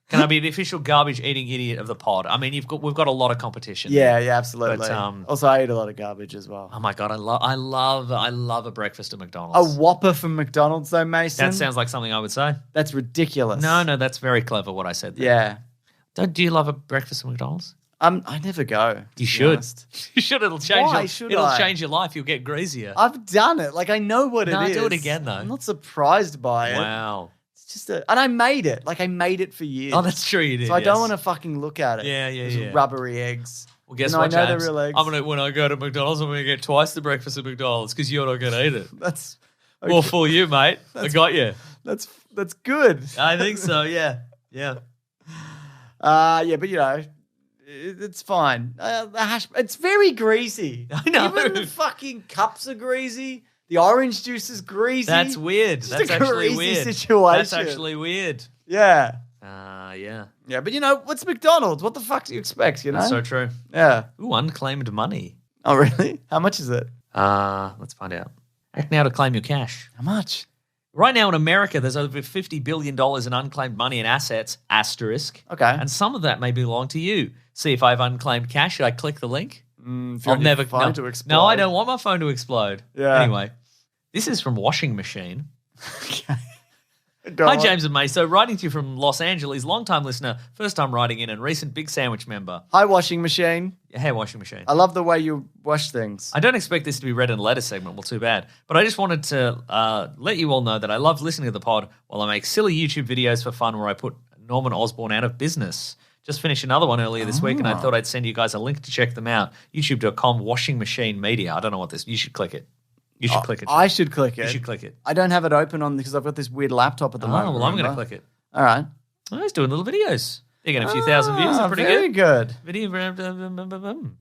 Speaker 2: Can I be the official garbage-eating idiot of the pod? I mean, we've got a lot of competition.
Speaker 1: Yeah, absolutely.
Speaker 2: But,
Speaker 1: also, I eat a lot of garbage as well.
Speaker 2: Oh my god, I love a breakfast at McDonald's.
Speaker 1: A Whopper from McDonald's, though, Mason.
Speaker 2: That sounds like something I would say.
Speaker 1: That's ridiculous.
Speaker 2: No, that's very clever what I said there.
Speaker 1: Yeah.
Speaker 2: Do you love a breakfast at McDonald's?
Speaker 1: I never go.
Speaker 2: You should. You should. It'll change.
Speaker 1: Why should
Speaker 2: it'll
Speaker 1: I?
Speaker 2: change your life. You'll get greasier.
Speaker 1: I've done it. I know what it is.
Speaker 2: Do it again though.
Speaker 1: I'm not surprised by it.
Speaker 2: Wow.
Speaker 1: It's and I made it. Like, I made it for years.
Speaker 2: Oh, that's true, you did.
Speaker 1: So I don't want to fucking look at it.
Speaker 2: Yeah.
Speaker 1: Rubbery eggs.
Speaker 2: Well, guess
Speaker 1: what,
Speaker 2: I know
Speaker 1: James?
Speaker 2: They're real eggs. When I go to McDonald's, I'm going to get twice the breakfast at McDonald's because you're not going to eat it.
Speaker 1: That's okay.
Speaker 2: Well, for you, mate. I got you.
Speaker 1: That's good.
Speaker 2: I think so. Yeah.
Speaker 1: But it's fine. It's very greasy.
Speaker 2: I know.
Speaker 1: Even the fucking cups are greasy. The orange juice is greasy.
Speaker 2: That's weird. That's
Speaker 1: a
Speaker 2: actually
Speaker 1: greasy
Speaker 2: weird.
Speaker 1: situation.
Speaker 2: That's actually weird.
Speaker 1: Yeah.
Speaker 2: Yeah.
Speaker 1: Yeah, but what's McDonald's? What the fuck do you expect,
Speaker 2: That's so true.
Speaker 1: Yeah.
Speaker 2: Ooh, unclaimed money.
Speaker 1: Oh, really? How much is it?
Speaker 2: Let's find out. Act now to claim your cash.
Speaker 1: How much?
Speaker 2: Right now in America, there's over $50 billion in unclaimed money and assets, asterisk.
Speaker 1: Okay.
Speaker 2: And some of that may belong to you. See if I have unclaimed cash. Should I click the link?
Speaker 1: I'll never phone to explode.
Speaker 2: No, I don't want my phone to explode.
Speaker 1: Yeah.
Speaker 2: Anyway, this is from Washing Machine.
Speaker 1: Okay.
Speaker 2: Hi, James and May. So writing to you from Los Angeles, long-time listener, first-time writing in, and recent Big Sandwich member.
Speaker 1: Hi, Washing Machine.
Speaker 2: Hey, Washing Machine.
Speaker 1: I love the way you wash things.
Speaker 2: I don't expect this to be read in a letter segment. Well, too bad. But I just wanted to let you all know that I love listening to the pod while I make silly YouTube videos for fun where I put Norman Osborn out of business. Just finished another one earlier this week, and I thought I'd send you guys a link to check them out. YouTube.com, Washing Machine Media. I don't know what this. You should click it. You should click it.
Speaker 1: I should click it.
Speaker 2: You should click it.
Speaker 1: I don't have it open on because I've got this weird laptop at the moment.
Speaker 2: Well, I'm going to click it.
Speaker 1: All right.
Speaker 2: Oh, he's doing little videos. They're getting a few thousand views. They're pretty
Speaker 1: very good.
Speaker 2: Video.
Speaker 1: I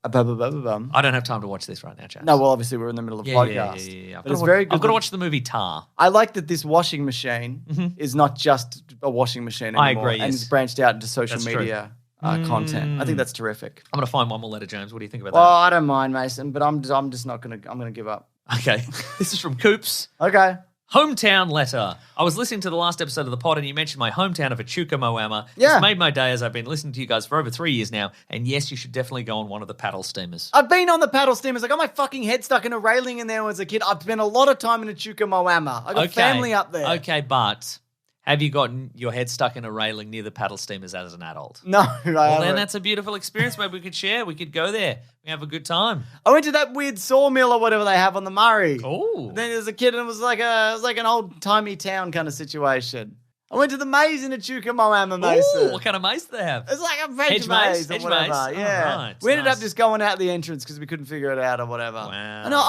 Speaker 2: I don't have time to watch this right now, Chad.
Speaker 1: No, well, obviously we're in the middle of podcast.
Speaker 2: Yeah.
Speaker 1: But it's very good.
Speaker 2: I've got to watch the movie Tar.
Speaker 1: I like that this washing machine is not just a washing machine anymore.
Speaker 2: I agree,
Speaker 1: And
Speaker 2: yes.
Speaker 1: it's branched out into social
Speaker 2: That's
Speaker 1: media content. I think that's terrific.
Speaker 2: I'm going to find one more letter, James. What do you think about
Speaker 1: Well, I don't mind, Mason, but I'm just not going to. I'm going to give up.
Speaker 2: that? Okay. This is from Coops.
Speaker 1: Okay.
Speaker 2: Hometown letter. I was listening to the last episode of the pod and you mentioned my hometown of Echuca, Moama.
Speaker 1: Yeah.
Speaker 2: It's made my day as I've been listening to you guys for over 3 years now. And yes, you should definitely go on one of the paddle steamers.
Speaker 1: I've been on the paddle steamers. I got my fucking head stuck in a railing in there when I was a kid. I've spent a lot of time in Echuca, Moama. I got family up there.
Speaker 2: Okay, but have you gotten your head stuck in a railing near the paddle steamers as an adult?
Speaker 1: No,
Speaker 2: Well, then that's a beautiful experience. Maybe we could share. We could go there. We have a good time.
Speaker 1: I went to that weird sawmill or whatever they have on the Murray.
Speaker 2: Oh.
Speaker 1: Then as a kid, and it was like an old timey town kind of situation. I went to the maze in Echuca, Moama, Mason.
Speaker 2: Ooh, what kind of maze do they have?
Speaker 1: It's like a veg
Speaker 2: Hedge
Speaker 1: maze or
Speaker 2: maze?
Speaker 1: whatever.
Speaker 2: Hedge maze?
Speaker 1: Yeah.
Speaker 2: Oh, right.
Speaker 1: We ended
Speaker 2: Nice.
Speaker 1: up just going out the entrance because we couldn't figure it out or whatever.
Speaker 2: Wow.
Speaker 1: I know.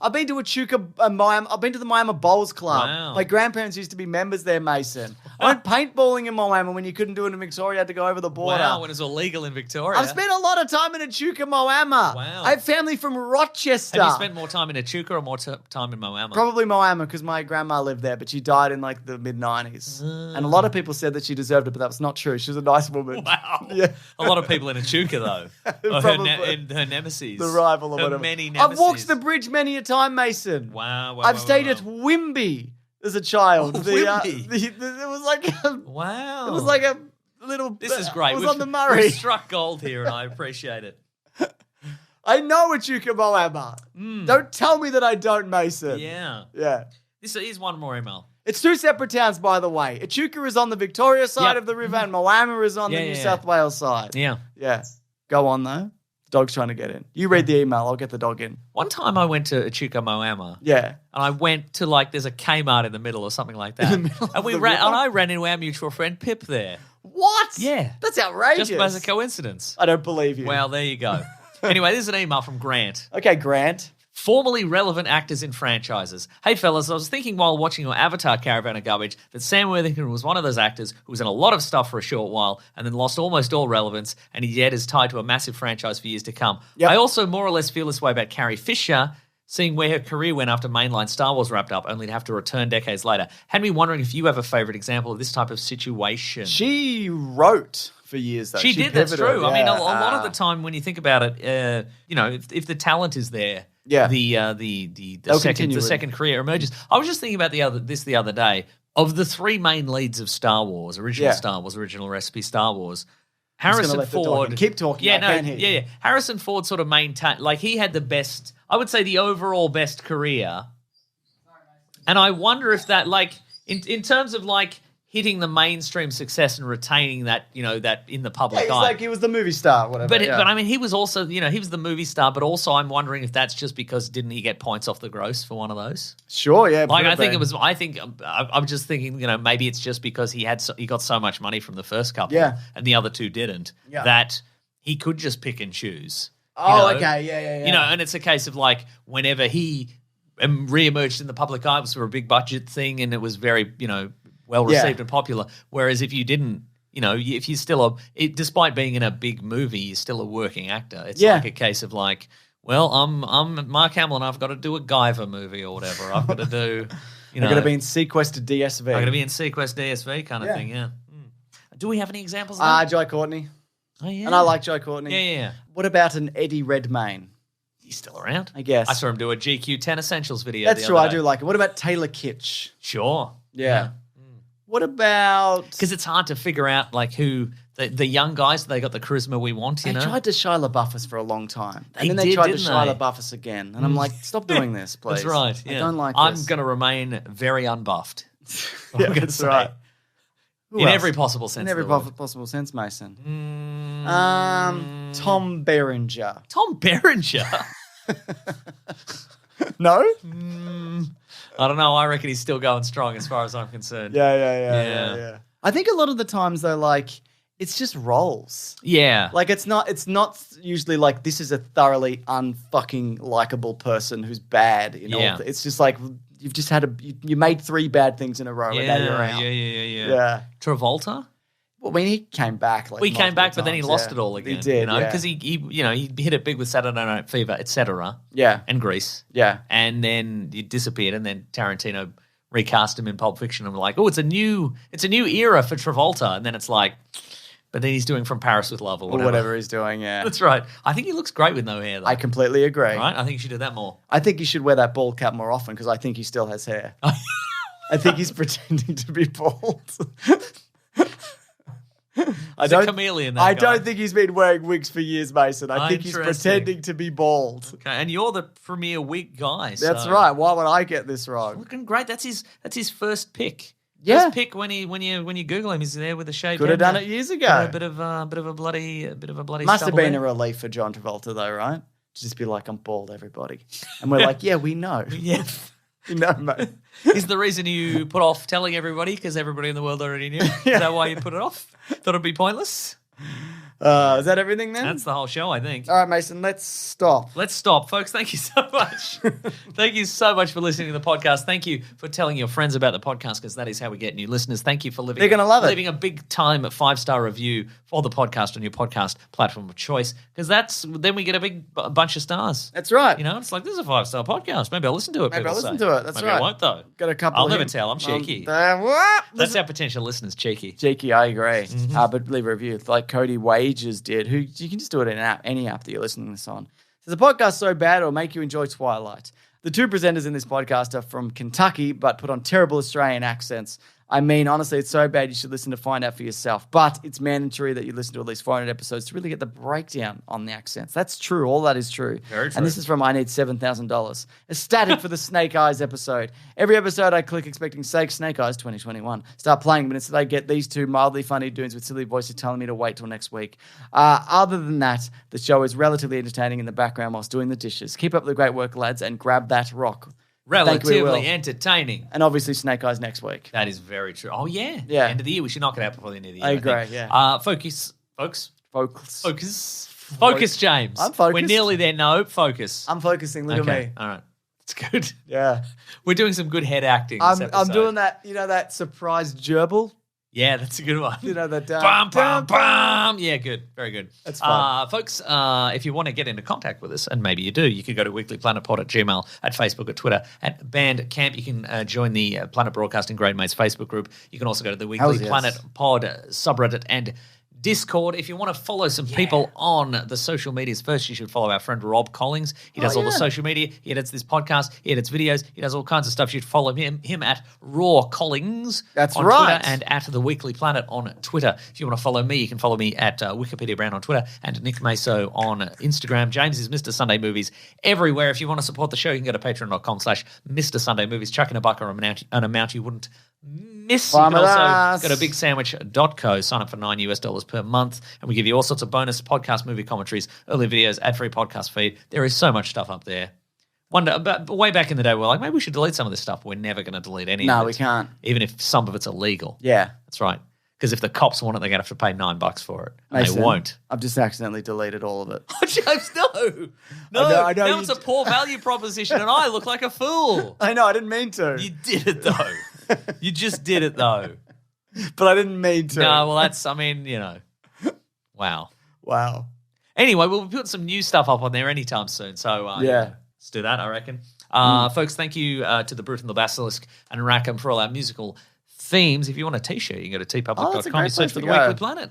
Speaker 1: I've been to Echuca, Moama. I've been to the Moama Bowls Club.
Speaker 2: Wow.
Speaker 1: My grandparents used to be members there, Mason. I went paintballing in Moama when you couldn't do it in Victoria. You had to go over the border.
Speaker 2: Wow, when it's all legal in Victoria.
Speaker 1: I've spent a lot of time in Echuca, Moama.
Speaker 2: Wow.
Speaker 1: I have family from Rochester.
Speaker 2: Have you spent more time in Echuca or more time in Moama?
Speaker 1: Probably Moama because my grandma lived there, but she died in like the mid-90s. And a lot of people said that she deserved it, but that was not true. She was a nice woman.
Speaker 2: Wow.
Speaker 1: Yeah.
Speaker 2: A lot of people in Echuca, though. Or her nemesis.
Speaker 1: The rival or
Speaker 2: her
Speaker 1: whatever.
Speaker 2: many nemesis.
Speaker 1: I've walked the bridge many a time, Mason.
Speaker 2: Wow.
Speaker 1: I've stayed at Wimby as a child.
Speaker 2: Oh, Wimby.
Speaker 1: It was like
Speaker 2: Wow.
Speaker 1: It was like a little.
Speaker 2: This is great.
Speaker 1: It was on the Murray.
Speaker 2: We've struck gold here, and I appreciate it.
Speaker 1: I know Echuca, Moama. Don't tell me that I don't, Mason.
Speaker 2: Yeah.
Speaker 1: Yeah.
Speaker 2: Here's one more email.
Speaker 1: It's two separate towns, by the way. Echuca is on the Victoria side
Speaker 2: Yep.
Speaker 1: of the river, and Moama is on the New South Wales side.
Speaker 2: Yeah.
Speaker 1: Yeah. Go on, though. Dog's trying to get in. You read the email. I'll get the dog in.
Speaker 2: One time I went to Echuca, Moama.
Speaker 1: Yeah.
Speaker 2: And I went to there's a Kmart in the middle or something like that.
Speaker 1: In the middle
Speaker 2: and
Speaker 1: of the
Speaker 2: and
Speaker 1: river?
Speaker 2: I ran into our mutual friend Pip there.
Speaker 1: What?
Speaker 2: Yeah.
Speaker 1: That's outrageous.
Speaker 2: Just as a coincidence.
Speaker 1: I don't believe you.
Speaker 2: Well, there you go. Anyway, this is an email from Grant.
Speaker 1: Okay, Grant.
Speaker 2: Formerly relevant actors in franchises. Hey, fellas, I was thinking while watching your Avatar Caravan of Garbage that Sam Worthington was one of those actors who was in a lot of stuff for a short while and then lost almost all relevance and he yet is tied to a massive franchise for years to come.
Speaker 1: Yep.
Speaker 2: I also more or less feel this way about Carrie Fisher, seeing where her career went after mainline Star Wars wrapped up, only to have to return decades later. Had me wondering if you have a favourite example of this type of situation.
Speaker 1: She wrote for years, though.
Speaker 2: She did, that's true.
Speaker 1: Yeah.
Speaker 2: I mean, a lot of the time when you think about it, if the talent is there,
Speaker 1: yeah.
Speaker 2: the second career emerges. I was just thinking about this the other day. Of the three main leads of Star Wars, Star Wars, original recipe Star Wars, Harrison Ford.
Speaker 1: Keep talking.
Speaker 2: Yeah. Harrison Ford sort of maintained, he had the best, I would say the overall best career. And I wonder if that, in terms of hitting the mainstream success and retaining that, that in the public
Speaker 1: he's
Speaker 2: eye.
Speaker 1: like he was the movie star, whatever.
Speaker 2: But I mean, he was also, he was the movie star. But also, I'm wondering if that's just because didn't he get points off the gross for one of those?
Speaker 1: Sure, yeah.
Speaker 2: Like I think it was. I think I'm just thinking, maybe it's just because he got so much money from the first couple, and the other two didn't.
Speaker 1: Yeah.
Speaker 2: That he could just pick and choose.
Speaker 1: Okay, yeah.
Speaker 2: And it's a case of like whenever he re-emerged in the public eye, it was for a big budget thing, and it was very, well received and popular. Whereas if you didn't, if you're still despite being in a big movie, you're still a working actor. It's like a case of like, well, I'm Mark Hamill and I've got to do a Guyver movie or whatever. I've got to do,
Speaker 1: I've got to be in sequestered DSV.
Speaker 2: I've got to be in sequestered DSV kind of thing. Yeah. Do we have any examples? Of that?
Speaker 1: Jai Courtney.
Speaker 2: Oh yeah.
Speaker 1: And I like Jai Courtney.
Speaker 2: Yeah.
Speaker 1: What about an Eddie Redmayne?
Speaker 2: He's still around,
Speaker 1: I guess.
Speaker 2: I saw him do a GQ 10 Essentials video.
Speaker 1: That's true. I do like it. What about Taylor Kitsch?
Speaker 2: Sure.
Speaker 1: Yeah. What about?
Speaker 2: Because it's hard to figure out like who the young guys. They got the charisma we want.
Speaker 1: They tried to Shia LaBeouf us for a long time, and then
Speaker 2: They
Speaker 1: they tried to
Speaker 2: didn't
Speaker 1: Shia
Speaker 2: they?
Speaker 1: LaBeuf us again, and I'm like, stop doing this, please.
Speaker 2: That's right. Yeah.
Speaker 1: I don't like
Speaker 2: I'm
Speaker 1: this.
Speaker 2: going to remain very unbuffed.
Speaker 1: Yeah, that's right. Who
Speaker 2: In
Speaker 1: else?
Speaker 2: every possible sense.
Speaker 1: In every
Speaker 2: of the word.
Speaker 1: possible sense, Mason. Tom Berenger.
Speaker 2: Tom Berenger.
Speaker 1: No?
Speaker 2: I don't know. I reckon he's still going strong as far as I'm concerned.
Speaker 1: Yeah. I think a lot of the times though, like it's just roles.
Speaker 2: Yeah.
Speaker 1: Like it's not usually like this is a thoroughly unfucking likable person who's bad.
Speaker 2: Yeah.
Speaker 1: It's just like you've just had you made 3 bad things in a row and now you're out.
Speaker 2: Yeah. Travolta?
Speaker 1: Well, I mean, he came back. Like
Speaker 2: He came back, but then he
Speaker 1: times,
Speaker 2: lost it all again.
Speaker 1: He did,
Speaker 2: because he hit it big with Saturday Night Fever, etc.
Speaker 1: Yeah,
Speaker 2: and Grease.
Speaker 1: Yeah,
Speaker 2: and then he disappeared, and then Tarantino recast him in Pulp Fiction, and we're like, oh, it's a new era for Travolta, and then it's like, but then he's doing From Paris with Love or whatever
Speaker 1: he's doing. Yeah,
Speaker 2: that's right. I think he looks great with no hair, though.
Speaker 1: I completely agree.
Speaker 2: Right? I think you should do that more.
Speaker 1: I think you should wear that bald cap more often because I think he still has hair. I think he's pretending to be bald.
Speaker 2: He's a chameleon, that
Speaker 1: I
Speaker 2: guy.
Speaker 1: don't think he's been wearing wigs for years, Mason. I think he's pretending to be bald.
Speaker 2: Okay, and you're the premier wig guy.
Speaker 1: That's right. Why would I get this wrong?
Speaker 2: Looking great. That's his first pick.
Speaker 1: Yeah.
Speaker 2: First pick when you Google him, he's there with a shaved
Speaker 1: Could have
Speaker 2: head.
Speaker 1: done it years ago.
Speaker 2: A bit of a bloody.
Speaker 1: Must have been
Speaker 2: there.
Speaker 1: a relief for John Travolta, though, right? To just be like, I'm bald, everybody, and we're like, yeah, we know.
Speaker 2: Yeah.
Speaker 1: You know, mate.
Speaker 2: Is the reason you put off telling everybody because everybody in the world already knew? Is that why you put it off? Thought it'd be pointless?
Speaker 1: Is that everything then?
Speaker 2: That's the whole show, I think.
Speaker 1: All right, Mason, let's stop.
Speaker 2: Let's stop, folks. Thank you so much. Thank you so much for listening to the podcast. Thank you for telling your friends about the podcast because that is how we get new listeners. Thank you for
Speaker 1: They're gonna love it.
Speaker 2: leaving a big time 5-star review for the podcast on your podcast platform of choice because then we get a big bunch of stars.
Speaker 1: That's right.
Speaker 2: It's like, this is a 5-star podcast. Maybe I'll listen to it.
Speaker 1: Maybe
Speaker 2: people
Speaker 1: I'll listen
Speaker 2: say.
Speaker 1: to it. That's
Speaker 2: Maybe
Speaker 1: right.
Speaker 2: I won't, though.
Speaker 1: Got a couple.
Speaker 2: I'll
Speaker 1: of
Speaker 2: never
Speaker 1: hints.
Speaker 2: tell. I'm cheeky.
Speaker 1: What?
Speaker 2: That's our potential listeners, cheeky.
Speaker 1: Cheeky, I agree. But leave a review like Cody Wages did, who you can just do it in any app that you're listening to this on. So the podcast so bad it'll make you enjoy Twilight. The 2 presenters in this podcast are from Kentucky, but put on terrible Australian accents. I mean, honestly, it's so bad you should listen to find out for yourself. But it's mandatory that you listen to at least 400 episodes to really get the breakdown on the accents. That's true. All that is true.
Speaker 2: Very true.
Speaker 1: And this is from I Need $7,000. Ecstatic for the Snake Eyes episode. Every episode I click expecting Snake Eyes 2021. Start playing, but instead I get these 2 mildly funny dudes with silly voices telling me to wait till next week. Other than that, the show is relatively entertaining in the background whilst doing the dishes. Keep up the great work, lads, and grab that rock.
Speaker 2: Relatively entertaining.
Speaker 1: And obviously Snake Eyes next week.
Speaker 2: That is very true. Oh, yeah.
Speaker 1: Yeah.
Speaker 2: End of the year. We should knock it out before the end of the year.
Speaker 1: I agree,
Speaker 2: yeah. Focus, folks. Focus, James.
Speaker 1: I'm focused.
Speaker 2: We're nearly there. No, focus.
Speaker 1: I'm focusing. Look at me.
Speaker 2: All right. It's good.
Speaker 1: Yeah.
Speaker 2: We're doing some good head acting this episode.
Speaker 1: I'm doing that, that surprise gerbil.
Speaker 2: Yeah, that's a good one.
Speaker 1: That
Speaker 2: bum, bum, bum. Yeah, good. Very good.
Speaker 1: That's fun.
Speaker 2: Folks, if you want to get into contact with us, and maybe you do, you can go to weeklyplanetpod at Gmail, at Facebook, at Twitter, at Bandcamp. You can join the Planet Broadcasting Great Mates Facebook group. You can also go to the Weekly Planet Pod subreddit and Discord. If you want to follow some people on the social medias, first you should follow our friend Rob Collings. He does all the social media. He edits this podcast. He edits videos. He does all kinds of stuff. You should follow him at Raw Collings on Twitter and at The Weekly Planet on Twitter. If you want to follow me, you can follow me at Wikipedia Brown on Twitter and Nick Maso on Instagram. James is Mr. Sunday Movies everywhere. If you want to support the show, you can go to patreon.com/Mr. Sunday Movies. Chuck in a buck or an amount you wouldn't miss. You can also go to bigsandwich.co, sign up for $9 per month, and we give you all sorts of bonus podcast, movie commentaries, early videos, ad-free podcast feed. There is so much stuff up there. But way back in the day, we're like, maybe we should delete some of this stuff. We're never going to delete any of it.
Speaker 1: No, we can't.
Speaker 2: Even if some of it's illegal.
Speaker 1: Yeah.
Speaker 2: That's right. Because if the cops want it, they're going to have to pay $9 for it. And
Speaker 1: Mason,
Speaker 2: they won't.
Speaker 1: I've just accidentally deleted all of it.
Speaker 2: Oh, James, no.
Speaker 1: I know
Speaker 2: That was a poor value proposition, and I look like a fool.
Speaker 1: I know, I didn't mean to.
Speaker 2: You did it, though. You just did it, though.
Speaker 1: But I didn't mean to.
Speaker 2: No, well, wow.
Speaker 1: Wow.
Speaker 2: Anyway, we'll put some new stuff up on there anytime soon. So, let's do that, I reckon. Folks, thank you to the Brute and the Basilisk and Rackham for all our musical themes. If you want a T-shirt, you can go to tpublic.com. You search for The Weekly Planet.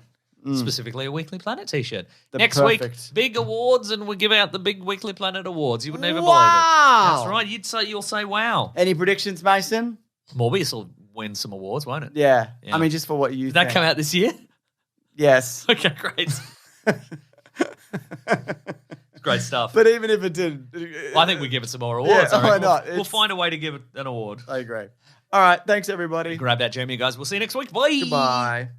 Speaker 2: Specifically a Weekly Planet T-shirt. Next week, big awards, and we'll give out the big Weekly Planet awards. You would never believe it. That's right. You'll say wow.
Speaker 1: Any predictions, Mason?
Speaker 2: Morbius will win some awards, won't it?
Speaker 1: Yeah. I mean, just for what you
Speaker 2: Did that come out this year?
Speaker 1: Yes.
Speaker 2: Okay, great. Great stuff.
Speaker 1: But even if it did...
Speaker 2: I think we give it some more awards.
Speaker 1: Yeah, why not?
Speaker 2: We'll find a way to give it an award.
Speaker 1: I agree. All right. Thanks, everybody.
Speaker 2: Grab that, Jeremy, guys. We'll see you next week. Bye.
Speaker 1: Goodbye.